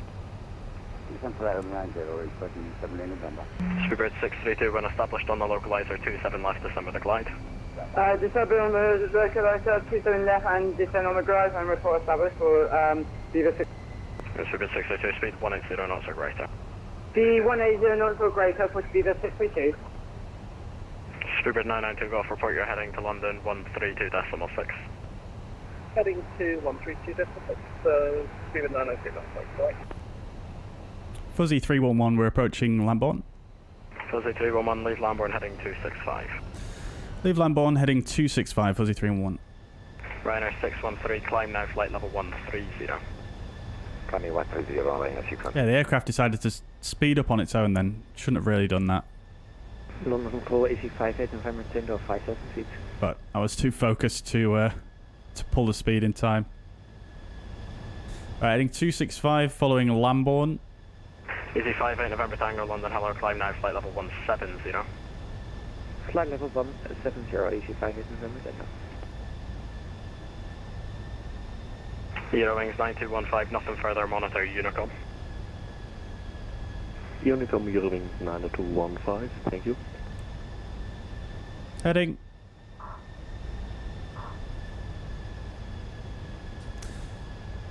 flight level 90 is Fuzzy 7 in November. Speedbird 632, when established on the localizer, 27 left, descend with the glide. Descend on the localizer, 27 left and descend on the glide and report established for Beaver 6. Speedbird 632, speed 180 knots or greater. The 180 knots or greater, push Beaver 632. Speedbird 992 Golf, report you're heading to London 132.6. Heading to 132.6, Speedbird 992 Golf. Fuzzy 311, we're approaching Lambourne. Fuzzy 311, leave Lambourne heading 265. Leave Lambourne heading 265, Fuzzy 311. Ryanair 613, climb now, flight level 130. Climb me 130 runway as you can. Yeah, the aircraft decided to speed up on its own then. Shouldn't have really done that. London Control AC58 November 10 or 57 feet. But I was too focused to pull the speed in time. Right, heading 265, following Lambourne. Easy 58 November Tango, London, hello, climb now, flight level 170. Flight level 170, AC58 November 10. Eurowings 9215, nothing further, monitor Unicom. Unicom Eurowings 9215, thank you. Heading.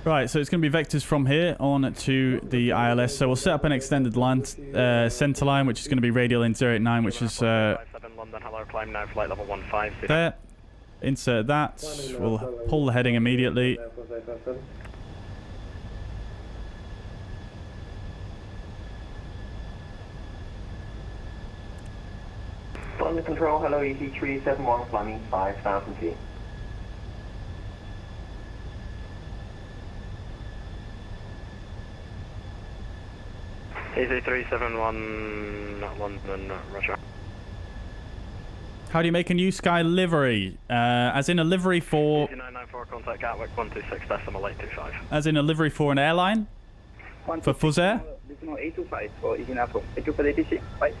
Right, so it's going to be vectors from here on to the ILS. So we'll set up an extended line, center line, which is going to be radial in 089, which is London, hello, climb now, flight level 150. there. Insert that. We'll pull the heading immediately. London Control, hello, EC371, climbing 5,000 feet. EC371, London, Roger. How do you make a new sky livery? As in a livery for... EC994, contact Gatwick 126.825. As in a livery for an airline? For fuzzair? 825 for EC994. Thank you for the ATC. Bye.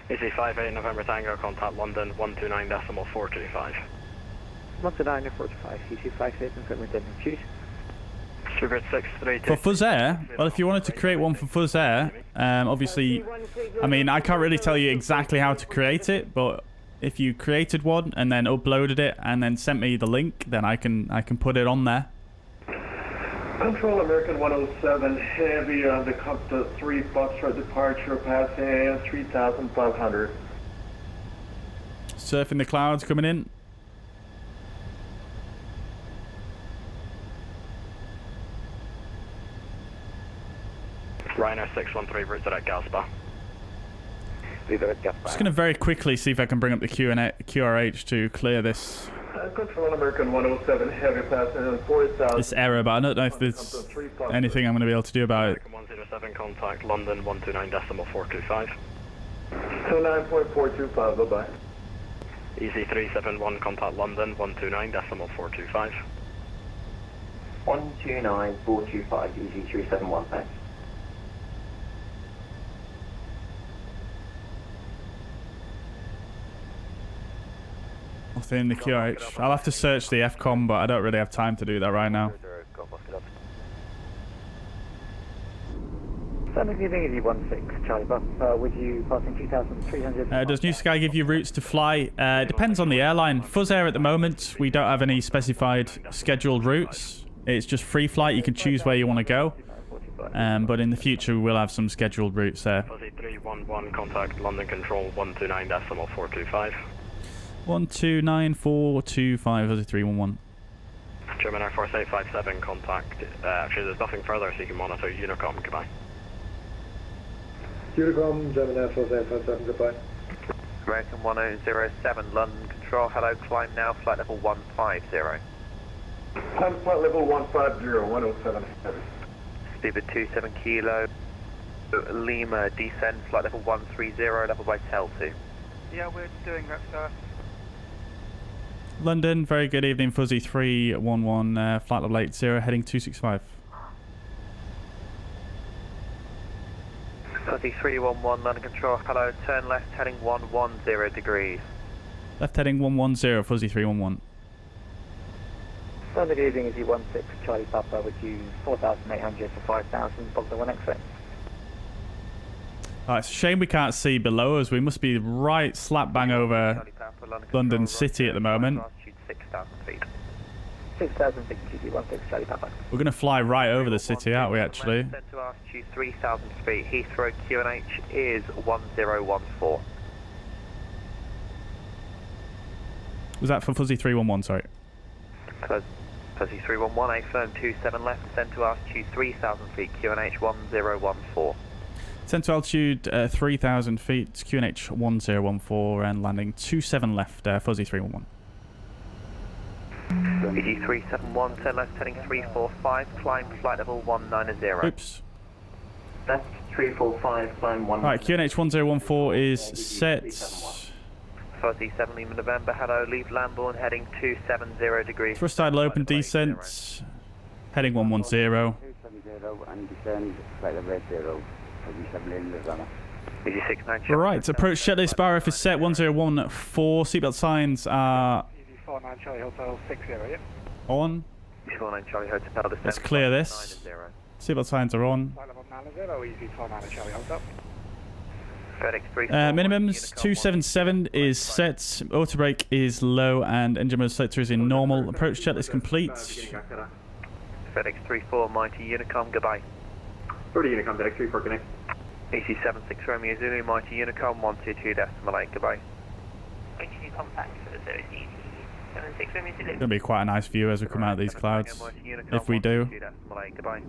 EC58 November Tango, contact London 129.425. 129.45, EC58 November 10. Cheers. Speedbird 632. For fuzzair? Well, if you wanted to create one for fuzzair, obviously, I mean, I can't really tell you exactly how to create it, but if you created one and then uploaded it and then sent me the link, then I can put it on there. Control American 107, heavy on the Copter 3 Foxtrot departure, passing 3,500. Surfing the clouds coming in. Ryanair 613, route direct Galspa. Just going to very quickly see if I can bring up the QRH to clear this. Control American 107, heavy passenger 4,000. This error, but I don't know if there's anything I'm going to be able to do about it. 107, contact London 129.425. 29.425, bye-bye. EC371, contact London 129.425. 129.425, EC371, thanks. Nothing in the QRH. I'll have to search the FCOM, but I don't really have time to do that right now. Standard giving is 16 Charlie Papa with you passing 3,300. Does New Sky give you routes to fly? Depends on the airline. Fuzzair at the moment, we don't have any specified scheduled routes. It's just free flight. You can choose where you want to go. But in the future, we will have some scheduled routes there. Fuzzy 311, contact London Control 129.425. 129.425, Fuzzy 311. German Air Force 857, contact. Actually, there's nothing further, so you can monitor Unicom. Goodbye. Unicom, German Air Force 857, goodbye. American 1007, London Control, hello, climb now, flight level 150. Climb flight level 150, 107 heavy. Speed 27 kilo, Lima, descend, flight level 130, level by tail 2. Yeah, we're doing that, sir. London, very good evening, Fuzzy 311, flight level 80, heading 265. Fuzzy 311, London Control, hello, turn left, heading 110 degrees. Left heading 110, Fuzzy 311. Standard giving is 16 Charlie Papa with you 4,800 to 5,000, Bogda1X. Oh, it's a shame we can't see below us. We must be right slap bang over London City at the moment. 6,000 feet. 6,000 feet, 16 Charlie Papa. We're going to fly right over the city, aren't we, actually? Send to altitude 3,000 feet. Heathrow QNH is 1014. Was that for Fuzzy 311, sorry? Fuzzy 311, A firm 27 left, send to altitude 3,000 feet. QNH 1014. Send to altitude 3,000 feet, QNH 1014, and landing 27 left, Fuzzy 311. EG 371, turn left, heading 345, climb flight level 190. Oops. Left 345, climb 190. Right, QNH 1014 is set. Fuzzy 7 Lima November, hello, leave Lambourne, heading 270 degrees. Thrust idle open, descent, heading 110. 270 and descend, flight level 80. Right, approach checklist bar if is set 1014. Seatbelt signs are EG49 Charlie Hotel 60, yeah? on. EG49 Charlie Hotel, descend. Let's clear this. Seatbelt signs are on. Flight level 90, EG49 Charlie Hotel. Minimums 277 is set, auto brake is low, and engine mode selector is in normal. Approach checklist complete. FedEx 34, Mighty Unicom, goodbye. 30 Unicom, FedEx 34, connect. EC 76 Romeo Zulu, Mighty Unicom, 122.8, goodbye. Contact for 30, 76 Romeo Zulu. It's going to be quite a nice view as we come out of these clouds, if we do. Goodbye.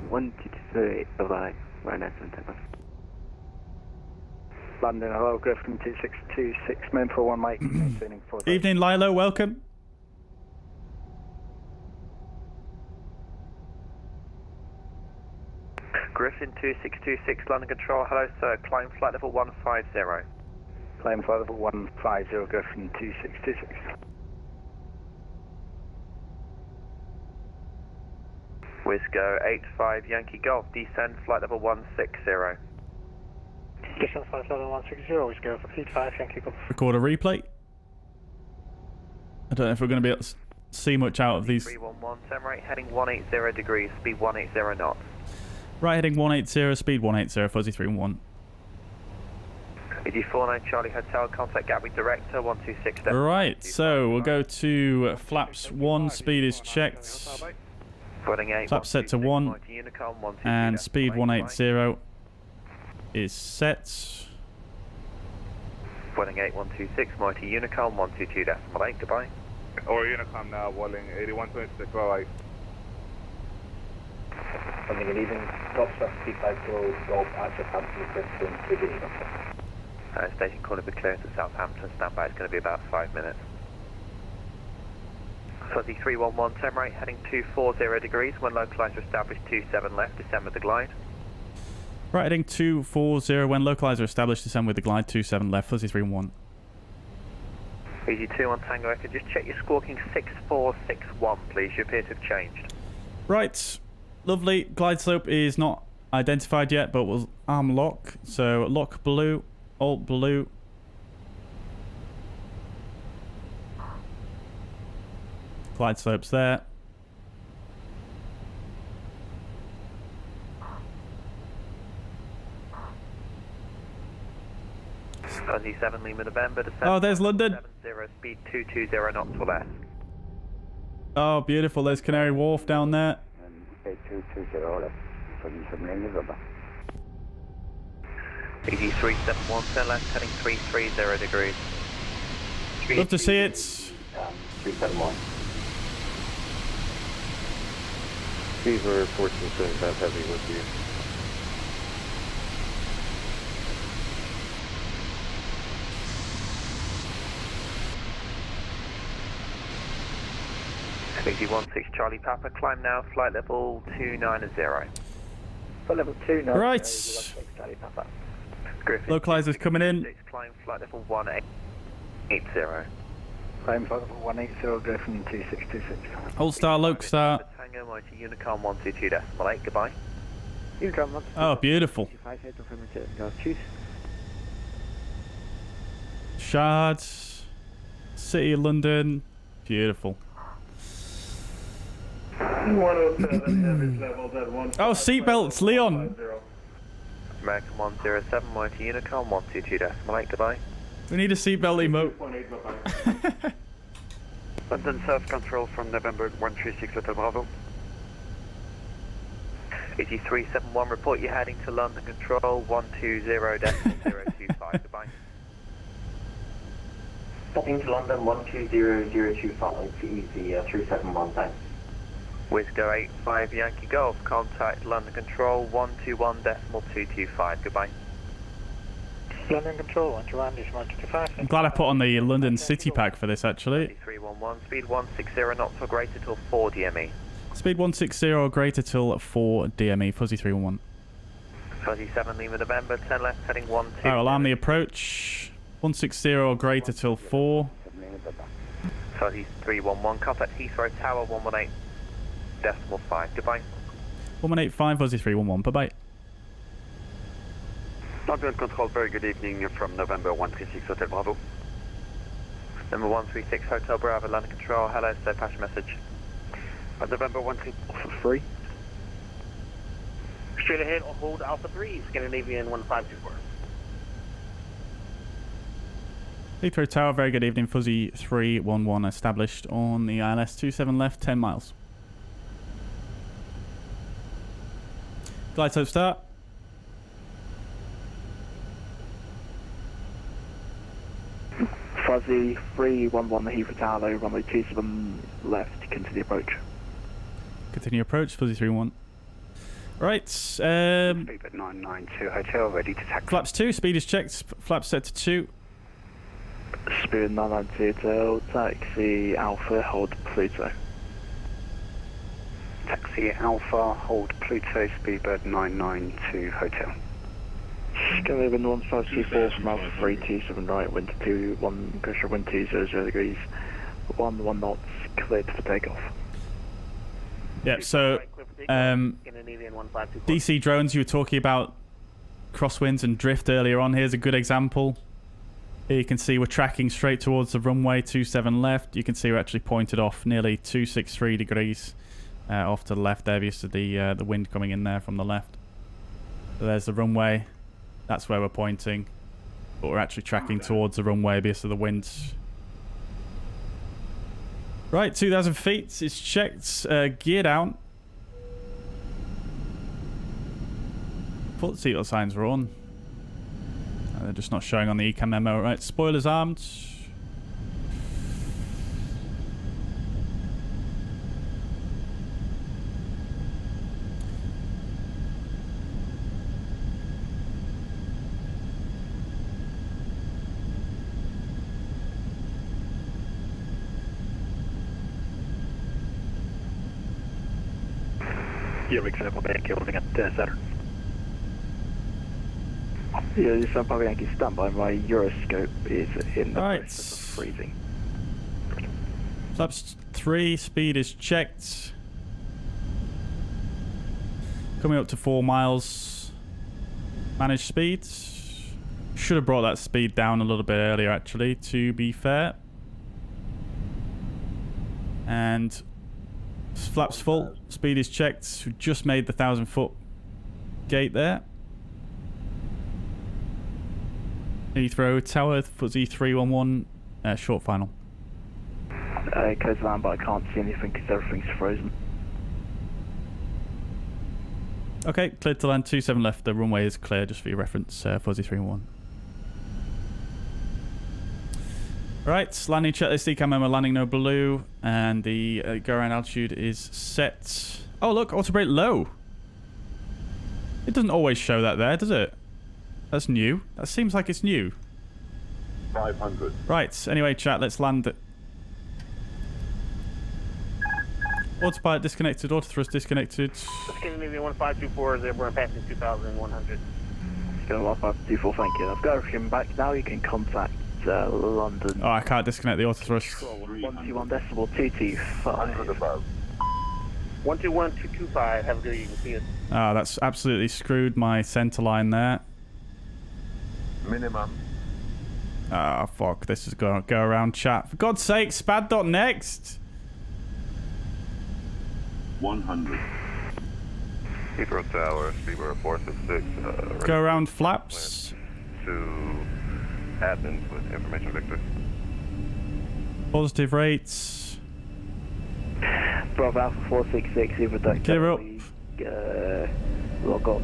123, bye-bye. Right now, Zinertek. London, hello, Griffin 2626, main for 1 Mike. Evening, Lilo, welcome. Griffin 2626, London Control, hello sir, climb flight level 150. Climb flight level 150, Griffin 2626. Whiskey 85 Yankee Golf, descend flight level 160. Descend flight level 160, Whiskey 85 Yankee Golf. Record a replay. I don't know if we're going to be able to see much out of these. 311, turn right, heading 180 degrees, speed 180 knots. Right heading 180, speed 180, Fuzzy 311. EG49 Charlie Hotel, contact Gatwick Director 126. Right, so we'll go to flaps 1, speed is checked. Flaps set to 1, and speed 180 is set. Boeing 8126, Mighty Unicom 122.8, goodbye. Or Unicom now, Boeing 8126, bye-bye. Something good evening, Golf Strap 25 Golf Archer Hampton, Princeton, beginning of Station calling for clearance to Southampton, standby, it's going to be about 5 minutes. Fuzzy 311, turn right, heading 240 degrees, when localizer established 27 left, descend with the glide. Right heading 240, when localizer established, descend with the glide, 27 left, Fuzzy 311. EG21 Tango Echo, just check your squawking 6461 please, you appear to have changed. Right. Lovely. Glide slope is not identified yet, but we'll arm lock. So lock blue, alt blue. Glide slope's there. Fuzzy 7 Lima November. Oh, there's London. 70, speed 220 knots or less. Oh, beautiful. There's Canary Wharf down there. 8220 left. Fuzzy 7 Lima November. EG 371, turn left, heading 330 degrees. Love to see it. 371. Fever 1475 heavy with you. Speedy 16 Charlie Papa, climb now, flight level 290. Flight level 290. Right. Charlie Papa. Localizers coming in. Climb flight level 1880. Climb flight level 180, Griffin 2626. Old Star, Loc Star. Tango, Mighty Unicom 122.8, goodbye. Unicom 122. Oh, beautiful. Shards. City of London. Beautiful. 107, heavy level dead 1. Oh, seatbelts, Leon. American 107, Mighty Unicom 122.8, goodbye. We need a seatbelt emote. London South Control from November 136 Hotel Bravo. EG 371, report you're heading to London Control 120.025, goodbye. Heading to London 120.025, EG 371, thanks. Whisker 85 Yankee Golf, contact London Control 121.225, goodbye. London Control 121.225. I'm glad I put on the London City Pack for this, actually. 311, speed 160 knots or greater till 4 DME. Speed 160 or greater till 4 DME, Fuzzy 311. Fuzzy 7 Lima November, 10 left, heading 12. Alright, alarm the approach. 160 or greater till 4. Fuzzy 311, contact Heathrow Tower 118.5, goodbye. 1185, Fuzzy 311, bye-bye. London Control, very good evening from November 136 Hotel Bravo. Number 136 Hotel Bravo, London Control, hello, so patch message. November 136 Alpha 3. Straight ahead on hold Alpha 3, Scandinavian 1524. Heathrow Tower, very good evening, Fuzzy 311 established on the ILS 27 left, 10 miles. Glide slope start. Fuzzy 311, Heathrow Tower, runway 27 left, continue approach. Continue approach, Fuzzy 311. Right, Speed 992 Hotel, ready to taxi. flaps 2, speed is checked, flaps set to 2. Speed 992 Hotel, taxi Alpha, hold Pluto. Taxi Alpha, hold Pluto, Speedbird 992 Hotel. Scandinavian 1524 from Alpha 327 right, wind 21, pressure wind 200 degrees, 1 knots, cleared for takeoff. Yep, so DC drones, you were talking about crosswinds and drift earlier on. Here's a good example. Here you can see we're tracking straight towards the runway 27 left. You can see we're actually pointed off nearly 263 degrees off to the left there because of the wind coming in there from the left. So there's the runway. That's where we're pointing. But we're actually tracking towards the runway because of the winds. Right, 2,000 feet. It's checked. Gear down. Thought the seatbelt signs were on. They're just not showing on the ECAM memo. Right, spoilers armed. Yeah, example back holding at Saturn. Yeah, this is Papa Yankee standby. My Euroscope is in the process of freezing. Flaps 3, speed is checked. Coming up to 4 miles. Manage speed. Should have brought that speed down a little bit earlier, actually, to be fair. And flaps full. Speed is checked. We just made the 1,000-foot gate there. Heathrow Tower, fuzzy 311, short final. Close land, but I can't see anything because everything's frozen. Okay, cleared to land 27 left. The runway is clear, just for your reference, fuzzy 311. Right, landing checklist, decam memo, landing no blue, and the go around altitude is set. Oh look, auto brake low. It doesn't always show that there, does it? That's new. That seems like it's new. 500. Right, anyway chat, let's land it. Autopilot disconnected, auto thrust disconnected. Scandinavia 1524, airborne passing 2100. Scandinavia 1524, thank you. I've got everything back now, you can contact London. Oh, I can't disconnect the auto thrust. 121.225. 121225, have a good evening, see you. Ah, that's absolutely screwed my center line there. Minimum. Ah, fuck, this is going to go around chat. For God's sake, SPAD.next. 100. Heathrow Tower, Speedbird 466. Go around flaps. To Addon with information Victor. Positive rates. Bravo Alpha 466, either duck. Clear up. Log on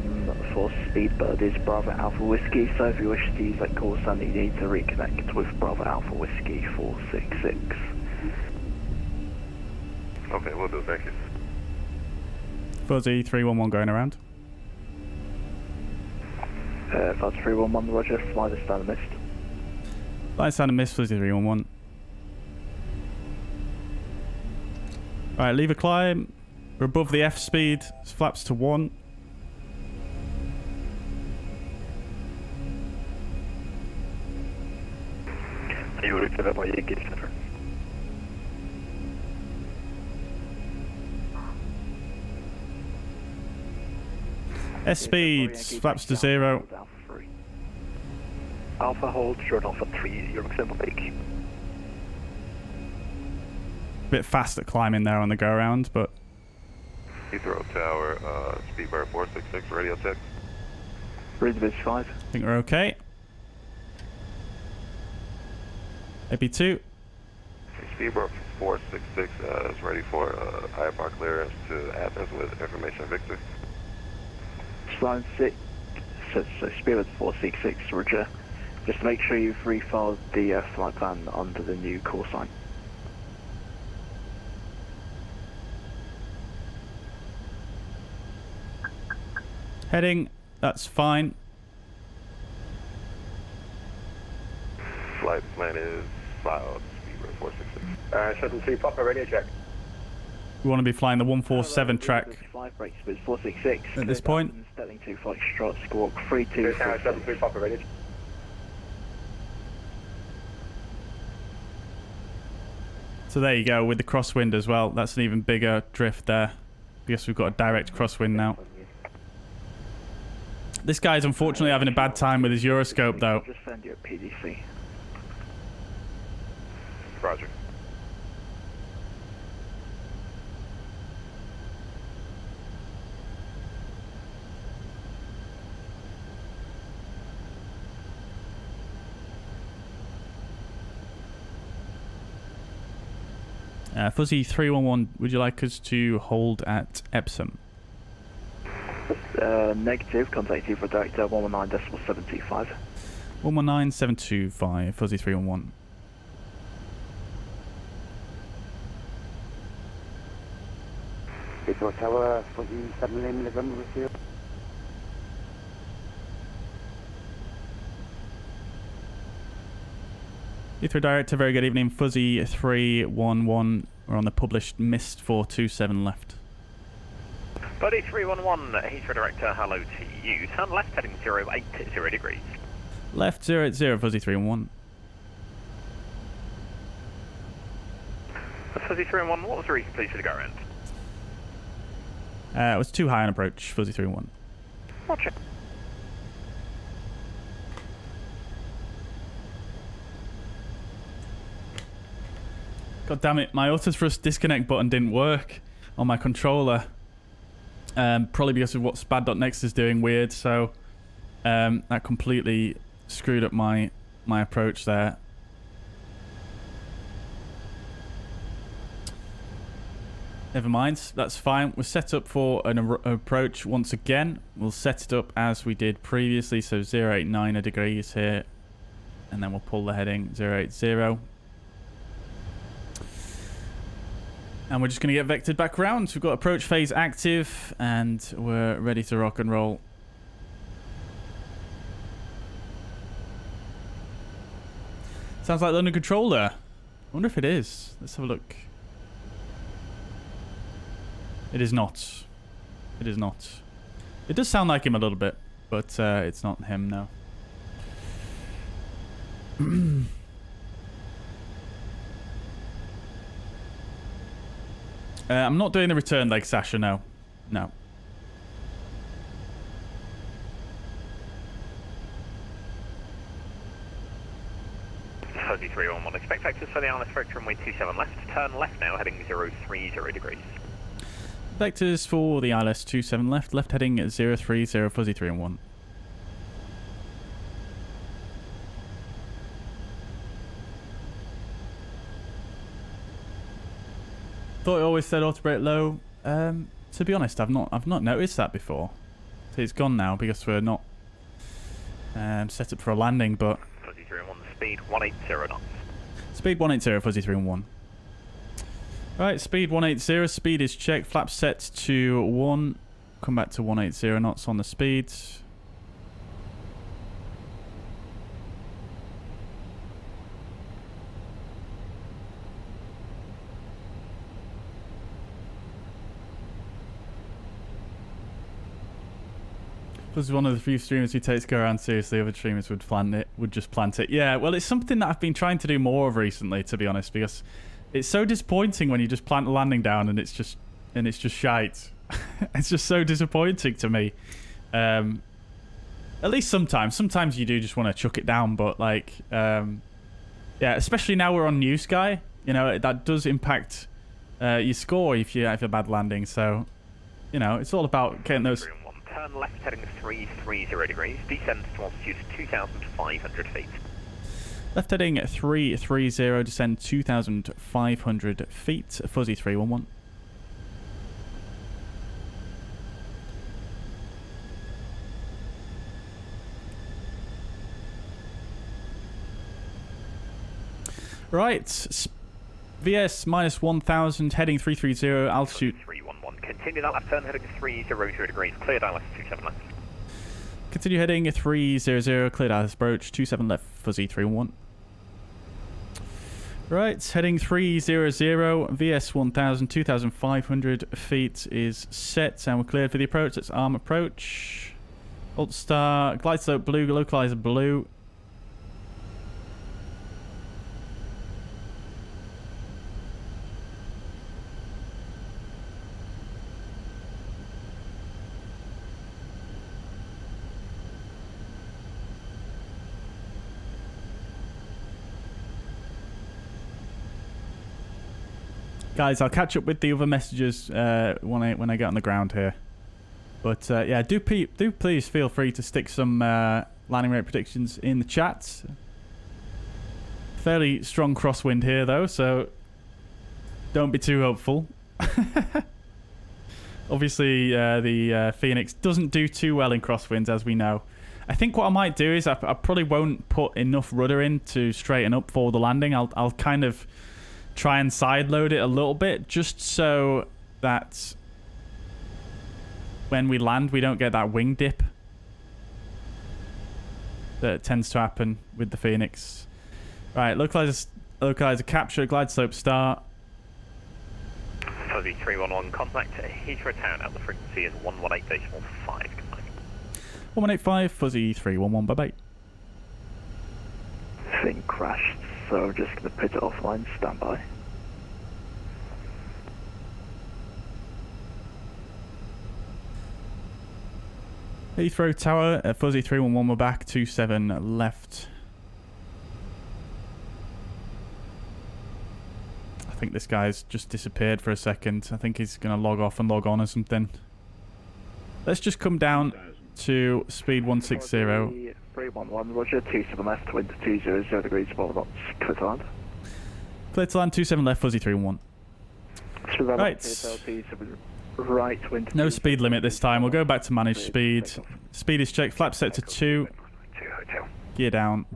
for Speedbird is Bravo Alpha Whiskey, so if you wish to use that call sign, you need to reconnect with Bravo Alpha Whiskey 466. Okay, we'll do, thank you. Fuzzy 311 going around. Fuzzy 311, roger, fly the standard mist. Fly standard mist, Fuzzy 311. Alright, leave a climb. We're above the F speed, flaps to 1. You would have by your gauge center. S speed, flaps to 0. Alpha hold, short Alpha 3, your example bake. Bit fast at climbing there on the go around, but. Heathrow Tower, Speedbird 466, radio check. Bridge 5. I think we're okay. AP2. Speedbird 466 is ready for IFR clearance to Athens with information Victor. Line 6, so Speedbird 466, roger. Just make sure you've refiled the flight plan under the new call sign. Heading, that's fine. Flight plan is filed, Speedbird 466. Shuttle 3, proper radio check. We want to be flying the 147 track. 5 brakes, but 466. At this point. Sterling 2 flight strut, squawk 32. Shuttle 3, proper radio check. So there you go, with the crosswind as well. That's an even bigger drift there. I guess we've got a direct crosswind now. This guy's unfortunately having a bad time with his Euroscope though. I'll just send you a PDC. Roger. Fuzzy 311, would you like us to hold at Epsom? Negative, contact you for director 119.725. 119.725, Fuzzy 311. Heathrow Tower, Fuzzy 7 November with you. Heathrow Director, very good evening. Fuzzy 311, we're on the published Mist 427 left. Buddy 311, Heathrow Director, hello to you. Turn left heading 080 degrees. Left 080, Fuzzy 311. Fuzzy 311, what was the reason please for the go around? It was too high on approach, Fuzzy 311. Roger. God damn it, my auto thrust disconnect button didn't work on my controller. Probably because of what SPAD.next is doing weird, so that completely screwed up my my approach there. Never mind, that's fine. We're set up for an approach once again. We'll set it up as we did previously, so 089 degrees here. And then we'll pull the heading 080. And we're just going to get vectored back around. So we've got approach phase active, and we're ready to rock and roll. Sounds like London Controller. I wonder if it is. Let's have a look. It is not. It is not. It does sound like him a little bit, but it's not him, no. I'm not doing the return leg, Sasha, no. No. Fuzzy 311, expect vectors for the ILS approach runway 27 left, turn left now, heading 030 degrees. Vectors for the ILS 27 left, left heading at 030, fuzzy 311. Thought it always said auto brake low. To be honest, I've not noticed that before. So it's gone now because we're not set up for a landing, but Fuzzy 311, speed 180 knots. Speed 180, fuzzy 311. Right, speed 180, speed is checked, flaps set to 1. Come back to 180 knots on the speed. This is one of the few streamers who takes go around seriously. Other streamers would just plant it. Yeah, well, it's something that I've been trying to do more of recently, to be honest, because it's so disappointing when you just plant a landing down and it's just shite. It's just so disappointing to me. At least sometimes. Sometimes you do just want to chuck it down, but like, yeah, especially now we're on New Sky. You know, that does impact your score if you have a bad landing. So, you know, it's all about getting those. Turn left heading 330 degrees, descend to altitude 2,500 feet. Left heading 330, descend 2,500 feet, fuzzy 311. Right, VS minus 1,000, heading 330, altitude. 311, continue that left turn, heading 300 degrees, cleared ILS 27 left. Continue heading 300, cleared ILS approach, 27 left, fuzzy 311. Right, heading 300, VS 1,000, 2,500 feet is set, and we're cleared for the approach. That's arm approach. Alt star, glide slope blue, localizer blue. Guys, I'll catch up with the other messages when I get on the ground here. But yeah, do please feel free to stick some landing rate predictions in the chat. Fairly strong crosswind here though, so don't be too hopeful. Obviously, the Fenix doesn't do too well in crosswinds, as we know. I think what I might do is I probably won't put enough rudder in to straighten up for the landing. I'll kind of try and side load it a little bit, just so that when we land we don't get that wing dip that tends to happen with the Fenix. Right, localizer capture, glide slope start. Fuzzy 311, contact Heathrow Town at the frequency is 118.5. 118.5, fuzzy 311, bye bye. Thing crashed, so just going to put it offline, stand by. Heathrow Tower, fuzzy 311, we're back, 27 left. I think this guy's just disappeared for a second. I think he's going to log off and log on or something. Let's just come down to speed 160. 311, Roger, 27 left, wind 200 degrees, 12 knots, clear to land. Clear to land, 27 left, fuzzy 311. Right, wind. No speed limit this time. We'll go back to managed speed. Speed is checked. Flap set to 2. Gear down.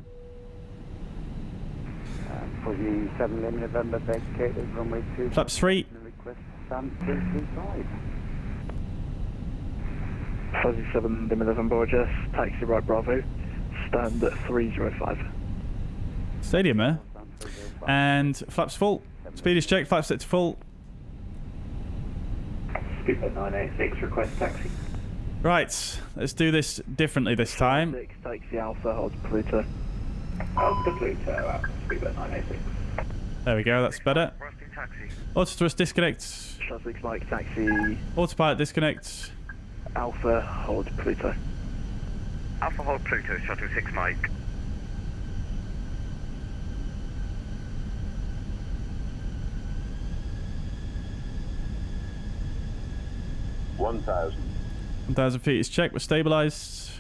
Fuzzy 7 in November, vacated runway 2. Flaps 3. Request stand 335. Fuzzy 7 in November, Roger, taxi right Bravo, stand at 305. Stadium there. And flaps full. Speed is checked. Flaps set to full. Speedbird 986, request taxi. Right, let's do this differently this time. 6, taxi Alpha, hold Pluto. Alpha Pluto, Speedbird 986. There we go, that's better. Auto thrust disconnect. Shuttle 6 Mike, taxi. Autopilot disconnect. Alpha, hold Pluto. Alpha, hold Pluto, Shuttle 6 Mike. $1,000. 1,000 feet is checked. We're stabilized.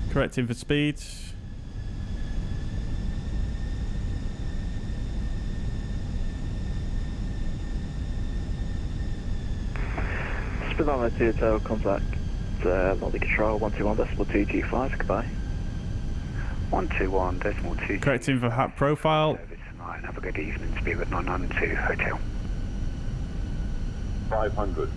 Correcting for speed. Speedometer 2 tail contact. Northern control 121.225. Goodbye. 121.2. Correcting for HAP profile. Have a good evening. Speedbird 992 hotel. 500.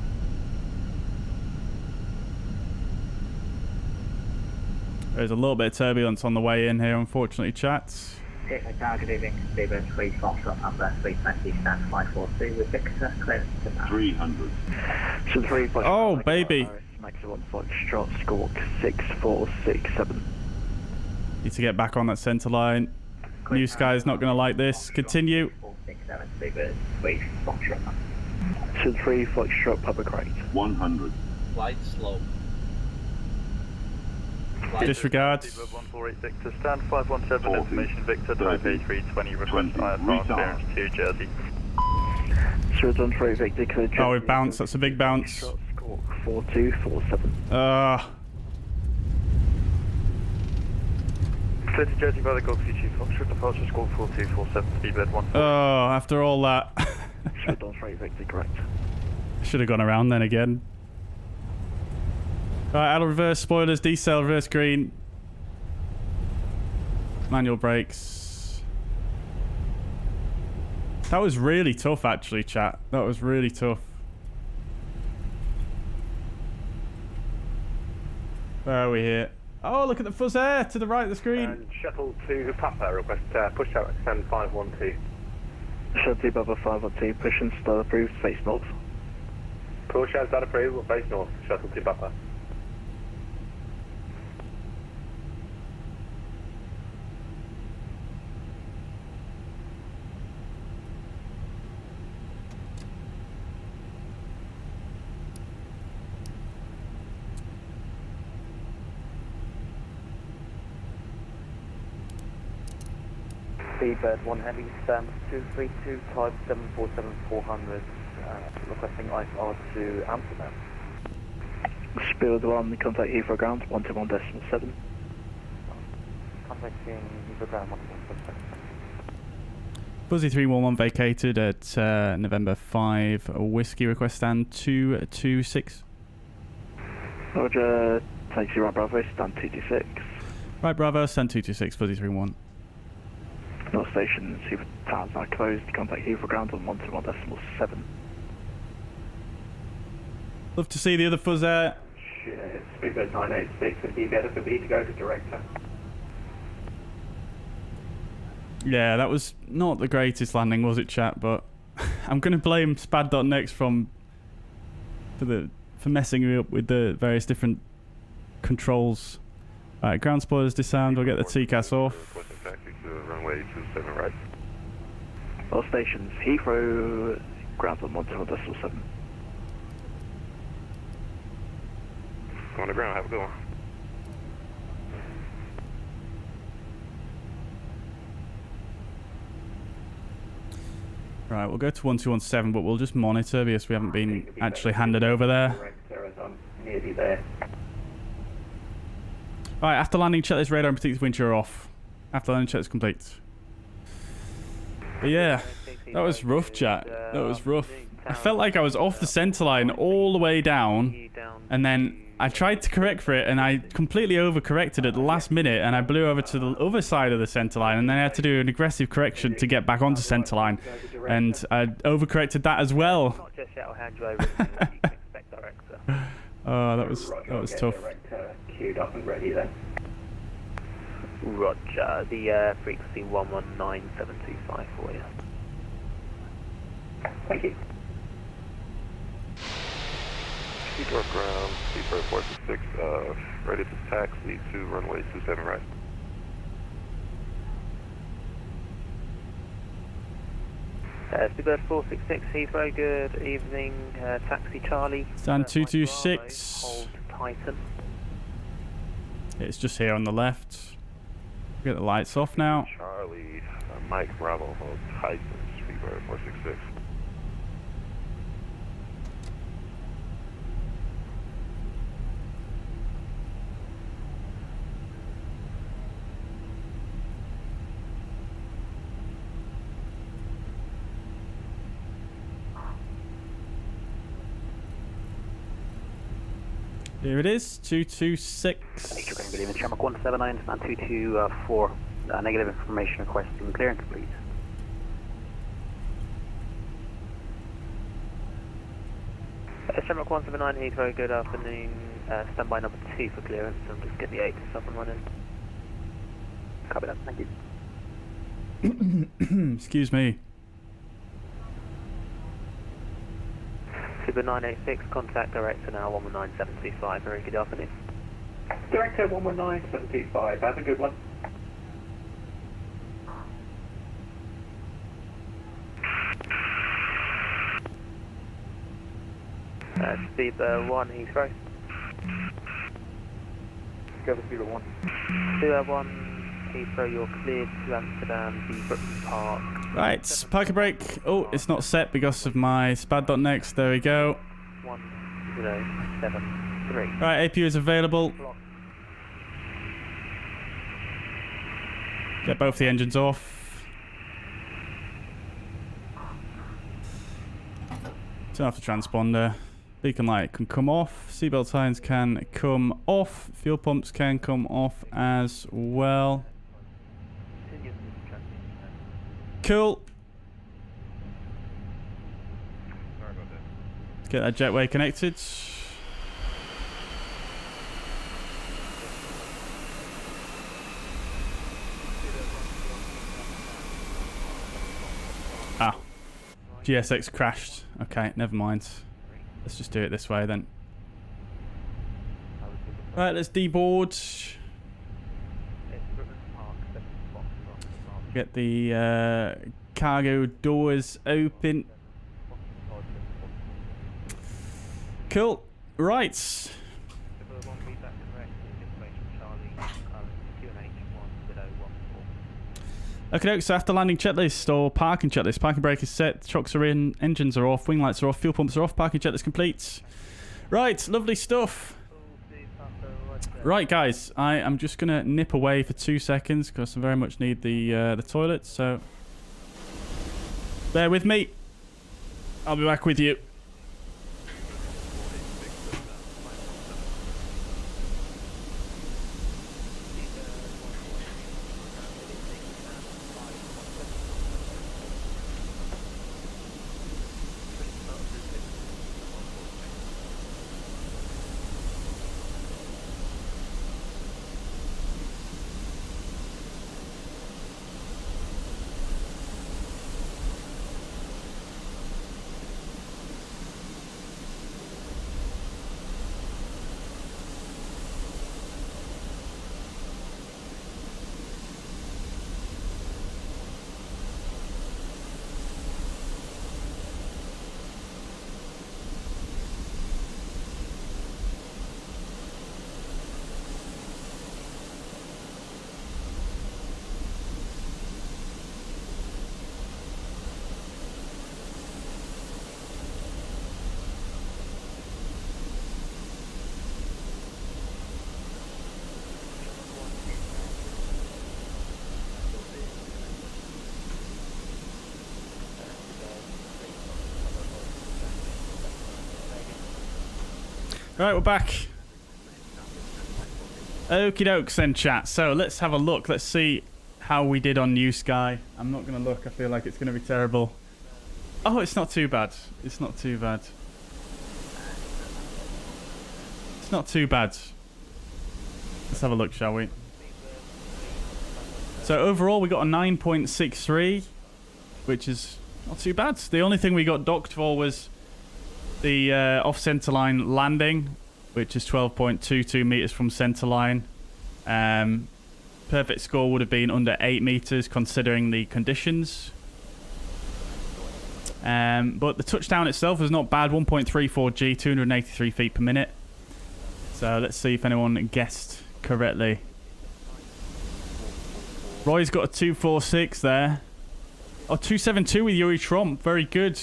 There's a little bit of turbulence on the way in here, unfortunately, chat. Good evening, Speedbird 3 Foxtrot number 320, stand 542 with Victor, clear to that. 300. So 3 Oh, baby. Maximum Foxtrot, squawk 6467. Need to get back on that centre line. New Sky's not going to like this. Continue. 467, Speedbird 3 Foxtrot number. So 3 Foxtrot, public right. 100. Flight slow. Disregard. 1486 to stand 517, information Victor, Taipei 320, request IFR clearance to Jersey. So it's on 3 Victor, clear. Oh, we've bounced. That's a big bounce. Squawk 4247. Clear to Jersey by the Golf CG Foxtrot, departure squawk 4247, Speedbird 1. Oh, after all that. So it's on 3 Victor, correct. Should have gone around then again. Right, out of reverse, spoilers, decel, reverse green. Manual brakes. That was really tough, actually, chat. That was really tough. Where are we here? Oh, look at the fuzzair to the right of the screen. Shuttle to Papa, request push out extend 512. Shuttle to Papa 512, push and start approved, face north. Push out start approved, face north, shuttle to Papa. Speedbird 1 Heavy, stand 232, type 747-400, requesting IFR to Amsterdam. Speedbird 1, contact Heathrow ground, 121.7. Contacting Heathrow ground, 121.7. Fuzzy 311 vacated at November 5. Whiskey request stand 226. Roger, taxi right Bravo, stand 226. Right Bravo, stand 226, Fuzzy 311. North stations, Heathrow towers are closed. Contact Heathrow ground on 121.7. Love to see the other fuzzair. Shit, Speedbird 986, it'd be better for me to go to director. Yeah, that was not the greatest landing, was it, chat? But I'm going to blame SPAD.next for messing me up with the various different controls. Alright, ground spoilers disarmed. We'll get the TCAS off. Runway 27 right. All stations, Heathrow ground on 121.7. Go on the ground, have a good one. Right, we'll go to 1217, but we'll just monitor because we haven't been actually handed over there. Nearly there. Right, after landing, check this radar and protect the wind shear off. After landing, check is complete. But yeah, that was rough, chat. That was rough. I felt like I was off the centerline all the way down, and then I tried to correct for it, and I completely overcorrected at the last minute, and I blew over to the other side of the centerline, and then I had to do an aggressive correction to get back onto centerline, and I overcorrected that as well. Not just yet, I'll hand you over and you can expect director. Oh, that was tough. Director queued up and ready then. Roger, the frequency 119725 for you. Thank you. Heathrow ground, Heathrow 466, ready to taxi to runway 27 right. Speedbird 466, Heathrow, good evening, taxi Charlie. Stand 226. Hold Titan. It's just here on the left. Get the lights off now. Charlie, Mike Bravo, hold Titan, Speedbird 466. Here it is, 226. Good evening, Shamrock 179, stand 224. Negative information requesting clearance, please. Shamrock 179, Heathrow, good afternoon. Standby number 2 for clearance, and just get the 8 up and running. Copy that, thank you. Excuse me. Super 986, contact director now 119725. Very good afternoon. Director 119725, have a good one. Speed 1, Heathrow. Go for speed 1. Speed 1, Heathrow, you're cleared to Amsterdam, the Brooklyn Park. Right, parking brake. Oh, it's not set because of my SPAD.next. There we go. 1073. Right, APU is available. Get both the engines off. Turn off the transponder. Beacon light can come off. Seatbelt signs can come off. Fuel pumps can come off as well. Cool. Let's get that jetway connected. Ah. GSX crashed. Okay, never mind. Let's just do it this way then. Right, let's deboard. Get the cargo doors open. Cool. Right. Okay, so after landing checklist or parking checklist, parking brake is set, shocks are in, engines are off, wing lights are off, fuel pumps are off, parking checklist complete. Right, lovely stuff. Right, guys, I am just going to nip away for 2 seconds because I very much need the toilet, so bear with me. I'll be back with you. Right, we're back. Okie dokes then, chat. So let's have a look. Let's see how we did on New Sky. I'm not going to look. I feel like it's going to be terrible. Oh, it's not too bad. It's not too bad. It's not too bad. Let's have a look, shall we? So overall, we got a 9.63, which is not too bad. The only thing we got docked for was the off-center line landing, which is 12.22 meters from center line. Perfect score would have been under 8 meters considering the conditions. But the touchdown itself was not bad. 1.34 G, 283 feet per minute. So let's see if anyone guessed correctly. Roy's got a 246 there. Oh, 272 with Yuri Trump. Very good.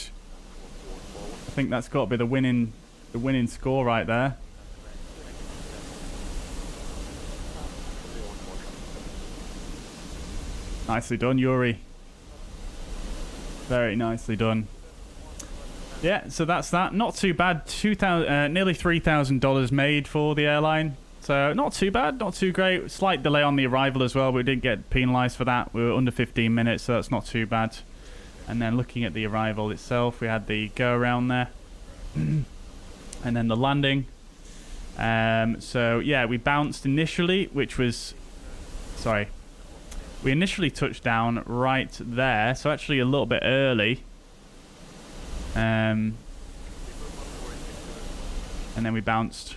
I think that's got to be the winning score right there. Nicely done, Yuri. Very nicely done. Yeah, so that's that. Not too bad. Nearly $3,000 made for the airline. So not too bad, not too great. Slight delay on the arrival as well, but we didn't get penalised for that. We were under 15 minutes, so that's not too bad. And then looking at the arrival itself, we had the go around there. And then the landing. So yeah, we bounced initially, which was... Sorry. We initially touched down right there, so actually a little bit early. And then we bounced.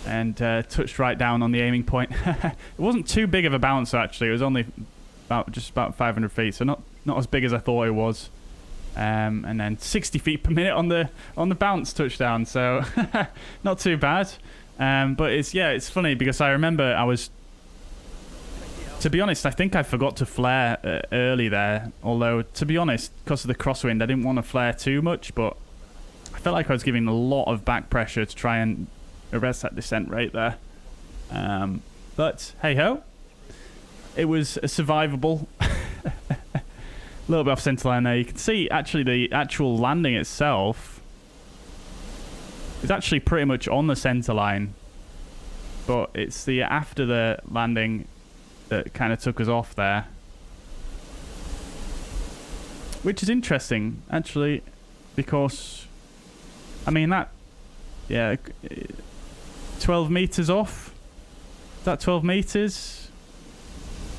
And touched right down on the aiming point. It wasn't too big of a bounce actually. It was only just about 500 feet, so not as big as I thought it was. And then 60 feet per minute on the bounce touchdown, so not too bad. But it's funny because I remember to be honest, I think I forgot to flare early there. Although to be honest, because of the crosswind, I didn't want to flare too much, but I felt like I was giving a lot of back pressure to try and arrest that descent rate there. But hey ho, it was survivable. A little bit off center line there. You can see actually the actual landing itself is actually pretty much on the center line, but it's the after the landing that kind of took us off there, which is interesting actually, because I mean that, yeah, 12 meters off. Is that 12 meters?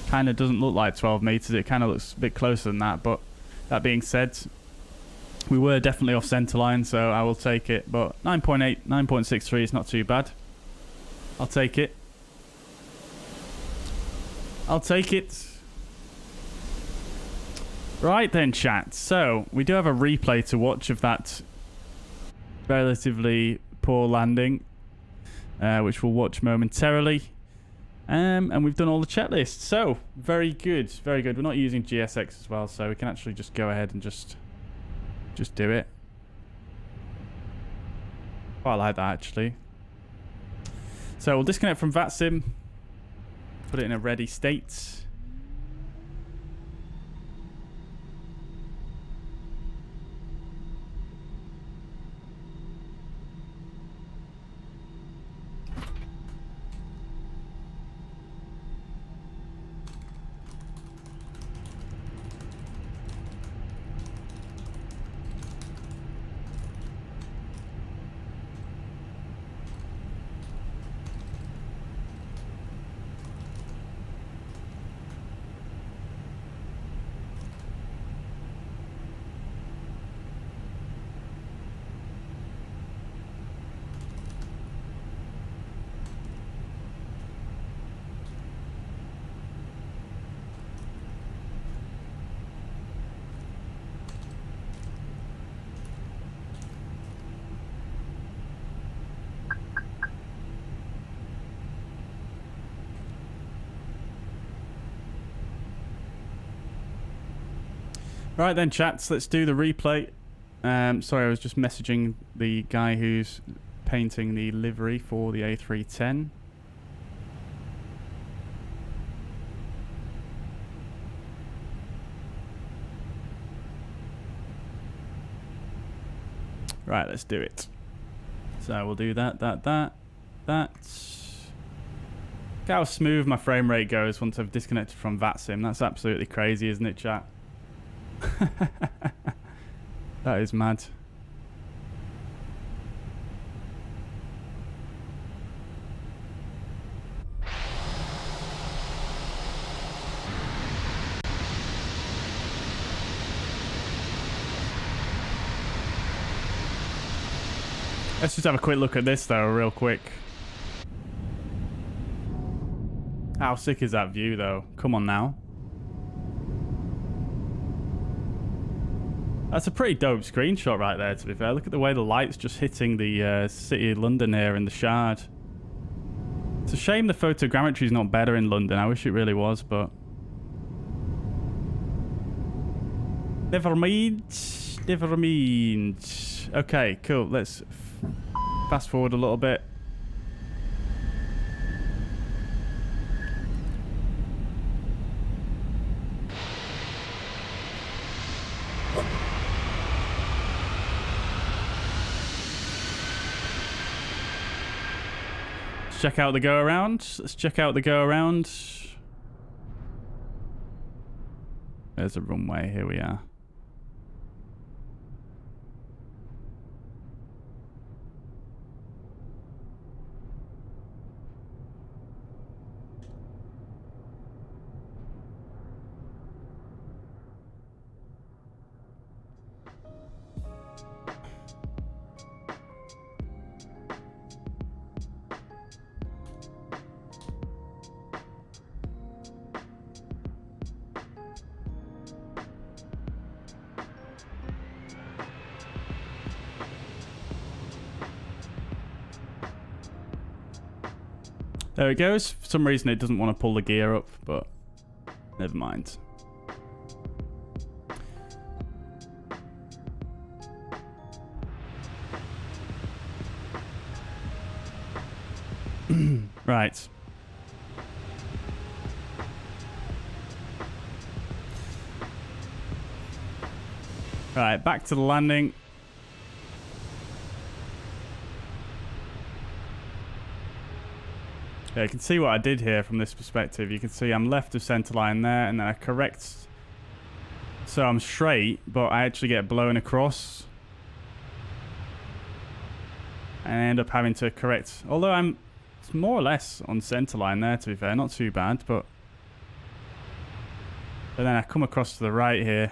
Kind of doesn't look like 12 meters. It kind of looks a bit closer than that. But that being said, we were definitely off center line, so I will take it. But 9.8, 9.63 is not too bad. I'll take it. I'll take it. Right then, chat. So we do have a replay to watch of that relatively poor landing, which we'll watch momentarily. And we've done all the checklists. So very good, very good. We're not using GSX as well, so we can actually just go ahead and just do it. Quite like that actually. So we'll disconnect from VATSIM. Put it in a ready state. Right then, chats, let's do the replay. Sorry, I was just messaging the guy who's painting the livery for the A310. Right, let's do it. So we'll do that. Look how smooth my frame rate goes once I've disconnected from VATSIM. That's absolutely crazy, isn't it, chat? That is mad. Let's just have a quick look at this though, real quick. How sick is that view though? Come on now. That's a pretty dope screenshot right there, to be fair. Look at the way the light's just hitting the city of London here in the Shard. It's a shame the photogrammetry is not better in London. I wish it really was, but... Never mind. Never mind. Okay, cool. Let's fast forward a little bit. Let's check out the go around. Let's check out the go around. There's a runway. Here we are. There it goes. For some reason it doesn't want to pull the gear up, but never mind. Right. Right, back to the landing. Yeah, you can see what I did here from this perspective. You can see I'm left of center line there, and then I correct. So I'm straight, but I actually get blown across. And I end up having to correct. Although I'm more or less on center line there, to be fair. Not too bad, but... But then I come across to the right here.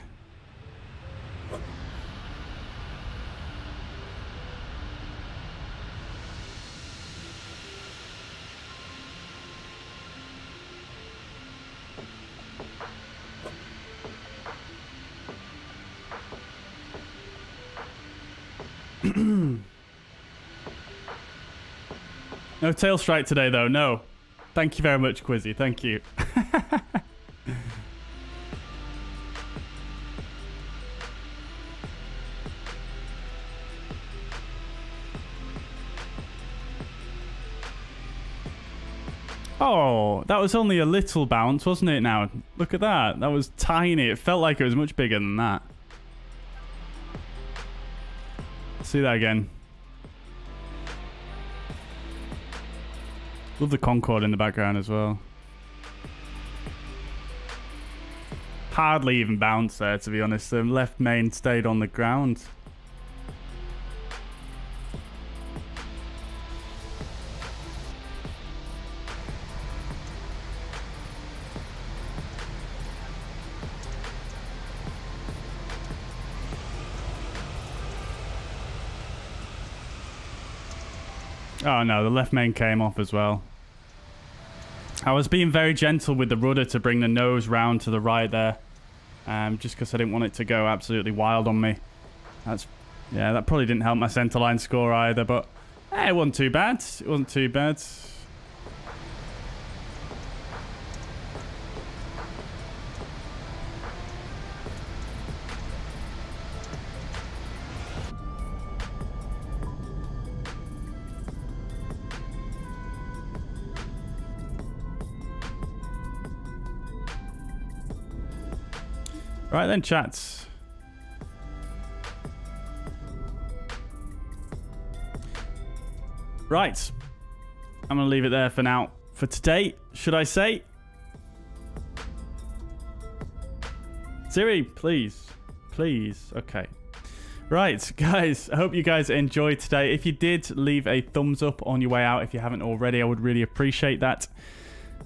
No tail strike today, though. No. Thank you very much, Quizzy. Thank you. Oh, that was only a little bounce, wasn't it now? Look at that. That was tiny. It felt like it was much bigger than that. See that again. Love the Concorde in the background as well. Hardly even bounced there, to be honest. The left main stayed on the ground. Oh no, the left main came off as well. I was being very gentle with the rudder to bring the nose round to the right there. Just because I didn't want it to go absolutely wild on me. Yeah, that probably didn't help my centerline score either, but it wasn't too bad. It wasn't too bad. Right then, chats. Right. I'm going to leave it there for now. For today, should I say? Siri, please. Please. Okay. Right, guys. I hope you guys enjoyed today. If you did, leave a thumbs up on your way out. If you haven't already, I would really appreciate that.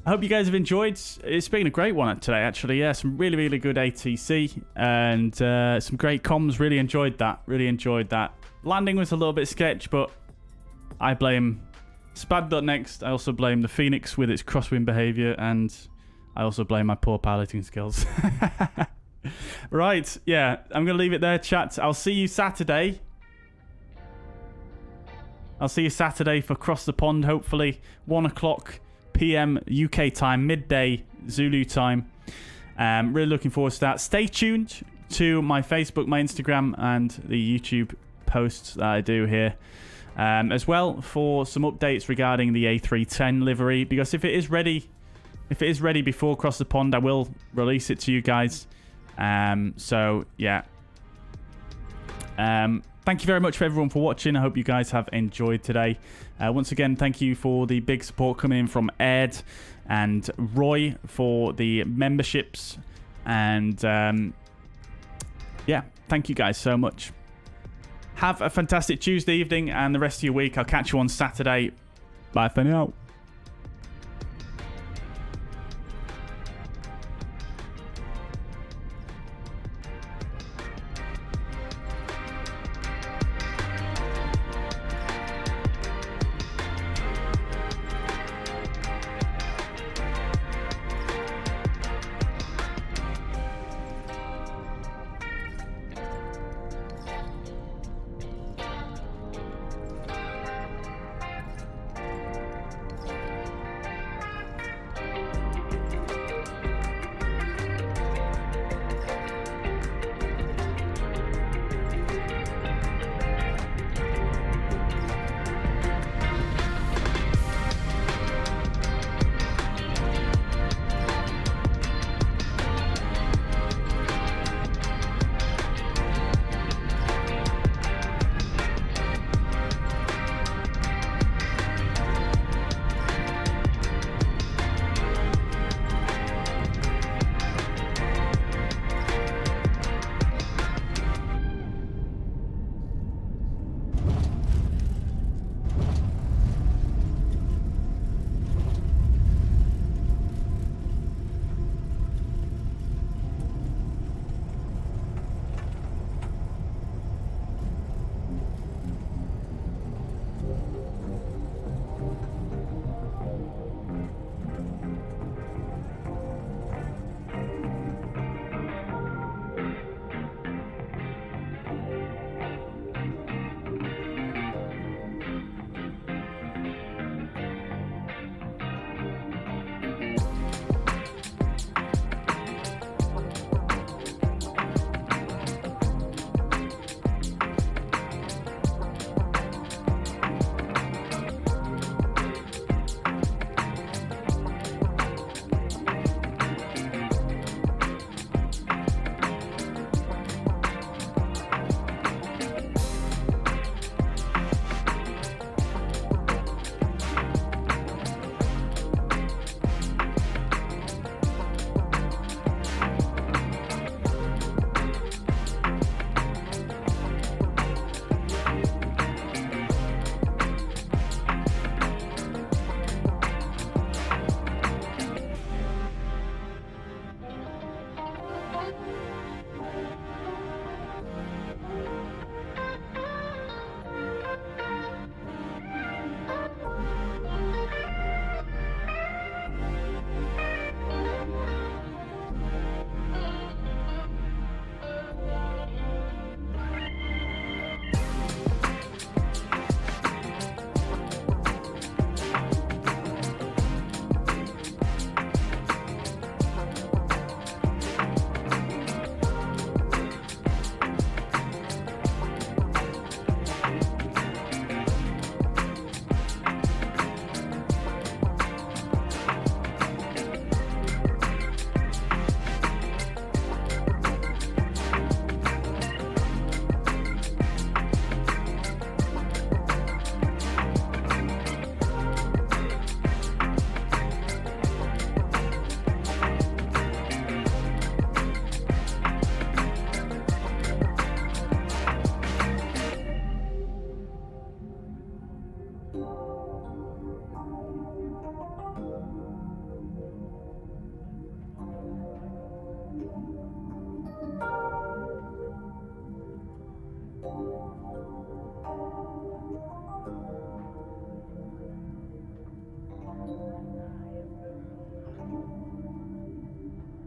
I hope you guys have enjoyed. It's been a great one today, actually. Yeah, some really, really good ATC and some great comms. Really enjoyed that. Really enjoyed that. Landing was a little bit sketch, but I blame SPAD.neXt. I also blame the Fenix with its crosswind behavior, and I also blame my poor piloting skills. Right, yeah, I'm going to leave it there, chat. I'll see you Saturday. I'll see you Saturday for Cross the Pond, hopefully. 1 o'clock PM UK time, midday Zulu time. Really looking forward to that. Stay tuned to my Facebook, my Instagram, and the YouTube posts that I do here. As well for some updates regarding the A310 livery, because if it is ready before Cross the Pond, I will release it to you guys. So yeah. Thank you very much for everyone for watching. I hope you guys have enjoyed today. Once again, thank you for the big support coming in from Ed and Roy for the memberships. And yeah, thank you guys so much. Have a fantastic Tuesday evening and the rest of your week. I'll catch you on Saturday. Bye for now.